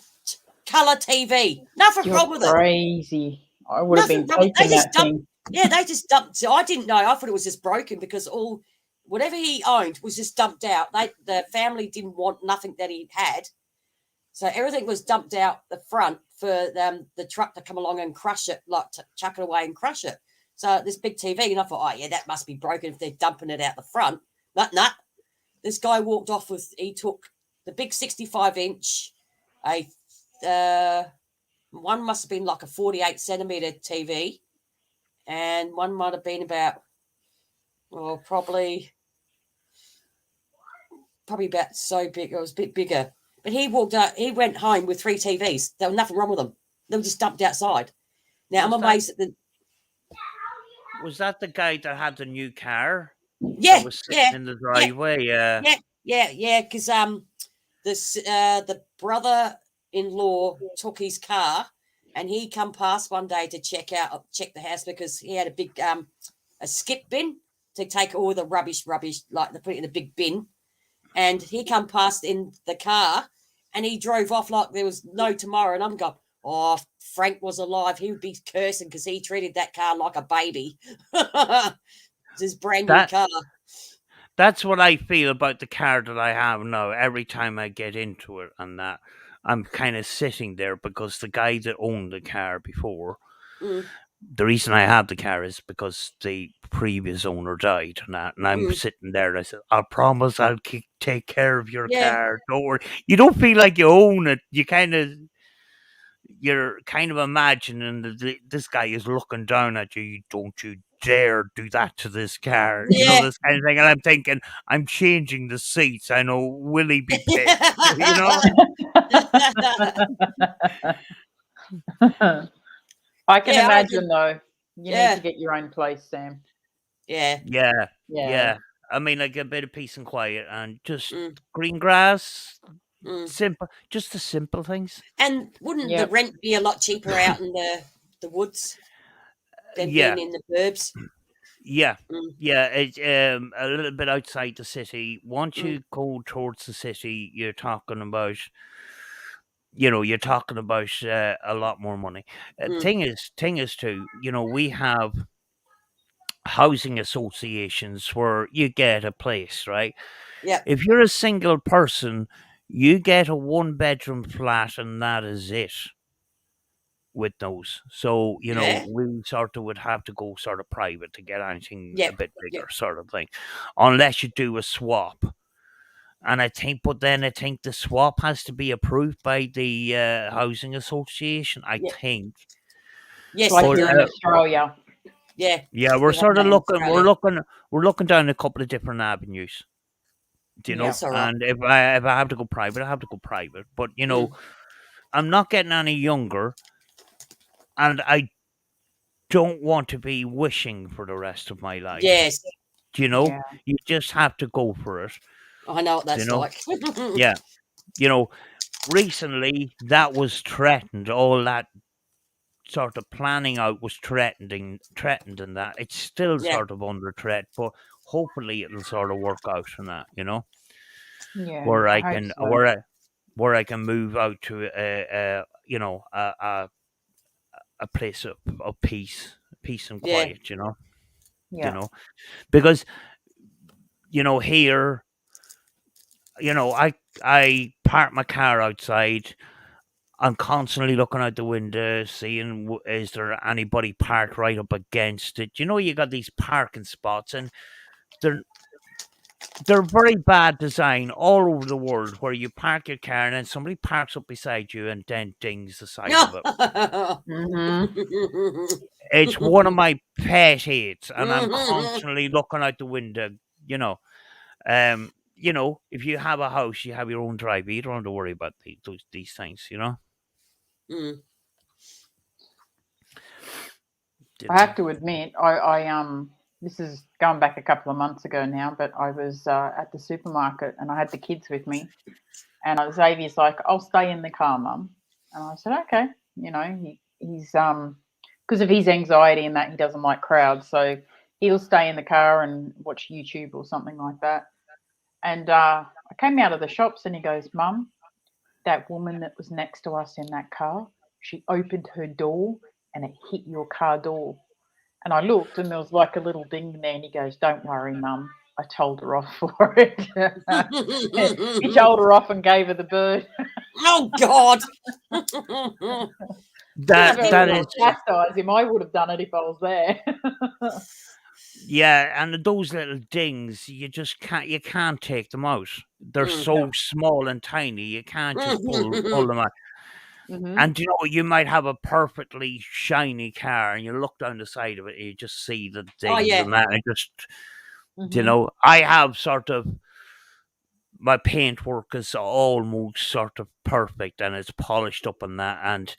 color TV. Nothing You're wrong with it. crazy. I would have Nothing been wrong with they taking just that dumped. thing. Yeah, they just dumped. So I didn't know. I thought it was just broken because all whatever he owned was just dumped out. The family didn't want nothing that he had, so everything was dumped out the front for the truck to come along and crush it, like to chuck it away and crush it. So this big TV, and I thought, oh yeah, that must be broken if they're dumping it out the front. But nah, this guy walked off with. He took the big 65-inch, a one must have been like a 48-centimeter TV, and one might have been about, well, probably about so big. It was a bit bigger. But he walked out. He went home with 3 TVs. There was nothing wrong with them. They were just dumped outside. Now I'm Was that amazed at the. was that the guy that had the new car that Yeah, was sitting yeah, in the yeah, driveway? Yeah. yeah. Because the brother-in-law took his car, and he come past one day to check the house because he had a big a skip bin to take all the rubbish, like they put it in a big bin. And he come past in the car, and he drove off like there was no tomorrow. And I'm going, oh, if Frank was alive, he would be cursing because he treated that car like a baby. It's his brand new That car. That's what I feel about the car that I have now. Every time I get into it and that, I'm kind of sitting there because the guy that owned the car before, Mm, the reason I have the car is because the previous owner died and that, and I'm mm. sitting there and I said, I promise I'll take care of your Yeah. car. Don't worry. You don't feel like you own it. You're kind of imagining that this guy is looking down at you. Don't you dare do that to this car. You know, Yeah. this kind of thing. And I'm thinking, I'm changing the seats. I know, will he be pissed? You know? I can Yeah, I imagine did. though. You need Yeah. to get your own place, Sam. Yeah. Yeah. Yeah. Yeah. I mean, like a bit of peace and quiet and just Mm, green grass, mm. simple, just the simple things. And wouldn't the Yep. rent be a lot cheaper out in the woods than Yeah. being in the burbs? Yeah. Mm, Yeah, it's a little bit outside the city. Once mm, you go towards the city, you're talking about a lot more money. mm. Thing is too, we have housing associations where you get a place, right? Yep. If you're a single person, you get a 1 bedroom flat and that is it with those. So, Yeah. we sort of would have to go sort of private to get anything a Yep. bit Yep. bigger sort of thing. Unless you do a swap. And but then I think the swap has to be approved by the housing association. I Yep. think. Yes, Like they But here in do. Australia. Yeah. yeah, We we're have sort of that in looking. Australia. We're looking down a couple of different avenues. Yeah. That's all right. And if I have to go private, I have to go private. But Mm. I'm not getting any younger, and I don't want to be wishing for the rest of my life. Yes. Yeah. You just have to go for it. I know what You that's know, like. yeah. Recently that was threatened. All that sort of planning out was threatened, and that it's still Yeah. sort of under threat, but hopefully it'll sort of work out in that. Yeah. Where I I hope can so. where I can move out to a place of peace and Yeah. quiet. You Yeah. know because here I park my car outside. I'm constantly looking out the window, seeing is there anybody parked right up against it. You got these parking spots, and they're they're very bad design all over the world, where you park your car and then somebody parks up beside you and then dings the side of it. Mm-hmm. It's one of my pet hates, and I'm constantly looking out the window. You know, if you have a house, you have your own driveway. You don't have to worry about these things. Mm. I have to admit, I this is going back a couple of months ago now, but I was at the supermarket and I had the kids with me, and Xavier's like, "I'll stay in the car, Mum," and I said, "Okay." He's because of his anxiety and that he doesn't like crowds, so he'll stay in the car and watch YouTube or something like that. And I came out of the shops and he goes, "Mum, that woman that was next to us in that car, she opened her door and it hit your car door." And I looked and there was like a little ding there, and he goes, "Don't worry, Mum. I told her off for it." He told her off and gave her the bird. Oh God. Didn't That tell that him is to chastise him. I would have done it if I was there. Yeah, and those little dings, you can't take them out. They're Mm. so small and tiny, you can't just pull them out. Mm-hmm. And you might have a perfectly shiny car, and you look down the side of it, and you just see the Oh dings yeah. and that, and just Mm-hmm. I have sort of my paintwork is almost sort of perfect, and it's polished up and that, and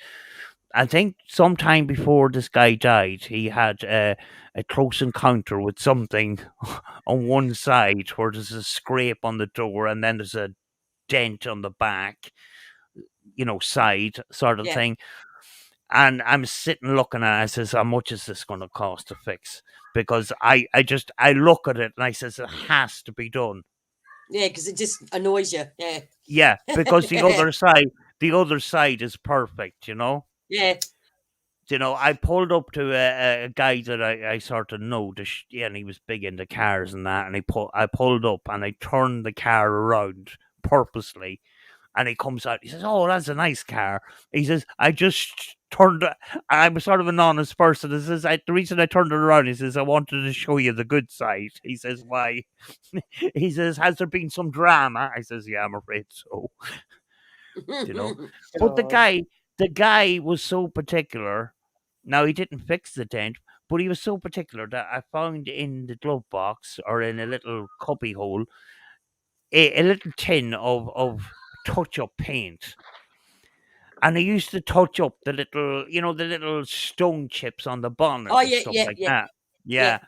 I think sometime before this guy died, he had a close encounter with something on one side where there's a scrape on the door and then there's a dent on the back, side sort of Yeah. thing. And I'm sitting looking at it, I says, how much is this going to cost to fix? Because I look at it and I says, it has to be done. Yeah, because it just annoys you. Yeah. Yeah, because the other side is perfect, Yeah. I pulled up to a guy that I sort of know, and he was big into cars and that, and I pulled up and I turned the car around purposely, and he comes out, he says, "Oh, that's a nice car." He says, "I just turned it." I'm sort of an honest person. He says, "The reason I turned it around," he says, "I wanted to show you the good side." He says, "Why?" He says, "Has there been some drama?" I says, "Yeah, I'm afraid so." you know. But God. the guy was so particular. Now he didn't fix the dent, but he was so particular that I found in the glove box or in a little cubby hole a little tin of touch up paint. And he used to touch up the little, the little stone chips on the bonnet Oh and yeah, stuff yeah, like yeah, that. yeah, Yeah.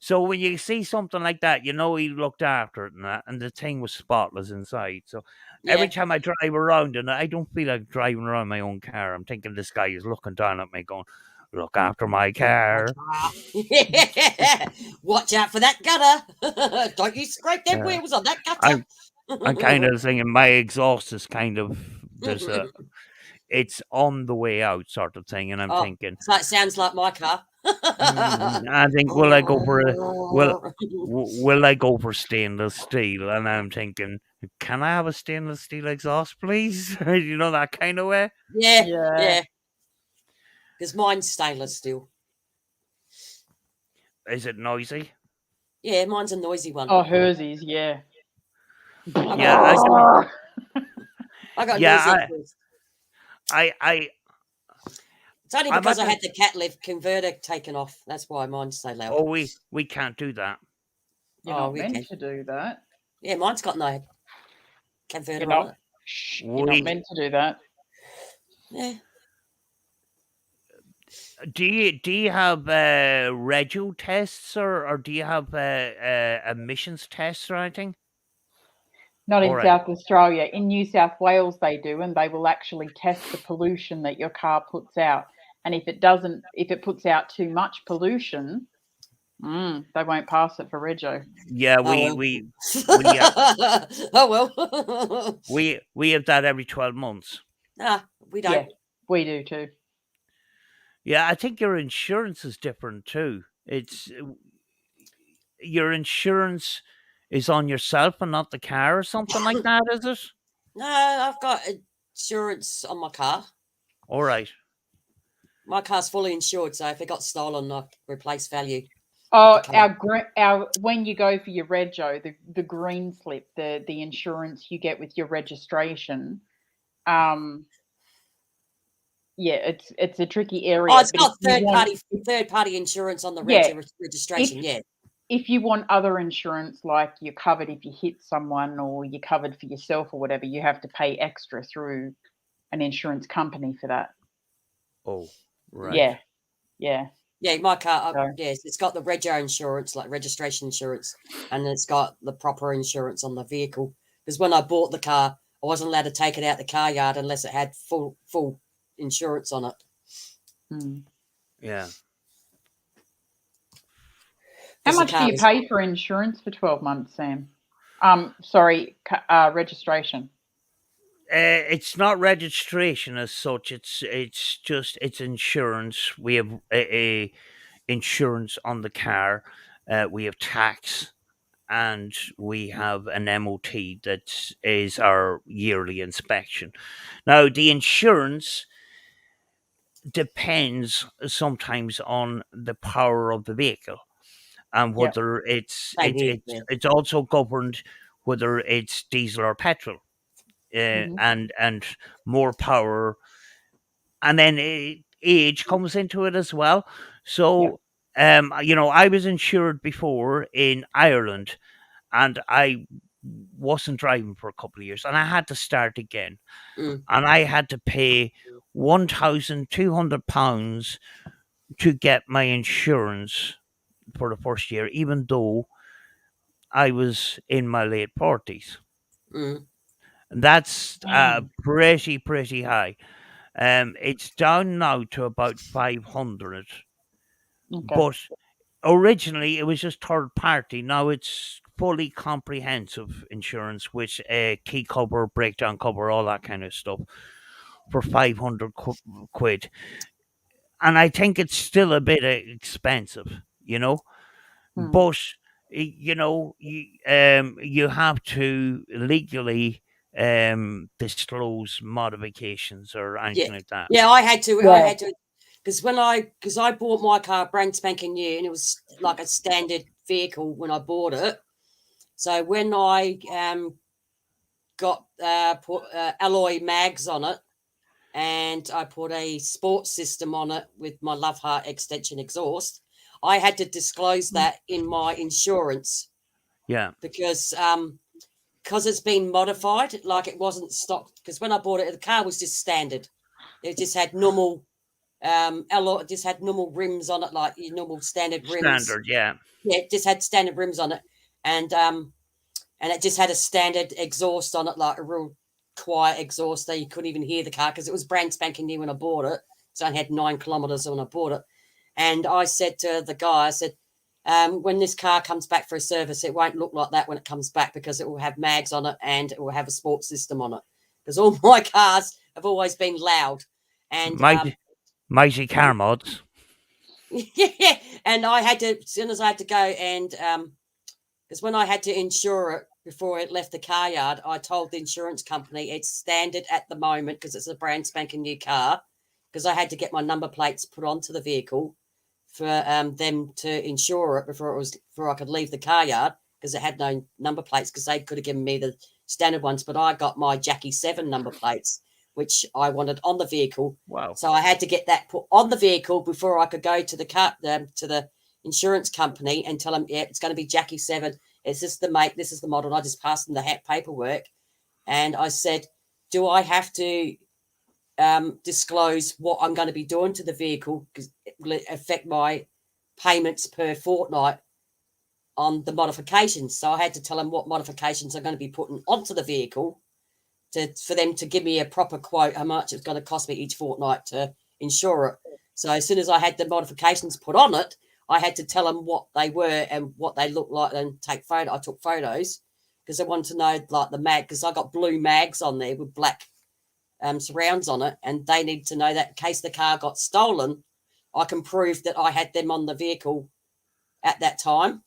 So when you see something like that, he looked after it and that, and the thing was spotless inside. So every yeah. time I drive around, and I don't feel like driving around my own car, I'm thinking this guy is looking down at me, going, "Look after my car." Yeah. Watch out for that gutter. Don't you scrape them Uh, wheels on that gutter. I'm I'm kind of thinking my exhaust is kind of it's on the way out sort of thing, and I'm Oh, thinking, so it sounds like my car. I think will I go for will I go for stainless steel? And I'm thinking, can I have a stainless steel exhaust, please? That kind of way. Yeah, Yeah. yeah. Because mine's stainless steel. Is it noisy? Yeah, mine's a noisy one. Oh, hers is, yeah. I got Yeah, a I noisy. don't. I got a Yeah, noisy exhaust. I It's only I'm because at I the. had the cat lift converter taken off. That's why mine's so loud. Oh, we can't do that. You're Oh, not we meant can. to do that. Yeah, mine's got no You're converter on not. it. Shh, you're not We meant to do that. Yeah. do you have rego tests or do you have emissions tests or anything? Not All in right. South Australia. In New South Wales, they do, and they will actually test the pollution that your car puts out. And if it puts out too much pollution, they won't pass it for rego. Yeah, Oh well. we Oh well. we have that every 12 months. Nah, we don't. Yeah, we do too. Yeah, I think your insurance is different too. It's your insurance is on yourself and not the car or something like that, is it? No, I've got insurance on my car. All right. My car's fully insured, so if it got stolen, I replace value. Oh, car. our when you go for your rego, the green slip, the insurance you get with your registration, yeah, it's a tricky area. Oh, it's But if got you want, third party insurance on the yeah, registration. if Yeah. if you want other insurance, like you're covered if you hit someone or you're covered for yourself or whatever, you have to pay extra through an insurance company for that. Oh, right. Yeah, yeah. Yeah, my car, So, yes, it's got the rego insurance, like registration insurance, and it's got the proper insurance on the vehicle. Because when I bought the car, I wasn't allowed to take it out the car yard unless it had full insurance on it. Yeah. how 'Cause the much do car you was, pay for insurance for 12 months, Sam? Sorry, registration. It's not registration as such. It's insurance. We have a insurance on the car. We have tax, and we have an MOT that is our yearly inspection. Now, the insurance depends sometimes on the power of the vehicle and Yep. whether it's same it, here. it's Yeah. it's also governed whether it's diesel or petrol, Mhm. and more power, and then age comes into it as well. So, I was insured before in Ireland, and I wasn't driving for a couple of years, and I had to start again, Mm. and I had to pay £1,200 to get my insurance for the first year, even though I was in my late 40s. Mm. That's Damn. pretty high. It's down now to about 500, Okay. but originally it was just third party. Now it's fully comprehensive insurance, which key cover, breakdown cover, all that kind of stuff for 500 quid. and I think it's still a bit expensive, you know. Hmm. But you have to legally disclose modifications or anything like that. Yeah, I had to. Yeah. Because I bought my car brand spanking new, and it was like a standard vehicle when I bought it. So when I got put alloy mags on it, and I put a sports system on it with my Love Heart extension exhaust, I had to disclose that in my insurance Yeah, because it's been modified, like it wasn't stock. Because when I bought it, the car was just standard. It just had normal alloy, just had normal rims on it, like your normal standard rims. standard. Yeah, Yeah, it just had standard rims on it, and it just had a standard exhaust on it, like a real quiet exhaust that you couldn't even hear the car because it was brand spanking new when I bought it. So I had 9 kilometers when I bought it. And I said to the guy, I said, when this car comes back for a service, it won't look like that when it comes back because it will have mags on it and it will have a sports system on it. Because all my cars have always been loud. And mighty car mods. yeah, and I had to, as soon as I had to go and because when I had to insure it before it left the car yard, I told the insurance company it's standard at the moment because it's a brand spanking new car. Because I had to get my number plates put onto the vehicle for them to insure it before I could leave the car yard because it had no number plates because they could have given me the standard ones, but I got my Jackie 7 number plates, which I wanted on the vehicle. Wow. So I had to get that put on the vehicle before I could go to the insurance company and tell them, yeah, it's going to be Jackie 7. It's this the make, this is the model. And I just passed them the paperwork, and I said, do I have to disclose what I'm going to be doing to the vehicle because it will affect my payments per fortnight on the modifications? So I had to tell them what modifications I'm going to be putting onto the vehicle for them to give me a proper quote how much it's going to cost me each fortnight to insure it. So as soon as I had the modifications put on it, I had to tell them what they were and what they looked like and take photo. I took photos because I wanted to know like the mag, because I got blue mags on there with black surrounds on it, and they need to know that in case the car got stolen, I can prove that I had them on the vehicle at that time.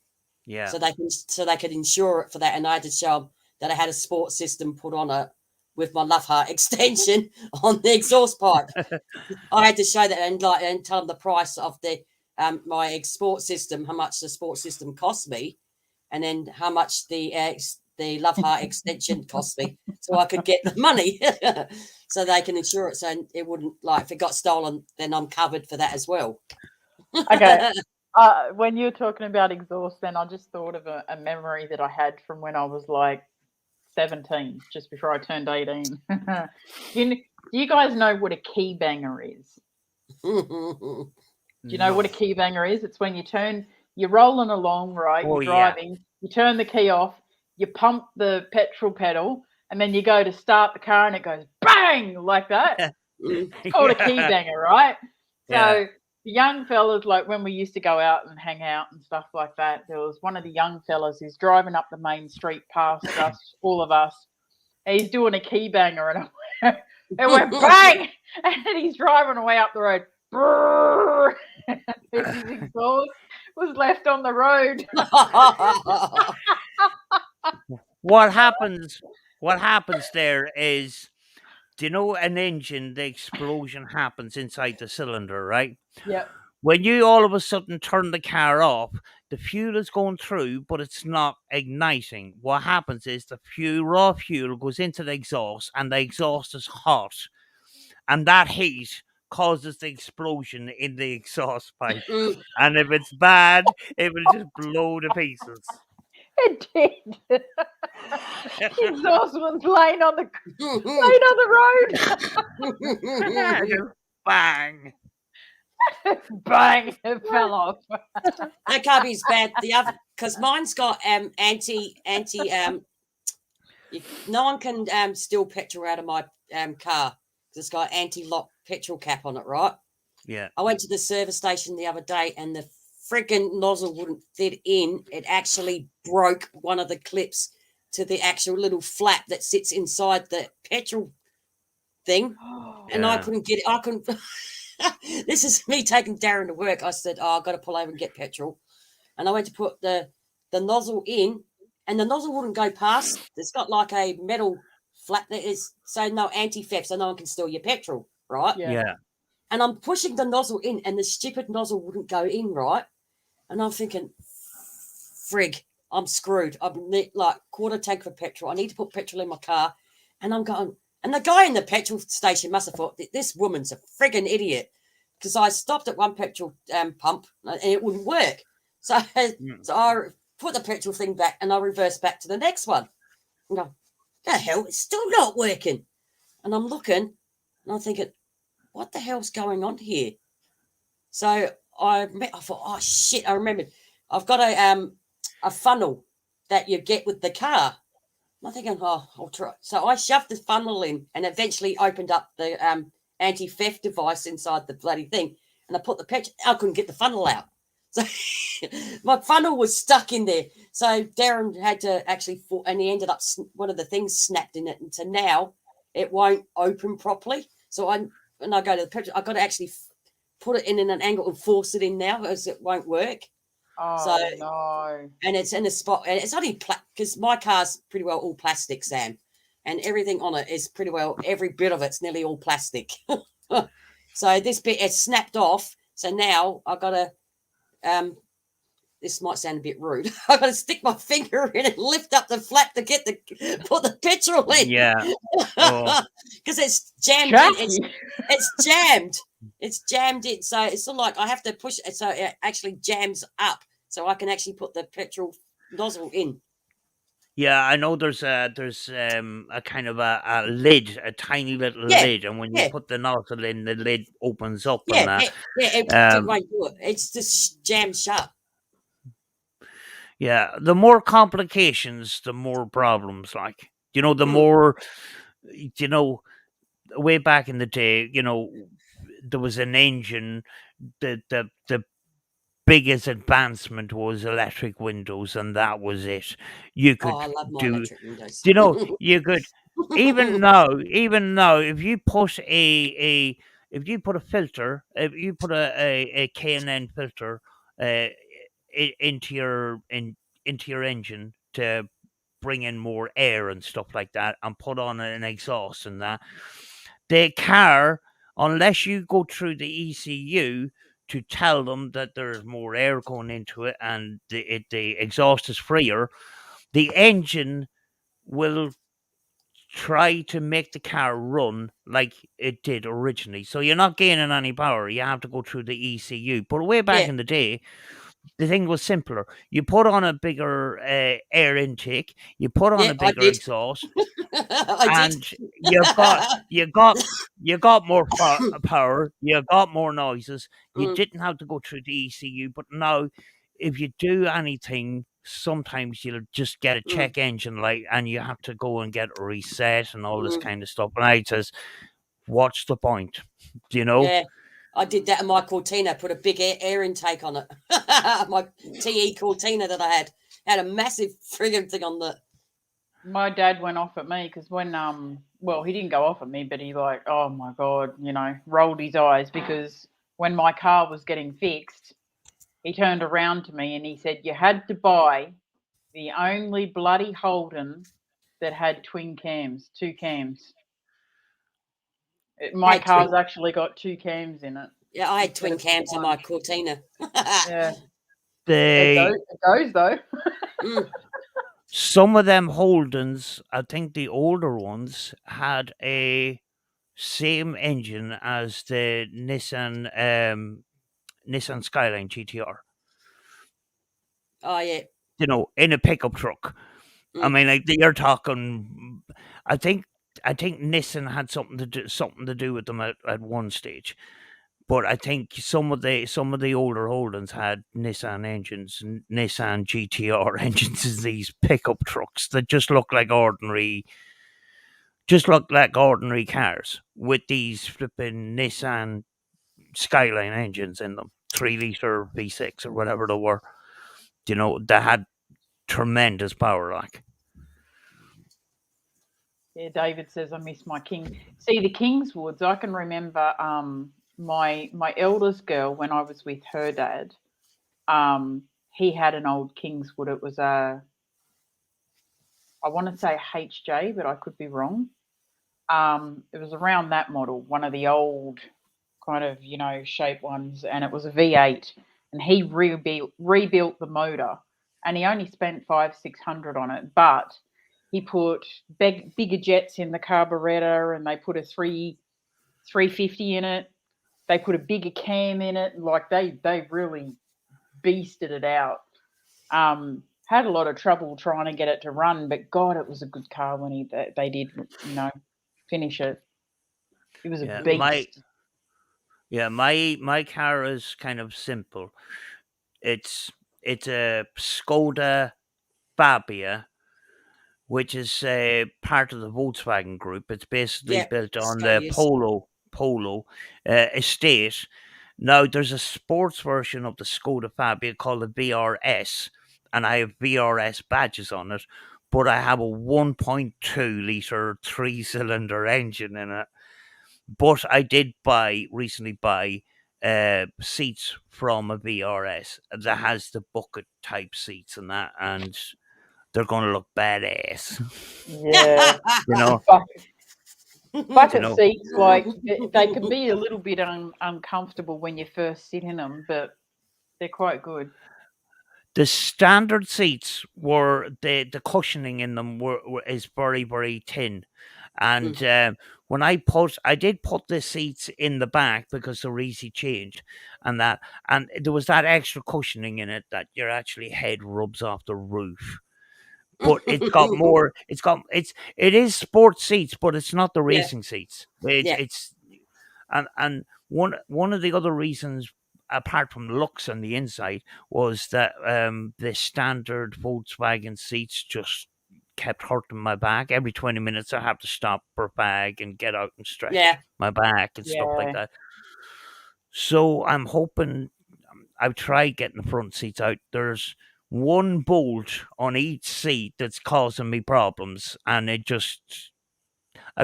Yeah. So they could insure it for that, and I had to show them that I had a sports system put on it with my Love Heart extension on the exhaust pipe. I had to show that and tell them the price of the my sports system, how much the sports system cost me, and then how much the Love Heart extension cost me, so I could get the money, so they can insure it. So it wouldn't, like, if it got stolen, then I'm covered for that as well. Okay. When you were talking about exhaust, then I just thought of a memory that I had from when I was like 17, just before I turned 18. Do you guys know what a key banger is? Do you know what a key banger is? It's when you're rolling along, right? Oh, You're driving, you turn the key off, you pump the petrol pedal, and then you go to start the car and it goes bang like that. It's called a key banger, right? So Yeah. the young fellas, like when we used to go out and hang out and stuff like that, there was one of the young fellas who's driving up the main street past us, all of us. And he's doing a key banger, and it went bang, and he's driving away up the road. Brrr, his exhaust was left on the road. What happens there is, do you know an engine, the explosion happens inside the cylinder, right? Yep. When you all of a sudden turn the car off, the fuel is going through, but it's not igniting. What happens is the raw fuel goes into the exhaust, and the exhaust is hot. And that heat causes the explosion in the exhaust pipe. And if it's bad, it will just blow to pieces. It did. Exhaust was laying on the road. Just bang. Bang! It fell off. That can't be as bad. The other, because mine's got anti. No one can steal petrol out of my car because it's got anti-lock petrol cap on it, right? Yeah. I went to the service station the other day, and the freaking nozzle wouldn't fit in. It actually broke one of the clips to the actual little flap that sits inside the petrol thing, and I couldn't get it. this is me taking Darren to work. I said, "Oh, I've got to pull over and get petrol," and I went to put the nozzle in, and the nozzle wouldn't go past. It's got like a metal flap that is so no anti-theft, so no one can steal your petrol, right? Yeah. Yeah. And I'm pushing the nozzle in, and the stupid nozzle wouldn't go in, right? And I'm thinking, frig, I'm screwed. I'm like quarter tank of petrol. I need to put petrol in my car. And I'm going, and the guy in the petrol station must have thought, this woman's a friggin' idiot. Because I stopped at one petrol pump and it wouldn't work. So, so I put the petrol thing back and I reversed back to the next one. And go, the hell, it's still not working. And I'm looking and I'm thinking, what the hell's going on here? So I thought, oh shit, I remembered. I've got a funnel that you get with the car. I'm thinking, oh, I'll try. So I shoved the funnel in and eventually opened up the anti-theft device inside the bloody thing. And I put the petrol. I couldn't get the funnel out. So my funnel was stuck in there. So Darren had to actually, and he ended up, one of the things snapped in it. And so now it won't open properly. So when I go to the petrol, I've got to actually put it in an angle and force it in now, as it won't work. Oh no! And it's in a spot, and it's only because my car's pretty well all plastic, Sam, and everything on it is pretty well, every bit of it's nearly all plastic. So this bit it's snapped off. So now I've got to this might sound a bit rude. I've got to stick my finger in and lift up the flap to get put the petrol in. Yeah. Oh. Because it's jammed in. It's jammed. It's jammed in. So it's sort of like I have to push it so it actually jams up so I can actually put the petrol nozzle in. Yeah, I know there's a kind of a lid, a tiny little lid, and when you put the nozzle in, the lid opens up and that. It won't do it. It's just jammed shut. Yeah, the more complications, the more problems. Like, the more, way back in the day, there was an engine. The biggest advancement was electric windows, and that was it. You could I love my do. electric windows. You could even now, if you put if you put a filter, if you put a K&N filter into your engine to bring in more air and stuff like that, and put on an exhaust and that, the car, unless you go through the ECU to tell them that there's more air going into it and the exhaust is freer, the engine will try to make the car run like it did originally. So you're not gaining any power. You have to go through the ECU. But way back in the day, the thing was simpler. You put on a bigger air intake, you put on a bigger exhaust, and you got more power, you got more noises. You didn't have to go through the ECU. But now, if you do anything, sometimes you'll just get a check engine light, and you have to go and get a reset and all this kind of stuff. And I says, what's the point? Yeah. I did that in my Cortina, put a big air intake on it. My TE Cortina that I had a massive friggin' thing on the. My dad went off at me because when he didn't go off at me, but he like, oh my God, rolled his eyes because when my car was getting fixed, he turned around to me and he said, you had to buy the only bloody Holden that had twin cams, 2 cams. My car's actually got 2 cams in it. Yeah, I had twin cams in my Cortina. Yeah. It goes though. Some of them Holdens, I think the older ones, had a same engine as the Nissan Skyline GTR. Oh yeah. In a pickup truck. I mean, like you're talking. I think Nissan had something to do with them at one stage. But I think some of the older Holdens had Nissan engines, Nissan GTR engines, in these pickup trucks that just look like ordinary cars with these flipping Nissan Skyline engines in them, 3-liter V6 or whatever they were. They had tremendous power, like. Yeah, David says I miss my King. See, the Kingswoods, I can remember my eldest girl, when I was with her dad, he had an old Kingswood. It was I want to say HJ, but I could be wrong. It was around that model, one of the old kind of shape ones, and it was a V8, and he rebuilt the motor, and he only spent 500-600 on it, but he put bigger jets in the carburetor, and they put a 350 in it. They put a bigger cam in it. Like they really beasted it out. Had a lot of trouble trying to get it to run, but God, it was a good car when they did finish it. It was a Yeah, beast. my car is kind of simple. It's a Skoda Fabia, which is part of the Volkswagen Group. It's basically Yeah, built on the Scalias. Polo estate. Now, there's a sports version of the Skoda Fabia called the VRS, and I have VRS badges on it, but I have a 1.2 litre 3-cylinder engine in it. But I did recently buy seats from a VRS that has the bucket type seats and that, and they're going to look badass. Yeah. You know, Bucket know. seats, like they can be a little bit uncomfortable when you first sit in them, but they're quite good. The standard seats were the cushioning in them is very, very thin, and when I did put the seats in the back because they're easy changed, and there was that extra cushioning in it that your actually head rubs off the roof. But it's got more. It is sports seats, but it's not the Yeah. racing seats. It's Yeah. it's and one of the other reasons, apart from looks on the inside, was that the standard Volkswagen seats just kept hurting my back. Every 20 minutes, I have to stop for a bag and get out and stretch Yeah. my back and stuff like Yeah. that. So I'm hoping I've tried getting the front seats out. There's one bolt on each seat that's causing me problems, and I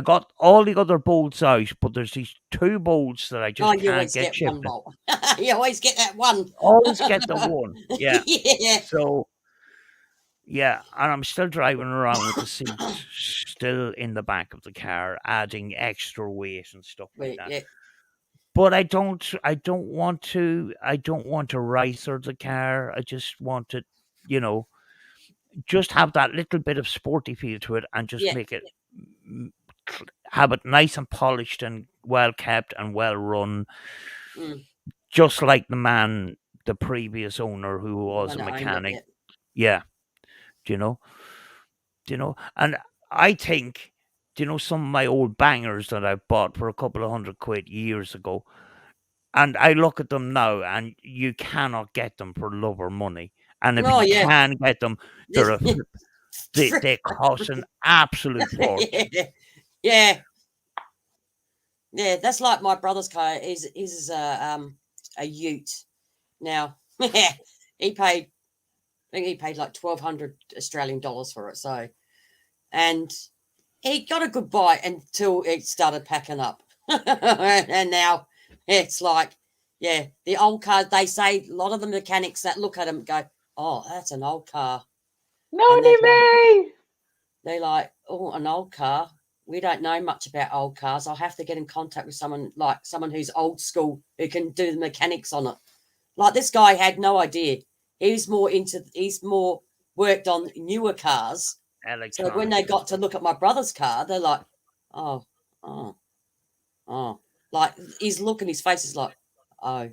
got all the other bolts out, but there's these two bolts that I Oh, just you can't always get get one shifted. bolt. You always get that one. Always get the one. Yeah. Yeah. So yeah, and I'm still driving around with the seats still in the back of the car, adding extra weight and stuff like that. Yeah. But I don't want to ricer the car. I just want to, just have that little bit of sporty feel to it, and just Yeah. make it have it nice and polished and well kept and well run, just like the previous owner who was a When I owned it, mechanic. Yeah, do you know, and I think, some of my old bangers that I bought for a couple of £100 years ago, and I look at them now, and you cannot get them for love or money. And if Oh, you yeah. can get them, they cost an absolute fortune. Yeah. Yeah, that's like my brother's car. His is a Ute. Now, he paid. I think he paid like $1,200 Australian for it. So, and he got a good bite until it started packing up, and now it's like, yeah, the old car. They say a lot of the mechanics that look at them go, "Oh, that's an old car." No, me. They're like, "Oh, an old car. We don't know much about old cars. I'll have to get in contact with someone who's old school who can do the mechanics on it." Like this guy had no idea. He's more worked on newer cars. So when they got to look at my brother's car, they're like, oh. Like his look in his face is like, oh.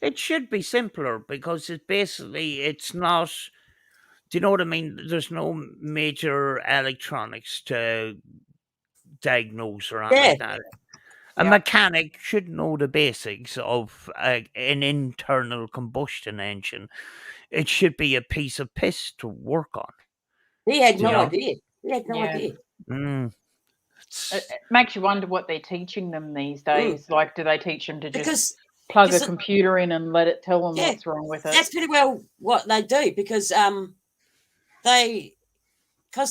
It should be simpler because it's not. Do you know what I mean? There's no major electronics to diagnose or anything Yeah. like that. A mechanic should know the basics of an internal combustion engine. It should be a piece of piss to work on. He had no know? idea. He had no idea. It makes you wonder what they're teaching them these days. Like, do they teach them to just plug a computer in and let it tell them what's wrong with it? That's pretty well what they do because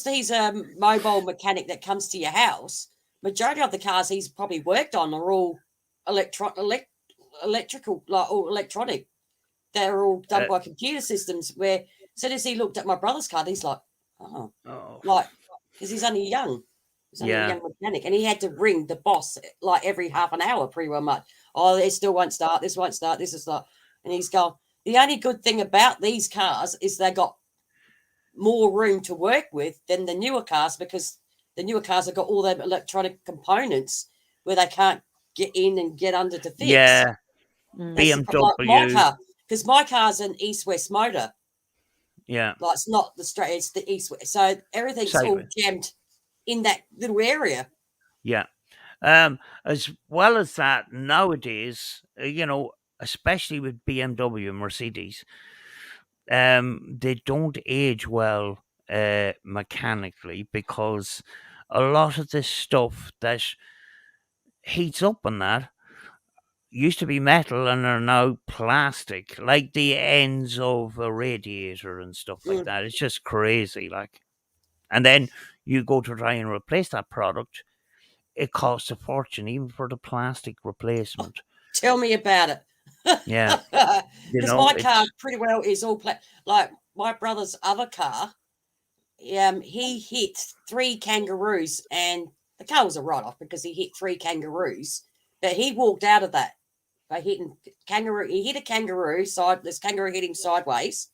he's a mobile mechanic that comes to your house. Majority of the cars he's probably worked on are all electrical, like all electronic. They're all done Uh, by computer systems. Where as soon as he looked at my brother's car, he's like, oh, oh, like because he's only young. He's only a yeah, young mechanic, and he had to ring the boss like every half an hour, pretty well much. Oh, it still won't start. This won't start. This is not. And he's gone. The only good thing about these cars is they got more room to work with than the newer cars because the newer cars have got all the electronic components where they can't get in and get under to fix. yeah. Mm. That's like my BMW, car because my car's an east-west motor. yeah, Like it's not the straight; it's the east-west. So everything's all sideways, jammed in that little area. yeah. As well as that, nowadays, especially with BMW and Mercedes, they don't age well mechanically because a lot of this stuff that heats up and that used to be metal and are now plastic, like the ends of a radiator and stuff like Mm. that. It's just crazy, like. And then you go to try and replace that product, it costs a fortune, even for the plastic replacement. Tell me about it. Yeah, Because my car it's pretty well is all like my brother's other car. He hit 3 kangaroos, and the car was a write-off because he hit 3 kangaroos. But he walked out of that by hitting kangaroo. He hit a kangaroo side. This kangaroo hit him sideways.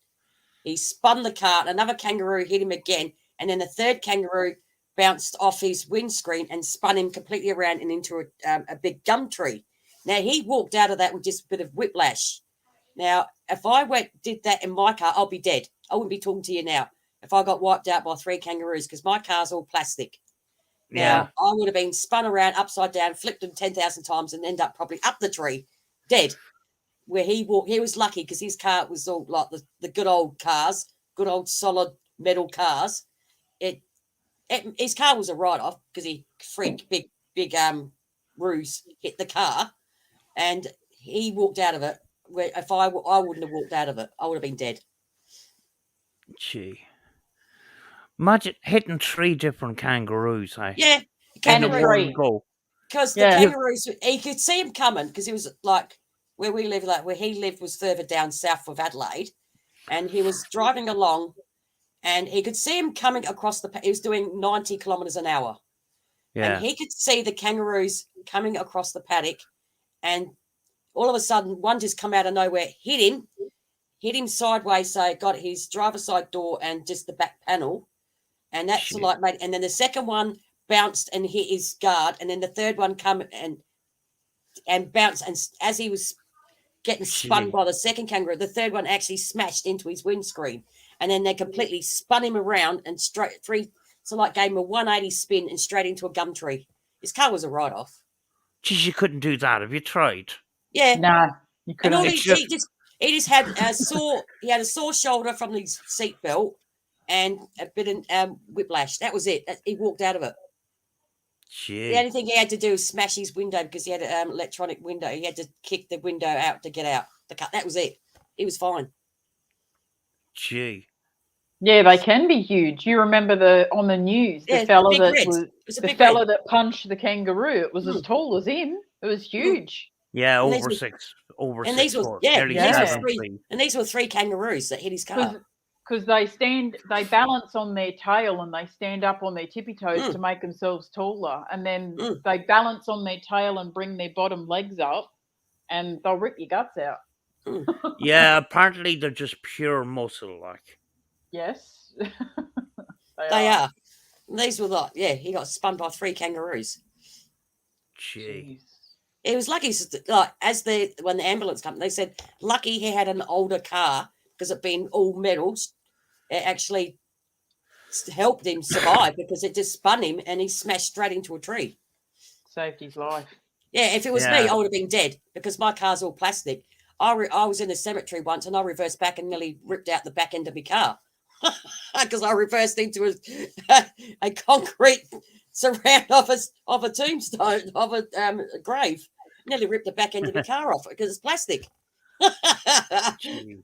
He spun the car. And another kangaroo hit him again, and then the third kangaroo bounced off his windscreen and spun him completely around and into a big gum tree. Now he walked out of that with just a bit of whiplash. Now, if I did that in my car, I'll be dead. I wouldn't be talking to you now if I got wiped out by 3 kangaroos because my car's all plastic. Now, yeah, I would have been spun around upside down, flipped him 10,000 times, and end up probably up the tree, dead. Where he walked, he was lucky because his car was all like the good old cars, good old solid metal cars. His car was a write-off because he freaked big ruse hit the car, and he walked out of it. Where if I wouldn't have walked out of it, I would have been dead. gee. Imagine hitting 3 different kangaroos, Yeah, And in a kangaroo. tree. one go. Because the Yeah. kangaroos, he could see him coming because he was like where we live, like where he lived was further down south of Adelaide, and he was driving along, and he could see him coming across he was doing 90 kilometers an hour, and Yeah, he could see the kangaroos coming across the paddock, and all of a sudden one just come out of nowhere, hit him sideways, so it got his driver's side door and just the back panel, and that's Shit. like made. And then the second one bounced and hit his guard, and then the third one come and bounced, and as he was getting spun Gee. by the second kangaroo, the third one actually smashed into his windscreen, and then they completely spun him around and gave him a 180 spin and straight into a gum tree. His car was a write-off. Geez, you couldn't do that. Have you tried? Yeah, No, you and couldn't. all It's he just had a sore shoulder from his seatbelt and a bit of whiplash. That was it. He walked out of it. The Gee, only thing he had to do was smash his window because he had an electronic window. He had to kick the window out to get out the cut. That was it. He was fine. gee. Yeah, they can be huge. You remember on the news, Yeah, the fella big that red. was It was a the big fella red. that punched the kangaroo. It was as tall as him. It was huge. Yeah, And these over were- 6, over And 6 these were foot, yeah, nearly Yeah. 7 feet. and these were 3 kangaroos that hit his car. Because they balance on their tail and they stand up on their tippy toes to make themselves taller, and then they balance on their tail and bring their bottom legs up, and they'll rip your guts out. Yeah, apparently they're just pure muscle, like. Yes, They are. And these were like, yeah, he got spun by 3 kangaroos. Gee. Jeez. It was lucky, like when the ambulance came, they said lucky he had an older car because it being all metals, it actually helped him survive because it just spun him and he smashed straight into a tree. Saved his life. Yeah, if it was me, Yeah. I would have been dead because my car's all plastic. I was in a cemetery once and I reversed back and nearly ripped out the back end of my car because I reversed into a concrete surround of a tombstone of a grave. Nearly ripped the back end of my car off because it's plastic. Gee.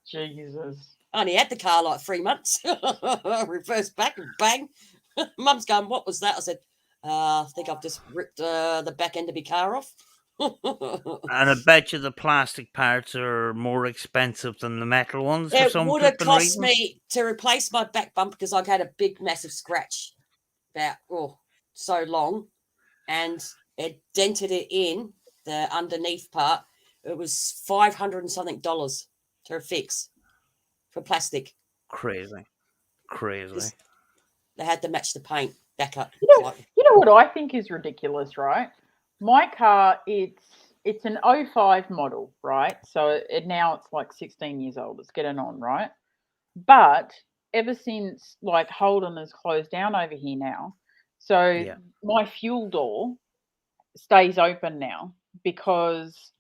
Jesus. I only had the car like 3 months. Reversed back and bang. Mum's going, what was that? I said, I think I've just ripped the back end of my car off. And I bet you the plastic parts are more expensive than the metal ones for It some would have flipping cost reason. me to replace my back bumper because I had a big, massive scratch about so long, and it dented it in the underneath part. It was $500 and something to fix for plastic. Crazy. Just they had to match the paint back up. You know what I think is ridiculous, right? My car, it's an '05 model, right? So now it's like 16 years old. It's getting on, right? But ever since like Holden has closed down over here now, so Yeah. my fuel door stays open now because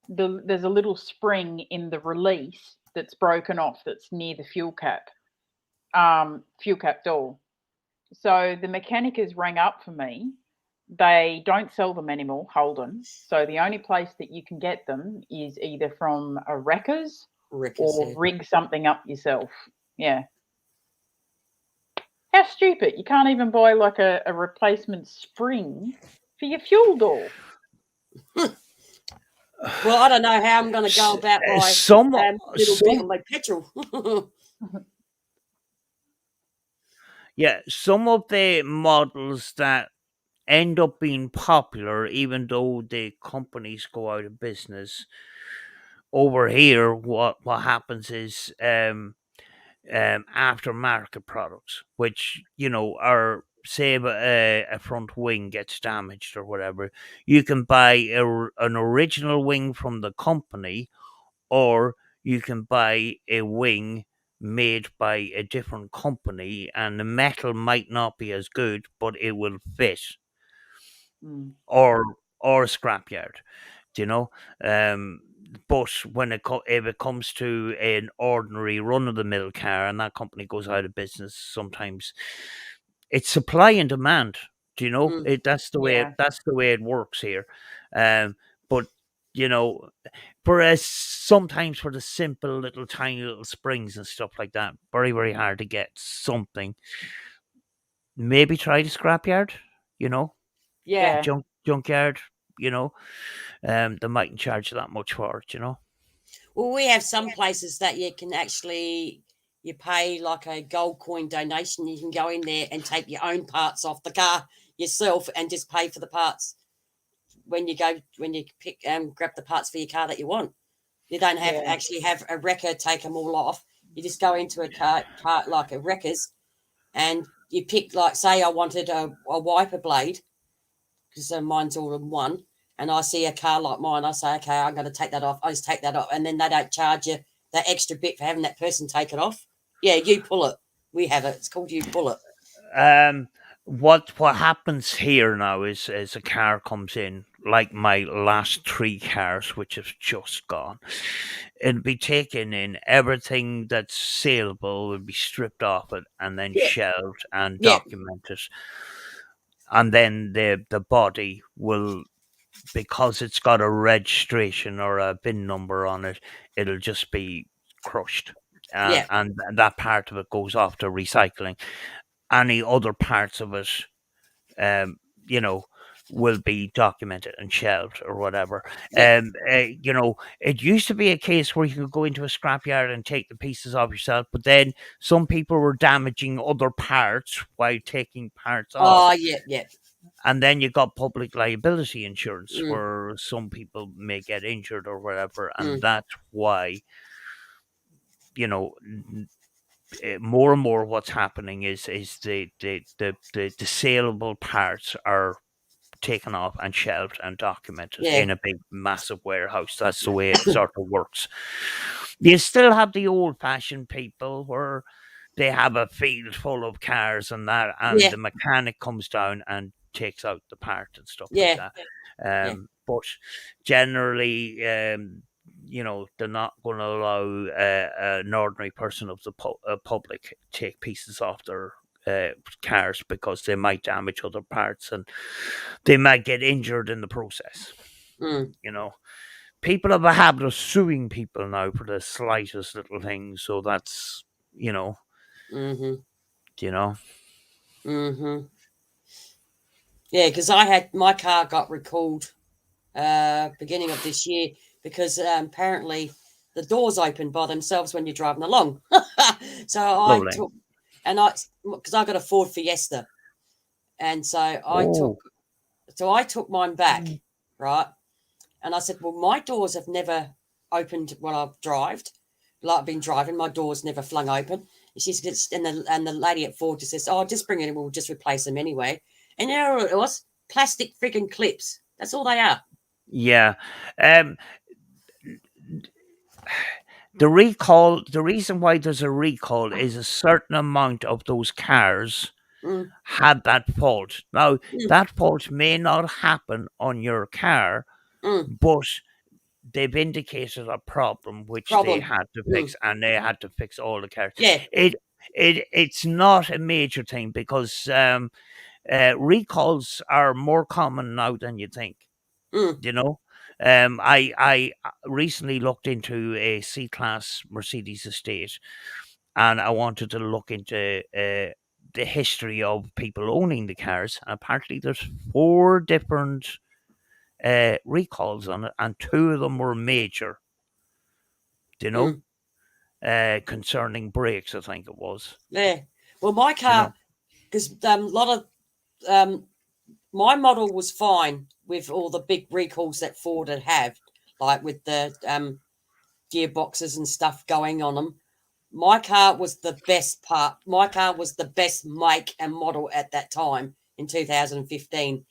there's a little spring in the release that's broken off that's near the fuel cap door. So the mechanic has rang up for me. They don't sell them anymore, Holden. So the only place that you can get them is either from a wreckers or rig something up yourself. Yeah. How stupid. You can't even buy like a replacement spring for your fuel door. Well, I don't know how I'm going to go about my Some, little bit of my petrol. yeah, some of the models that end up being popular, even though the companies go out of business. Over here, what happens is aftermarket products, which are, say a front wing gets damaged or whatever, you can buy an original wing from the company, or you can buy a wing made by a different company, and the metal might not be as good, but it will fit, or scrapyard, you know. Um, but if it comes to an ordinary run of the mill car and that company goes out of business, sometimes it's supply and demand. Do you know? That's the way. Yeah. That's the way it works here. But you know, for sometimes for the simple little tiny little springs and stuff like that, very very hard to get something. Maybe try the scrapyard. You know, Yeah. junkyard. You know, they mightn't charge you that much for it. You know. Well, we have some places that you can actually you pay like a gold coin donation. You can go in there and take your own parts off the car yourself and just pay for the parts when you pick grab the parts for your car that you want. You don't actually have a wrecker take them all off. You just go into a part like a wrecker's and you pick, like, say I wanted a wiper blade because mine's all in one, and I see a car like mine, I say, okay, I'm going to take that off. I just take that off, and then they don't charge you that extra bit for having that person take it off. Yeah, you pull it. We have it. It's called you pull it. What happens here now is a car comes in, like my last 3 cars, which have just gone. It'll be taken in, everything that's saleable will be stripped off it and then shelved and documented. And then the body will, because it's got a registration or a bin number on it, it'll just be crushed. And that part of it goes off to recycling. Any other parts of it, will be documented and shelved or whatever. It used to be a case where you could go into a scrapyard and take the pieces off yourself, but then some people were damaging other parts while taking parts off. Oh, yeah. And then you got public liability insurance where some people may get injured or whatever, and that's why, more and more what's happening is the saleable parts are taken off and shelved and documented in a big massive warehouse. That's the way it sort of works. You still have the old-fashioned people where they have a field full of cars and that, and the mechanic comes down and takes out the part and stuff like that. But generally, they're not going to allow an ordinary person of the public take pieces off their cars because they might damage other parts and they might get injured in the process. People have a habit of suing people now for the slightest little thing, so that's Yeah, because I had my car got recalled beginning of this year because apparently the doors open by themselves when you're driving along. So I Lovely. took, and because I got a Ford Fiesta, and so I Oh, took mine back, right? And I said, well, my doors have never opened when I've drived. Like I've been driving, my doors never flung open. And she says, and the lady at Ford just says, oh, just bring it in, we'll just replace them anyway. And you know what it was? Plastic freaking clips. That's all they are. yeah. Um, the reason why there's a recall is a certain amount of those cars Mm, had that fault. Now, mm, that fault may not happen on your car, mm. but they've indicated a problem which they Problem. had to Mm, fix, and they had to fix all the cars. yeah. It's not a major thing because recalls are more common now than you think. Mm, You know, I recently looked into a C-class Mercedes estate, and I wanted to look into the history of people owning the cars. And apparently, there's 4 different recalls on it, and 2 of them were major. You know, mm, concerning brakes, I think it was. yeah. Well, my You know, car, because a lot of my model was fine with all the big recalls that Ford had have, like with the gearboxes and stuff going on them. My car was the best part. My car was the best make and model at that time in 2015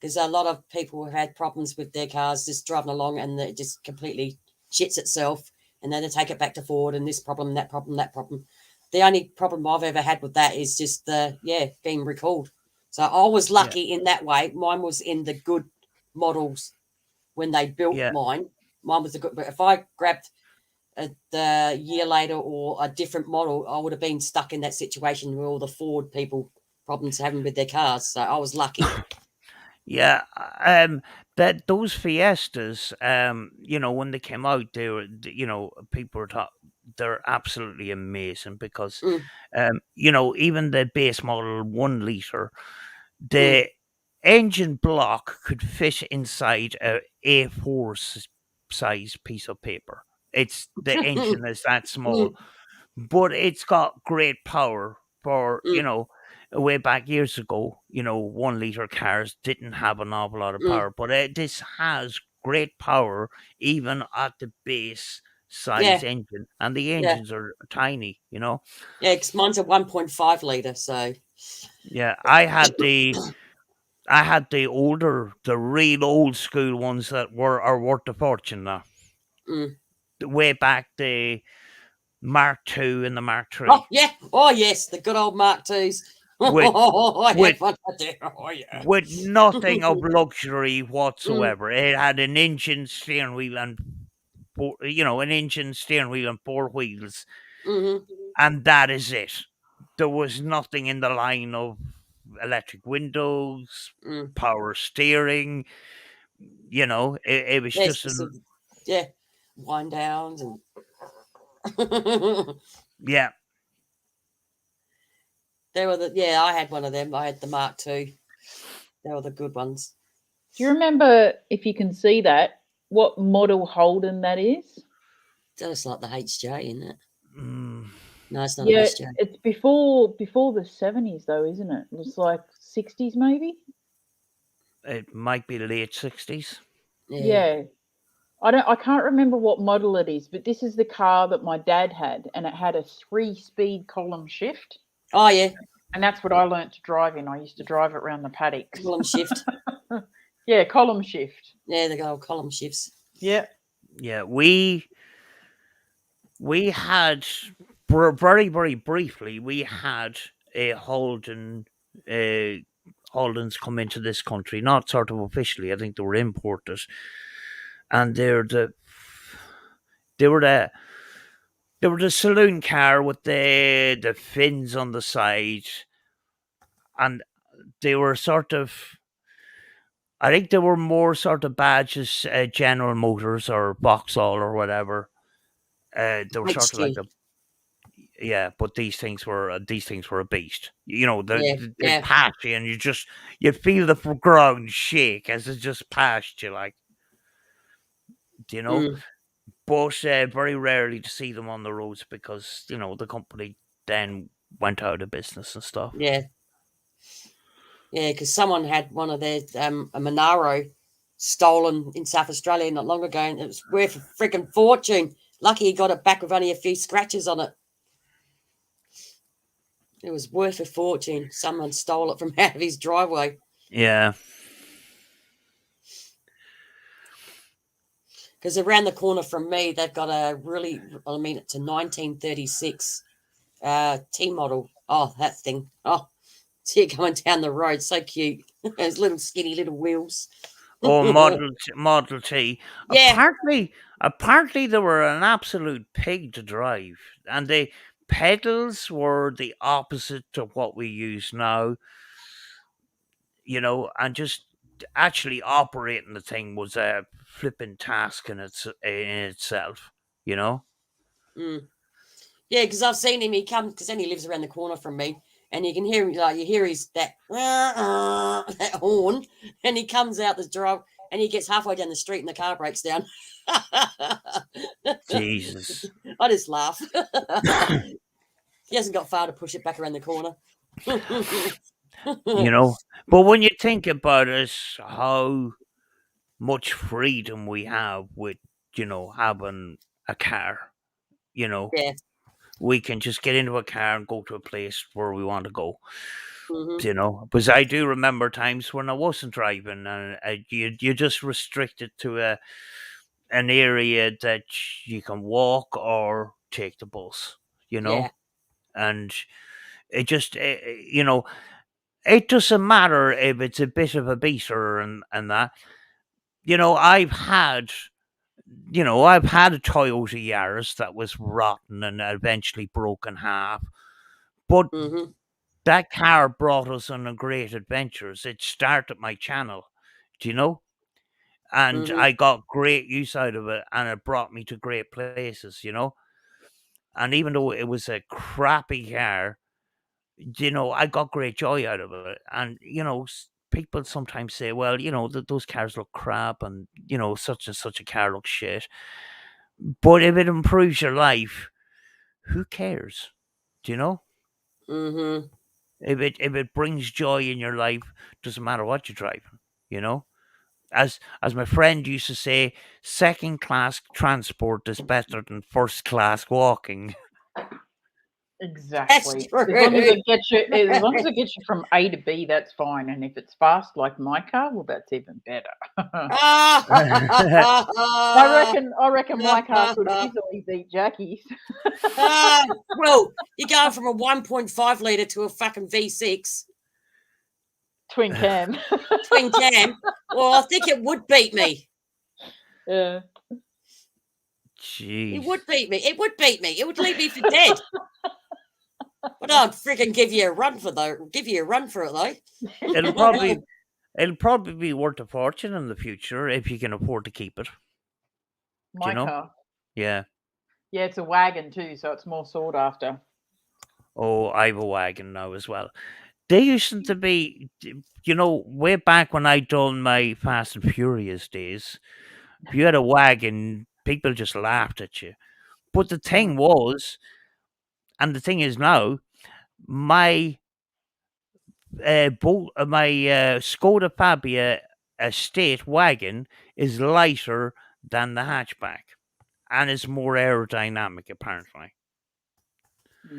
because a lot of people have had problems with their cars just driving along and it just completely shits itself. And then they take it back to Ford and this problem, that problem, that problem. The only problem I've ever had with that is just being recalled. So I was yeah, lucky in that way. Mine was in the good models when they built yeah, mine. Mine was the good, but if I grabbed the year later or a different model, I would have been stuck in that situation where all the Ford people problems having with their cars. So I was lucky. yeah. That those Fiestas, when they came out, they were, people were they're absolutely amazing because, Mm, even the base model 1 liter, mm. the engine block could fit inside a A4 size piece of paper. It's the engine is that small, Mm, but it's got great power for, mm, way back years ago, 1 liter cars didn't have an awful lot of mm. power, but this has great power even at the base size Yeah, engine, and the yeah, engines are tiny, yeah. Because mine's a 1.5 liter. So, Yeah, I had the real old school ones that are worth a fortune now. mm. Way back the Mark II and the Mark Oh III yeah, oh yes, the good old Mark Twos. with Oh, I with had one there. Oh yeah. with nothing of luxury Mm, whatsoever. It had an engine steering wheel and an engine steering wheel and 4 wheels, mm-hmm, and that is it. There was nothing in the line of electric windows, mm. power steering. It was Yes, just just an yeah, wind downs and yeah. they were I had one of them. I had the Mark II. They were the good ones. Do you remember, if you can see that, what model Holden that is? That's like the HJ, isn't it? Mm, No, it's not a Yeah, HJ. it's before the 70s though, isn't it? It was like 60s maybe. it might be late 60s. Yeah. Yeah. I can't remember what model it is, but this is the car that my dad had, and it had a 3-speed column shift. Oh yeah, And that's what I learnt to drive in. I used to drive it around the paddocks. column shift. Yeah, column shift. Yeah, the old column shifts. Yeah. Yeah, we had very, very briefly, we had a Holdens come into this country, not sort of officially. I think they were imported, and they were the saloon car with the fins on the side, and they were sort of. I think they were more sort of badges, General Motors or Vauxhall or whatever. They were sort of like HQ. a yeah, but these things were a beast. Yeah, They yeah. pass you, and you feel the ground shake as it just passed you. Like, you know. Mm, But very rarely to see them on the roads because the company then went out of business and stuff. yeah. Yeah, because someone had one of their a Monaro stolen in South Australia not long ago, and it was worth a freaking fortune. Lucky he got it back with only a few scratches on it. It was worth a fortune. Someone stole it from out of his driveway. Yeah. Because around the corner from me, they've got a really, it's a 1936 T model. Oh, that thing. Oh, see it coming down the road. So cute. Those little skinny little wheels. Or Model T. Yeah. Apparently they were an absolute pig to drive, and the pedals were the opposite to what we use now. And just actually operating the thing was a flipping task in itself. Mm. Yeah, because I've seen him. He comes because then he lives around the corner from me, and you can hear him. Like you hear his that horn, and he comes out the drive, and he gets halfway down the street, and the car breaks down. Jesus. I just laugh. He hasn't got far to push it back around the corner. But when you think about it, how much freedom we have with having a car, Yeah. we can just get into a car and go to a place where we want to go. Mm-hmm. Because I do remember times when I wasn't driving, and you're just restricted to an area that you can walk or take the bus. Yeah. And it just it doesn't matter if it's a bit of a beater and that. I've had a Toyota Yaris that was rotten and eventually broke in half. But Mm-hmm. that car brought us on a great adventures. It started my channel, and Mm-hmm. I got great use out of it, and it brought me to great places, And even though it was a crappy car, I got great joy out of it. And, people sometimes say, well, those cars look crap and, such and such a car looks shit. But if it improves your life, who cares? Do you know? Mm-hmm. If it brings joy in your life, doesn't matter what you're driving, As my friend used to say, second class transport is better than first class walking. That's Exactly. true. As long as it gets you from A to B, that's fine. And if it's fast like my car, well, that's even better. I reckon my car could easily beat Jackie's. Well, you're going from a 1.5 litre to a fucking V6 Twin cam. twin cam. Well, I think it would beat me. Yeah. Jeez. It would beat me. It would beat me. It would leave me for dead. But I'd freaking give you a run for it though. It'll probably be worth a fortune in the future if you can afford to keep it. My car. Yeah. Yeah, it's a wagon too, so it's more sought after. Oh, I have a wagon now as well. They used to be, way back when I done my Fast and Furious days, if you had a wagon, people just laughed at you. But the thing was, and the thing is now, my Skoda Fabia estate wagon is lighter than the hatchback and is more aerodynamic, apparently.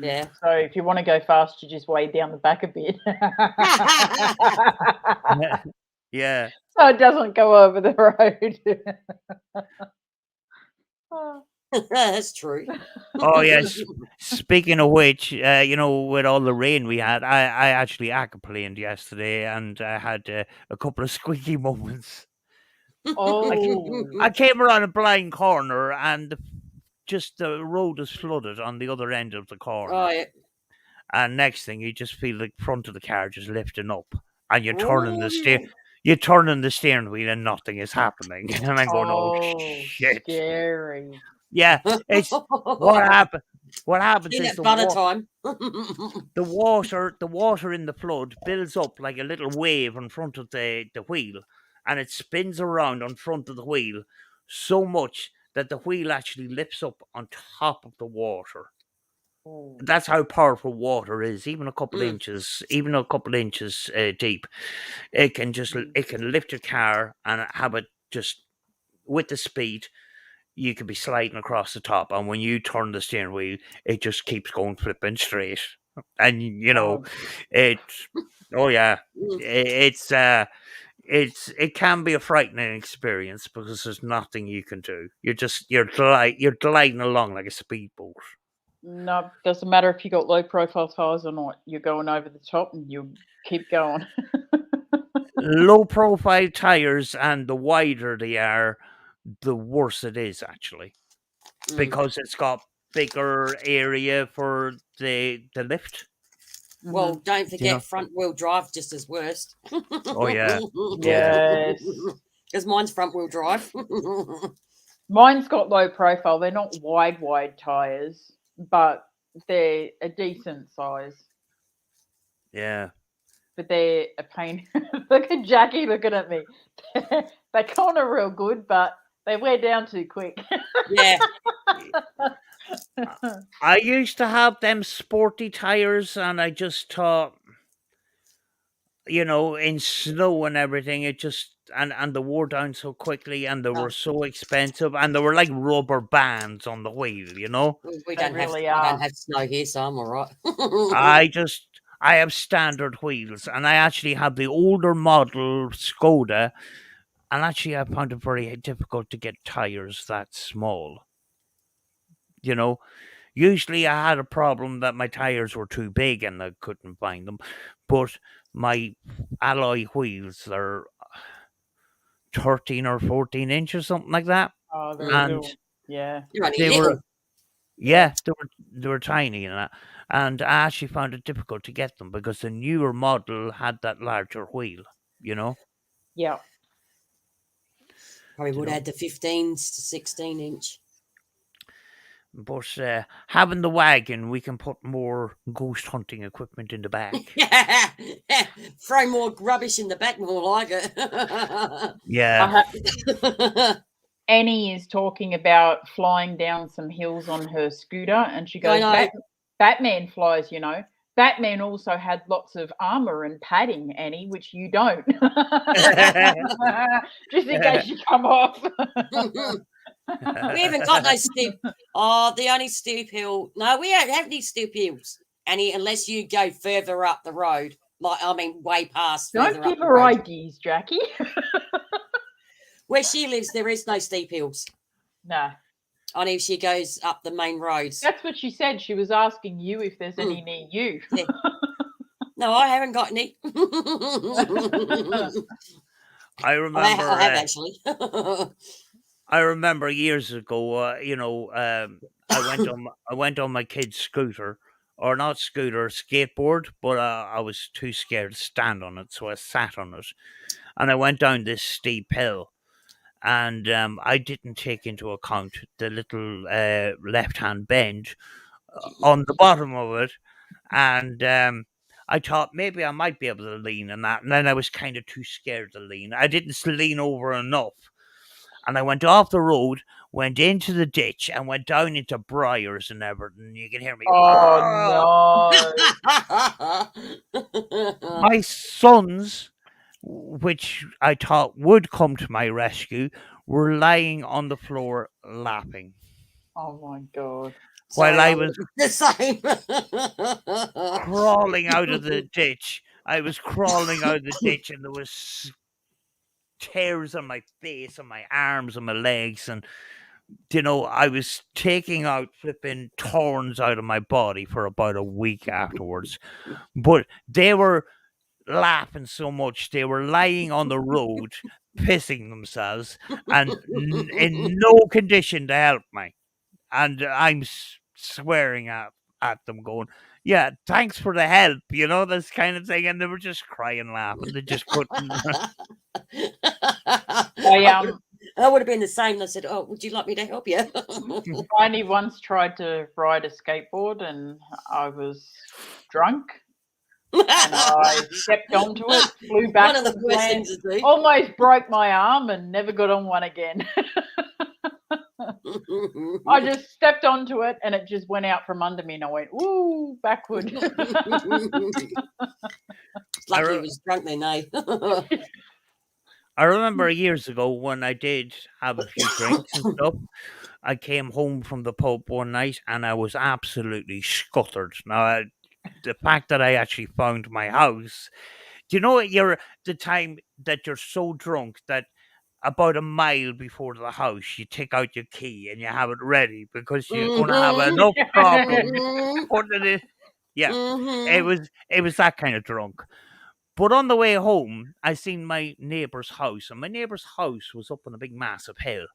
Yeah. So if you want to go fast, you just weigh down the back a bit. Yeah. So it doesn't go over the road. That's true. Oh, yes. Speaking of which, with all the rain we had, I actually aquaplaned yesterday, and I had a couple of squeaky moments. Oh. I came around a blind corner, and just the road is flooded on the other end of the corner. Oh, yeah. And next thing, you just feel the front of the car just lifting up, and you're Oh. turning the steering wheel, and nothing is happening. And I'm going, oh shit! Scary. Yeah, it's what happened. What happens See is that butter time. the water in the flood builds up like a little wave in front of the wheel, and it spins around on front of the wheel. so much that the wheel actually lifts up on top of the water. Oh. That's how powerful water is. Even a couple Mm. inches, deep, it can lift your car and have it just with the speed. You could be sliding across the top, and when you turn the steering wheel, it just keeps going flipping straight. And Oh. it's oh yeah, Mm. it can be a frightening experience because there's nothing you can do. You're gliding along like a speedboat. No, doesn't matter if you got low profile tires or not. You're going over the top and you keep going. Low profile tires, and the wider they are, the worse it is actually, Mm. because it's got bigger area for the lift. Well, Mhm. don't You forget know. front wheel drive just as worst. Oh yeah. Yes. Because mine's front wheel drive. Mine's got low profile. They're not wide tires, but they're a decent size. Yeah. But they're a pain. Look at Jackie looking at me. They're kind of real good, but they wear down too quick. Yeah. I used to have them sporty tires, and I just thought, in snow and everything, it just and they wore down so quickly, and they Oh. were so expensive, and they were like rubber bands on the wheel. We They don't really have are. snow here, so I'm all right. I have standard wheels, and I actually have the older model Skoda, and actually I found it very difficult to get tires that small. Usually I had a problem that my tires were too big and I couldn't find them, but my alloy wheels are 13 or 14 inches, something like that, Oh, they're and still, yeah. You're only they little. were yeah, they were tiny and that, and I actually found it difficult to get them because the newer model had that larger wheel. Yeah. Probably You would know, add the 15 to 16 inch. but having the wagon, we can put more ghost hunting equipment in the back. Throw more rubbish in the back, more like it. Yeah. Annie is talking about flying down some hills on her scooter, and she goes, know. Batman flies, Batman also had lots of armor and padding, Annie, which you don't. Just in case you come off. We haven't got no steep. Oh, the only steep hill. No, we don't have any steep hills, Annie, unless you go further up the road. Way past. Don't give her ideas, Jackie. Where she lives, there is no steep hills. No. Only if she goes up the main roads. That's what she said. She was asking you if there's any near you. Yeah. No, I haven't got any. I remember. I have actually. I remember years ago. I went on my kid's scooter, or not scooter, skateboard, but I was too scared to stand on it, so I sat on it, and I went down this steep hill, and I didn't take into account the little left-hand bend on the bottom of it, and I thought maybe I might be able to lean on that, and then I was kind of too scared to lean. I didn't lean over enough, and I went off the road, went into the ditch, and went down into briars and everything. You can hear me. Oh no! My sons, which I thought would come to my rescue, were lying on the floor laughing. Oh my god! While I was the same. crawling out of the ditch. I was crawling out of the ditch, and there was tears on my face, on my arms, on my legs, and I was taking out flipping thorns out of my body for about a week afterwards. But they were laughing so much, they were lying on the road, pissing themselves, and in no condition to help me. And I'm swearing at them, going, "Yeah, thanks for the help," this kind of thing. And they were just crying, laughing. They just couldn't. I would have been the same. I said, "Oh, would you like me to help you?" I only once tried to ride a skateboard, and I was drunk. And I stepped onto it, flew back, One of the worst things to do. almost broke my arm, and never got on one again. I just stepped onto it and it just went out from under me and I went, ooh, backward. Lucky he was drunk then, eh? I remember years ago when I did have a few drinks and stuff. I came home from the pub one night and I was absolutely scuttered. Now, the fact that I actually found my house, do you know the time that you're so drunk that about a mile before the house you take out your key and you have it ready because you're going to have enough problems putting it in. Yeah, it was that kind of drunk. But on the way home, I seen my neighbour's house, and my neighbour's house was up on a big massive hill.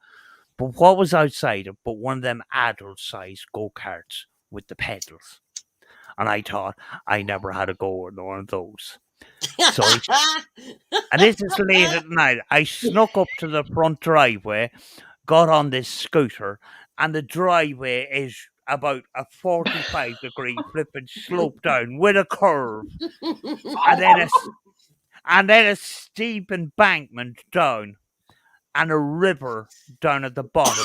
But what was outside it but one of them adult-sized go-karts with the pedals? And I thought, I never had a go on one of those. So, and this is late at night. I snuck up to the front driveway, got on this scooter, and the driveway is about a 45-degree flipping slope down with a curve, and then a steep embankment down, and a river down at the bottom.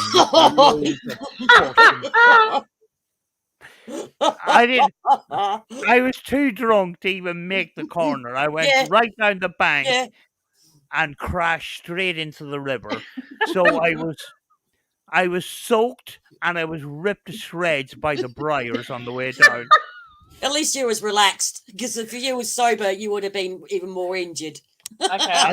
I was too drunk to even make the corner. I went right down the bank and crashed straight into the river. So I was soaked and I was ripped to shreds by the briars on the way down. At least you was relaxed, because if you was sober, you would have been even more injured. Okay.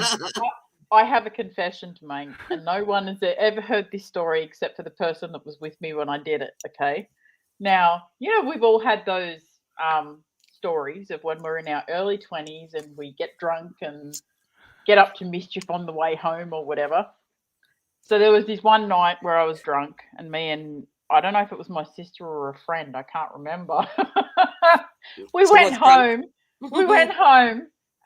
I have a confession to make, and no one has ever heard this story except for the person that was with me when I did it. Okay. Now, we've all had those stories of when we're in our early 20s and we get drunk and get up to mischief on the way home or whatever. So there was this one night where I was drunk, and me and I don't know if it was my sister or a friend, I can't remember. We went home,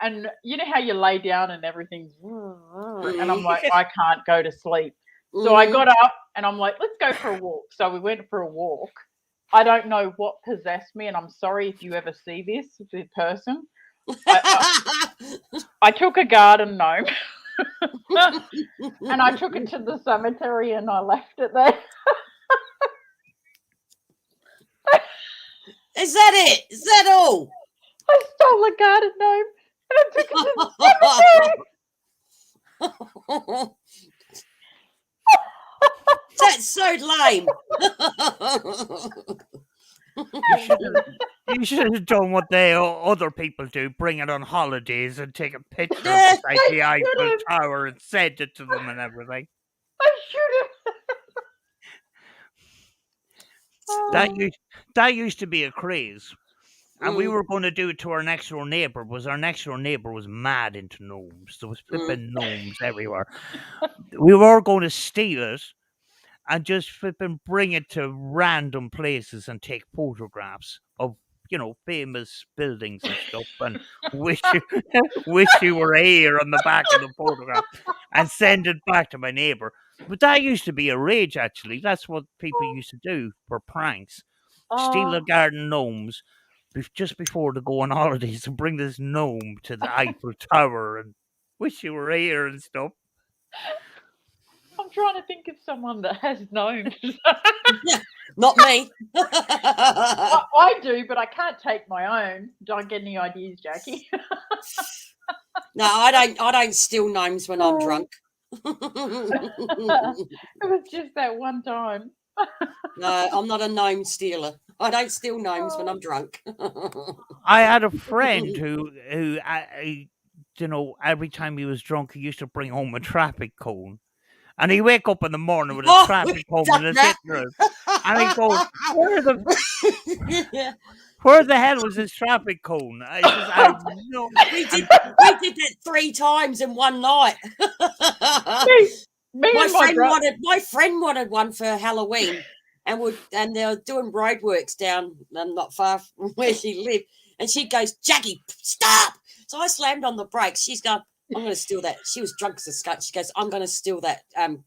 and you know how you lay down and everything's, and I'm like, I can't go to sleep. So I got up and I'm like, let's go for a walk. So we went for a walk. I don't know what possessed me, and I'm sorry if you ever see this person. I took a garden gnome and I took it to the cemetery and I left it there. Is that it? Is that all? I stole a garden gnome and I took it to the cemetery. That's so lame. You should have done what other people do, bring it on holidays and take a picture beside the Eiffel Tower and send it to them and everything. I should have. That used to be a craze. And we were going to do it to our next door neighbour, because our next door neighbour was mad into gnomes. There was flipping gnomes everywhere. We were going to steal it and just flipping bring it to random places and take photographs of, famous buildings and stuff, and wish you were here on the back of the photograph and send it back to my neighbour. But that used to be a rage, actually. That's what people used to do for pranks. Steal the garden gnomes just before they go on holidays and bring this gnome to the Eiffel Tower and wish you were here and stuff. I'm trying to think of someone that has gnomes. Not me. I do, but I can't take my own. Don't get any ideas, Jackie? No, I don't steal gnomes when I'm drunk. It was just that one time. No, I'm not a gnome stealer. I don't steal gnomes when I'm drunk. I had a friend who every time he was drunk, he used to bring home a traffic cone. And he wake up in the morning with a traffic cone in his sitting room. And he goes, where the hell was his traffic cone? We did that 3 times in one night. My friend wanted one for Halloween, and they were doing roadworks down not far from where she lived. And she goes, Jackie, stop! So I slammed on the brakes. She's going, I'm going to steal that. She was drunk as a skunk. She goes, I'm going to steal that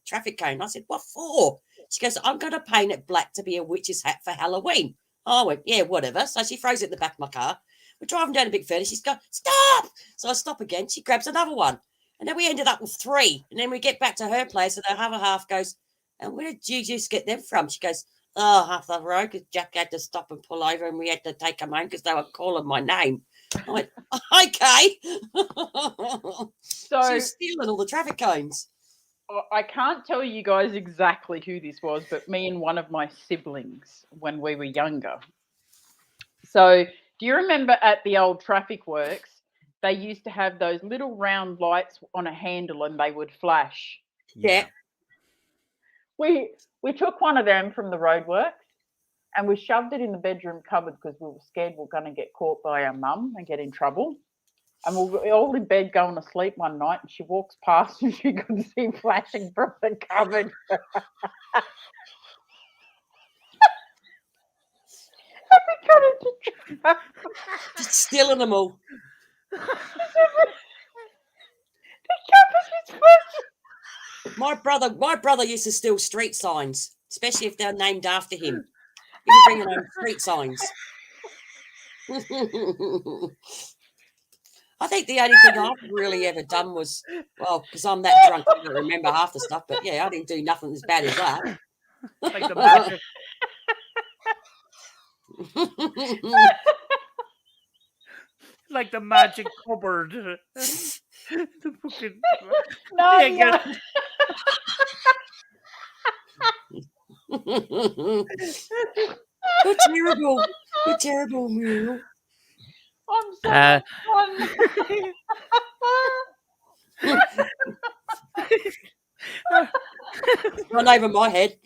traffic cone. I said, what for? She goes, I'm going to paint it black to be a witch's hat for Halloween. I went, yeah, whatever. So she throws it in the back of my car. We're driving down a bit further. She's going, stop! So I stop again. She grabs another one. And then we ended up with 3. And then we get back to her place and the other half goes, And where did you just get them from? She goes, oh, half the road, because Jack had to stop and pull over and we had to take them home because they were calling my name. I went, okay. So She was stealing all the traffic cones. I can't tell you guys exactly who this was, but me and one of my siblings when we were younger. So do you remember at the old traffic works, they used to have those little round lights on a handle and they would flash? Yeah. We took one of them from the roadworks and we shoved it in the bedroom cupboard because we were scared we were going to get caught by our mum and get in trouble. And we were all in bed going to sleep one night and she walks past and she could see flashing from the cupboard. Just stealing them all. My brother used to steal street signs, especially if they're named after him. He was bringing home street signs. I think the only thing I've really ever done was, well, because I'm that drunk, I don't remember half the stuff. But yeah, I didn't do nothing as bad as that. Like the magic, like the magic cupboard. The fucking No, Yeah, get- You're terrible. You're terrible, Muriel. I'm so It's gone over my head.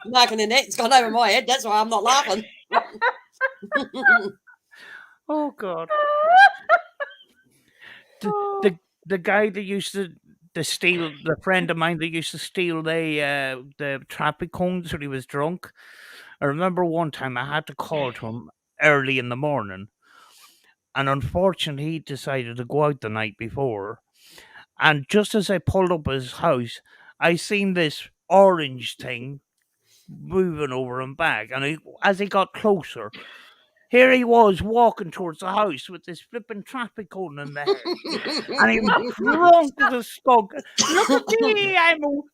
Marking the net, it's gone over my head. That's why I'm not laughing. Oh God. The guy that used to steal, the friend of mine that used to steal the traffic cones when he was drunk. I remember one time I had to call to him early in the morning, and unfortunately he decided to go out the night before. And just as I pulled up his house, I seen this orange thing moving over and back, and as he got closer, here he was walking towards the house with this flipping traffic cone in the head. And he was drunk as a skunk. Look at me,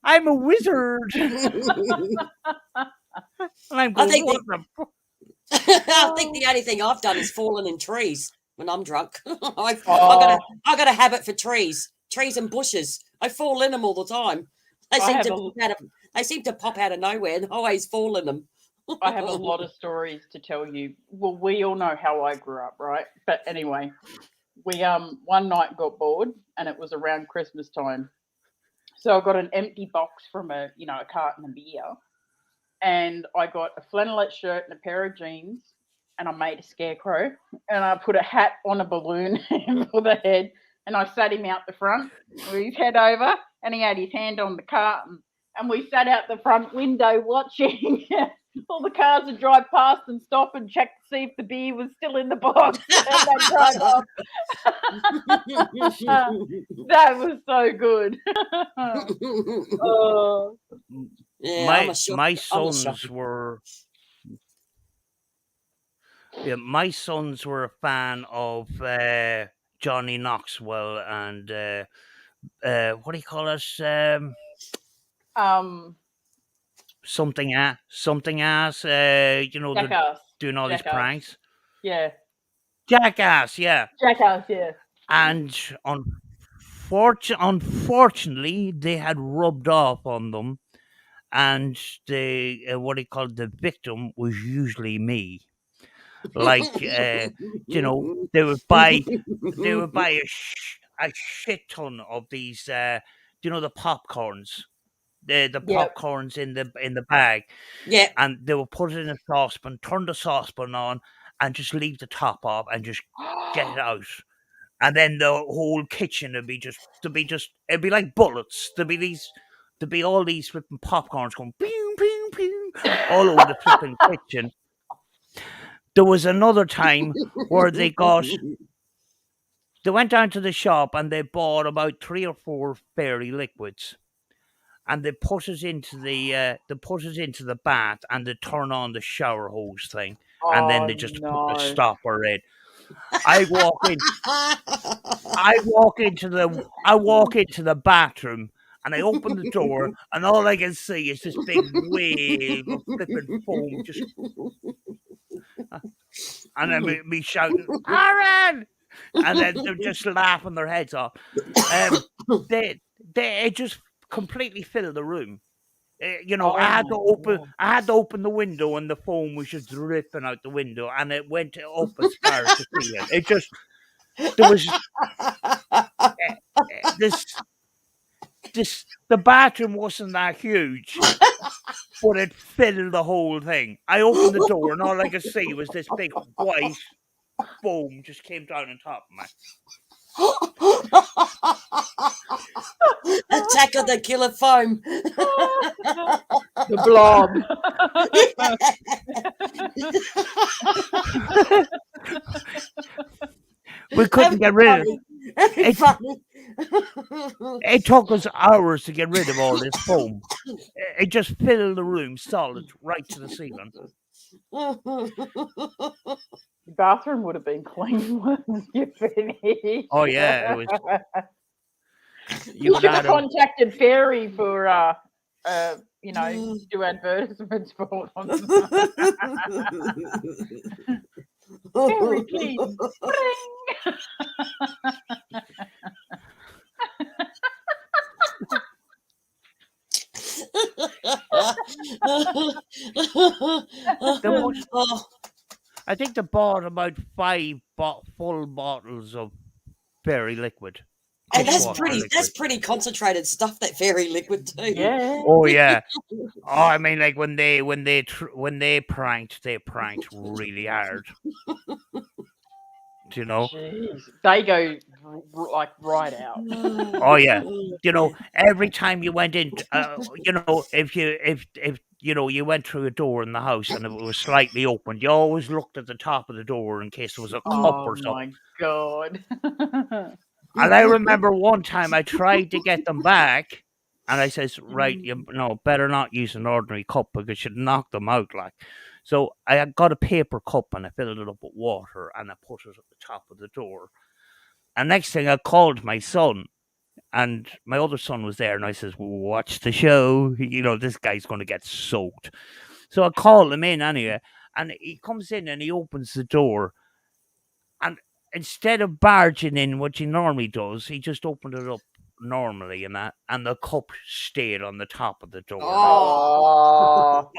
I'm a wizard. And I'm going, what the fuck? I think the only thing I've done is fallen in trees when I'm drunk. I've got a habit for trees and bushes. I fall in them all the time. They seem to pop out of nowhere, and I always fall in them. I have a lot of stories to tell you. Well, we all know how I grew up, right? But anyway, we one night got bored, and it was around Christmas time. So I got an empty box from a carton of beer, and I got a flannelette shirt and a pair of jeans, and I made a scarecrow, and I put a hat on a balloon for the head, and I sat him out the front with his head over, and he had his hand on the carton, and we sat out the front window watching all the cars would drive past and stop and check to see if the beer was still in the box, and they drive off. That was so good. Yeah, my sons were a fan of Johnny Knoxville and what do you call it? Something ass. Jackass. Doing all these pranks. Yeah. Jackass, yeah. Jackass, yeah. And unfortunately, they had rubbed off on them, and the victim was usually me. Like they would buy a shit ton of these the popcorns. The popcorns in the bag. Yeah. And they will put it in a saucepan, turn the saucepan on, and just leave the top off and just get it out. And then the whole kitchen it'd be like bullets. There'd be all these flipping popcorns going ping, ping, ping all over the flipping kitchen. There was another time where they went down to the shop and they bought about 3 or 4 fairy liquids. And they put it into the bath, and they turn on the shower hose thing, and then they just put the stopper in. I walk into the bathroom, And I open the door, and all I can see is this big wave of flipping foam just. And then me shouting, Aaron! And then they're just laughing their heads off. They it just completely filled the room. I had to open the window, and the foam was just dripping out the window, and it went up as far as the ceiling. It just there was the bathroom wasn't that huge, but it filled the whole thing. I opened the door, and all I could see was this big white foam just came down on top of me. Attack of the killer foam. The blob. We couldn't get rid of it. It took us hours to get rid of all this foam. It just filled the room solid right to the ceiling. The bathroom would have been clean once you finished. Oh yeah, it was. You should have contacted Fairy for do advertisements for them. Fairy, please. I think they bought about 5 full bottles of fairy liquid. And that's pretty concentrated stuff, that fairy liquid too. Yeah. Oh yeah. Oh, I mean, like when they pranked really hard. Jeez. They go like right out. Oh yeah. Every time you went in, if you went through a door in the house and it was slightly open, you always looked at the top of the door in case there was a cup or something. Oh my God. And I remember one time I tried to get them back, and I says, right, better not use an ordinary cup because you'd knock them out, like. So I got a paper cup and I filled it up with water and I put it at the top of the door. And next thing I called my son, and my other son was there, and I says, watch the show. This guy's going to get soaked. So I called him in anyway, and he comes in and he opens the door, and instead of barging in what he normally does, he just opened it up normally and the cup stayed on the top of the door. Oh.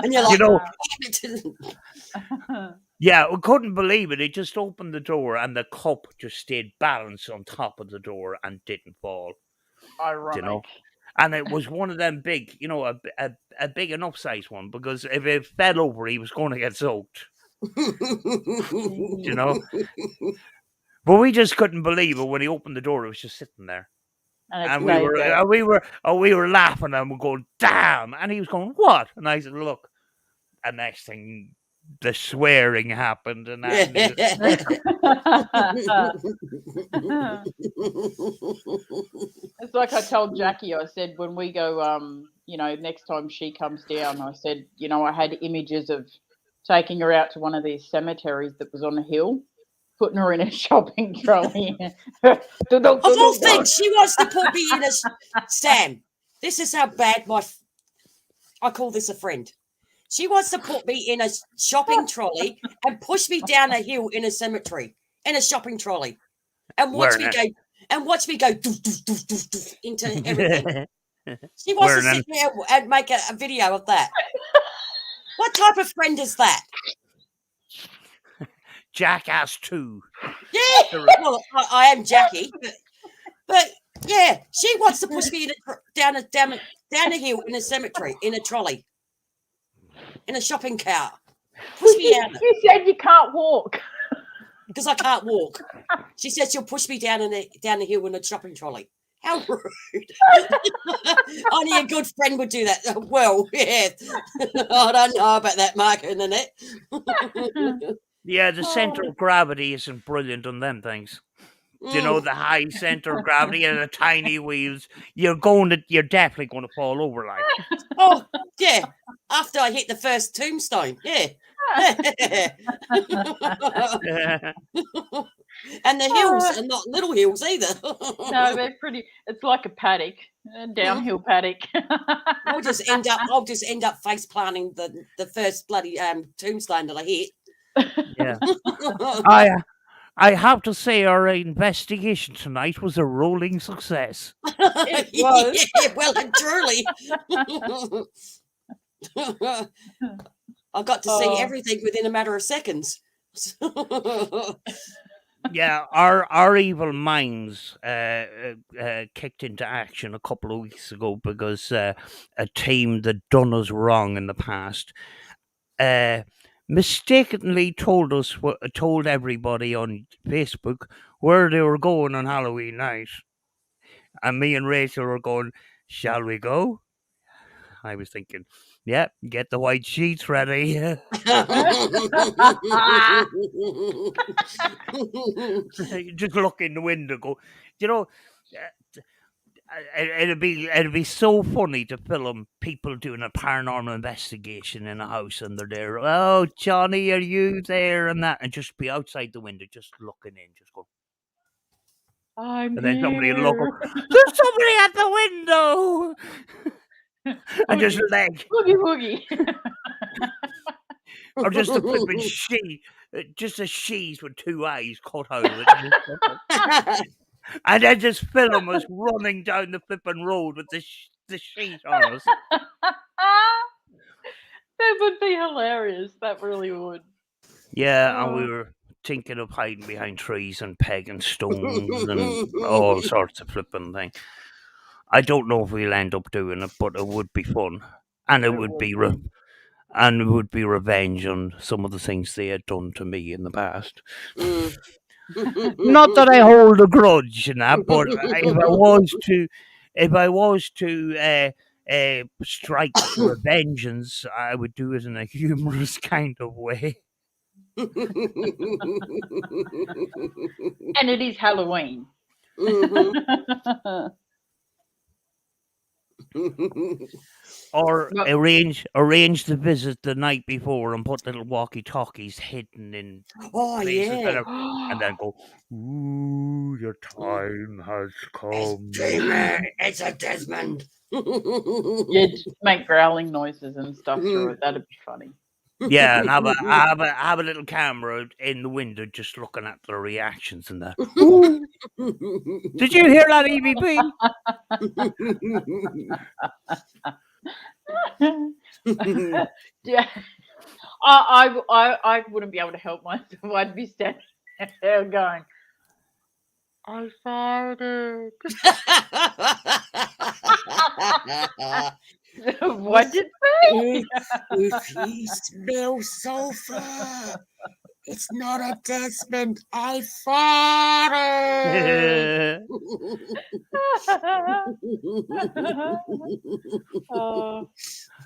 And you're like, yeah, we couldn't believe it. He just opened the door and the cup just stayed balanced on top of the door and didn't fall. Ironic. And it was one of them big, a big enough size one, because if it fell over, he was going to get soaked. But we just couldn't believe it when he opened the door. It was just sitting there, and we were laughing and we're going, "Damn!" And he was going, "What?" And I said, "Look." And next thing, the swearing happened, and it's like I told Jackie. I said when we go, next time she comes down, I said, I had images of taking her out to one of these cemeteries that was on a hill, putting her in a shopping trolley. Of all things, she wants to put me in a... Sam, this is how bad I call this a friend. She wants to put me in a shopping trolley and push me down a hill in a cemetery, in a shopping trolley, and watch me go doof, doof, doof, doof, doof, into everything. She wants to sit there and make a video of that. What type of friend is that? Jackass 2. Yeah, well, I am Jackie, but yeah, she wants to push me down a hill in a cemetery in a trolley, in a shopping cart. Push me down. You said you can't walk because I can't walk. She said she'll push me down the hill in a shopping trolley. How rude! Only a good friend would do that. Well, yeah, I don't know about that, Mark and Annette. Yeah, the center of gravity isn't brilliant on them things. The high center of gravity and the tiny wheels. You're definitely going to fall over, like. Oh yeah, after I hit the first tombstone, yeah. And the hills are not little hills either. No, they're pretty. It's like a paddock, a downhill paddock. I'll just end up face planting the first bloody tombstone that I hit. Yeah. I have to say our investigation tonight was a rolling success. It was. Yeah, well and truly. I got to see everything within a matter of seconds. Yeah, our evil minds kicked into action a couple of weeks ago because a team that done us wrong in the past mistakenly told everybody on Facebook where they were going on Halloween night, and me and Rachel were going, "Shall we go?" I was thinking, "Yeah, get the white sheets ready." Just look in the window, go, you know. It'd be so funny to film people doing a paranormal investigation in a house and they're there. Oh, Johnny, are you there? And that, and just be outside the window, just looking in, just go. I'm And then somebody would look here. up. There's somebody at the window. And just leg, Boogie woogie. or just a flipping she, just a she's with two eyes cut out of it. And then just film us running down the flipping road with the sheet on us. That would be hilarious. That really would. Yeah, and we were thinking of hiding behind trees and pegging stones and all sorts of flipping things. I don't know if we'll end up doing it, but it would be fun, and it would be revenge on some of the things they had done to me in the past. Not that I hold a grudge in that, but if I was to strike revengeance, I would do it in a humorous kind of way. And it is Halloween. Or arrange the visit the night before and put little walkie-talkies hidden in places that are, and then go, "Ooh, your time has come." It's a Desmond. Yeah, just make growling noises and stuff through it. That'd be funny. Yeah, and have a little camera in the window just looking at the reactions and that. Did you hear that, EVP? Yeah, I wouldn't be able to help myself. I'd be standing there going, "I farted." What did it say? If you smell sulfur, it's not a Desmond. I farted.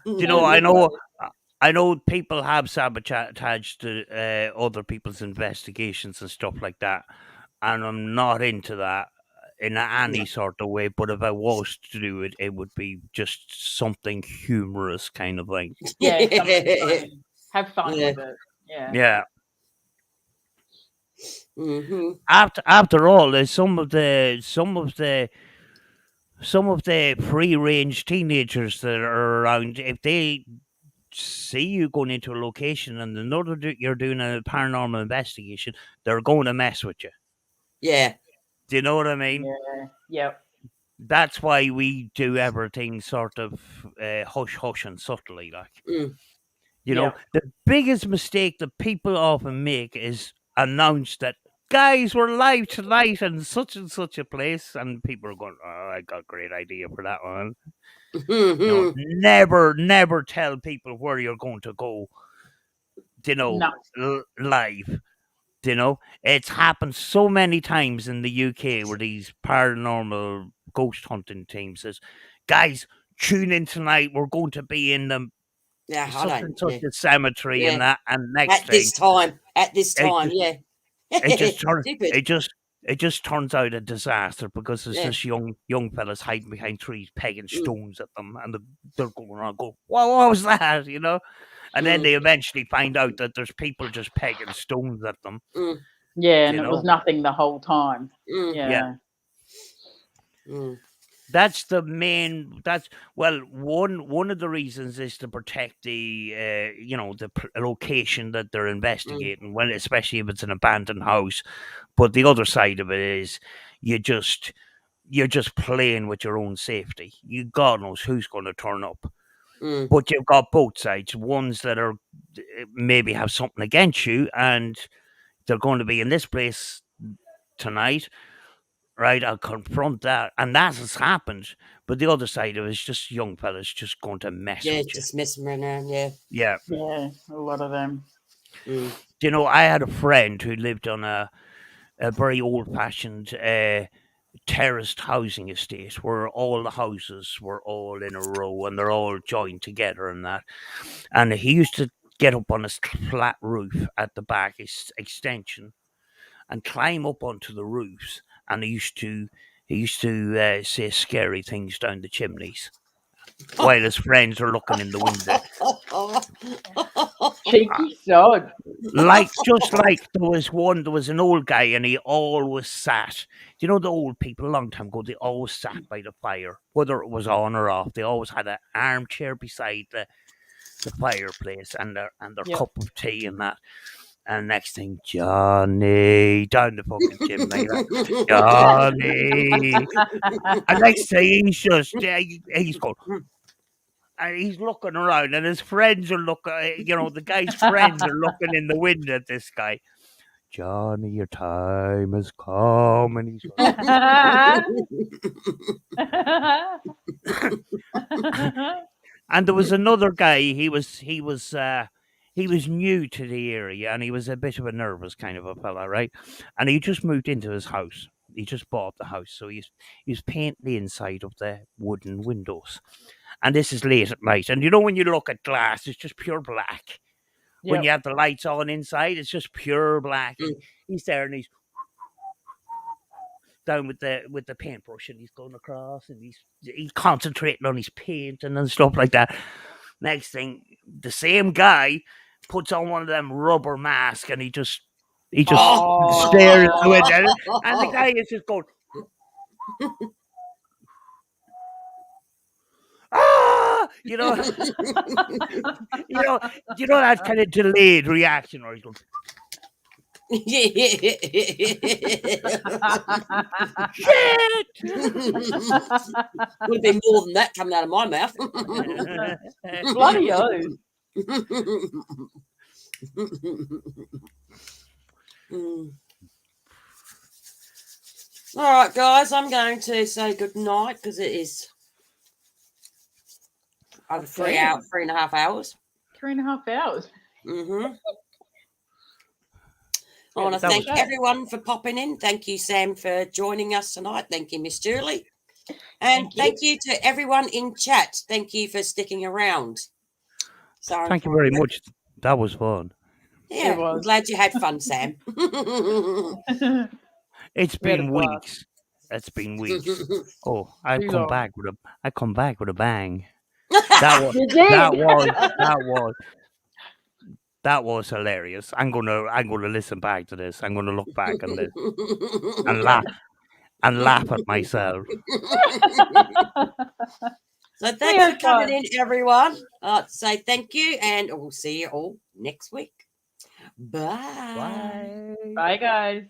You know, I know people have sabotaged other people's investigations and stuff like that, and I'm not into that in any sort of way. But if I was to do it, it would be just something humorous kind of thing. Yeah, something funny. Have fun with it. Yeah. Yeah. Mm-hmm. After all, there's some of the free-range teenagers that are around. If they see you going into a location and they know that you're doing a paranormal investigation, they're going to mess with you. Yeah. Do you know what I mean? Yeah. Yep. That's why we do everything sort of hush hush and subtly, like. You know, the biggest mistake that people often make is announce that, guys, we're live tonight in such and such a place, and people are going, "Oh, I got a great idea for that one." You know, never tell people where you're going to go. You know, live. You know, it's happened so many times in the UK where these paranormal ghost hunting teams says, "Guys, tune in tonight. We're going to be in the such and such a cemetery and that, and next at this time, yeah." It just turns out a disaster because there's this young fellas hiding behind trees, pegging stones at them, and they're going around, "What was that?" You know, And then they eventually find out that there's people just pegging stones at them. Yeah, and You it was know? nothing the whole time. Yeah. That's the main. That's one of the reasons is to protect the the location that they're investigating. Well, especially if it's an abandoned house. But the other side of it is you're just playing with your own safety. God knows who's going to turn up. But you've got both sides. Ones that are maybe have something against you, and they're going to be in this place tonight. Right, I'll confront that, and that has happened. But the other side of it is just young fellas just going to mess with you. Just messing around. Yeah. Yeah, a lot of them. You know, I had a friend who lived on a very old-fashioned terraced housing estate where all the houses were all in a row and they're all joined together and that. And he used to get up on a flat roof at the back extension and climb up onto the roofs. And he used to say scary things down the chimneys while his friends are looking in the window. Cheeky sod. Just like there was an old guy and he always sat. You know the old people a long time ago, they always sat by the fire, whether it was on or off. They always had an armchair beside the fireplace and their cup of tea and that. And next thing, Johnny, down the fucking chimney, like, Johnny. And next thing, he's going, and he's looking around, and his friends are looking, the guy's friends are looking in the window at this guy. Johnny, your time has come. And he's and there was another guy, he was new to the area, and he was a bit of a nervous kind of a fella, right? And he just moved into his house. He just bought the house, so he's painting the inside of the wooden windows. And this is late at night, and when you look at glass, it's just pure black. When you have the lights on inside, it's just pure black. And he's there, and he's down with the paintbrush, and he's going across, and he's concentrating on his painting and stuff like that. Next thing, the same guy puts on one of them rubber masks, and he just stares at the window, and the guy is just going, ah, that kind of delayed reaction, or he's going, shit. Would have been more than that coming out of my mouth. Bloody oath. All right, guys, I'm going to say good night because it is over 3.5 hours. 3.5 hours. I want to thank everyone for popping in. Thank you, Sam, for joining us tonight. Thank you, Miss Julie. And thank you to everyone in chat. Thank you for sticking around. So thank you very much. That was fun. Yeah, I'm glad you had fun, Sam. It's been weeks. It's been weeks. Oh, I come back with a bang. That was hilarious. I'm gonna listen back to this. I'm gonna look back on this and laugh at myself. So thanks for coming in, everyone. Say thank you, and we'll see you all next week. Bye. Bye, guys.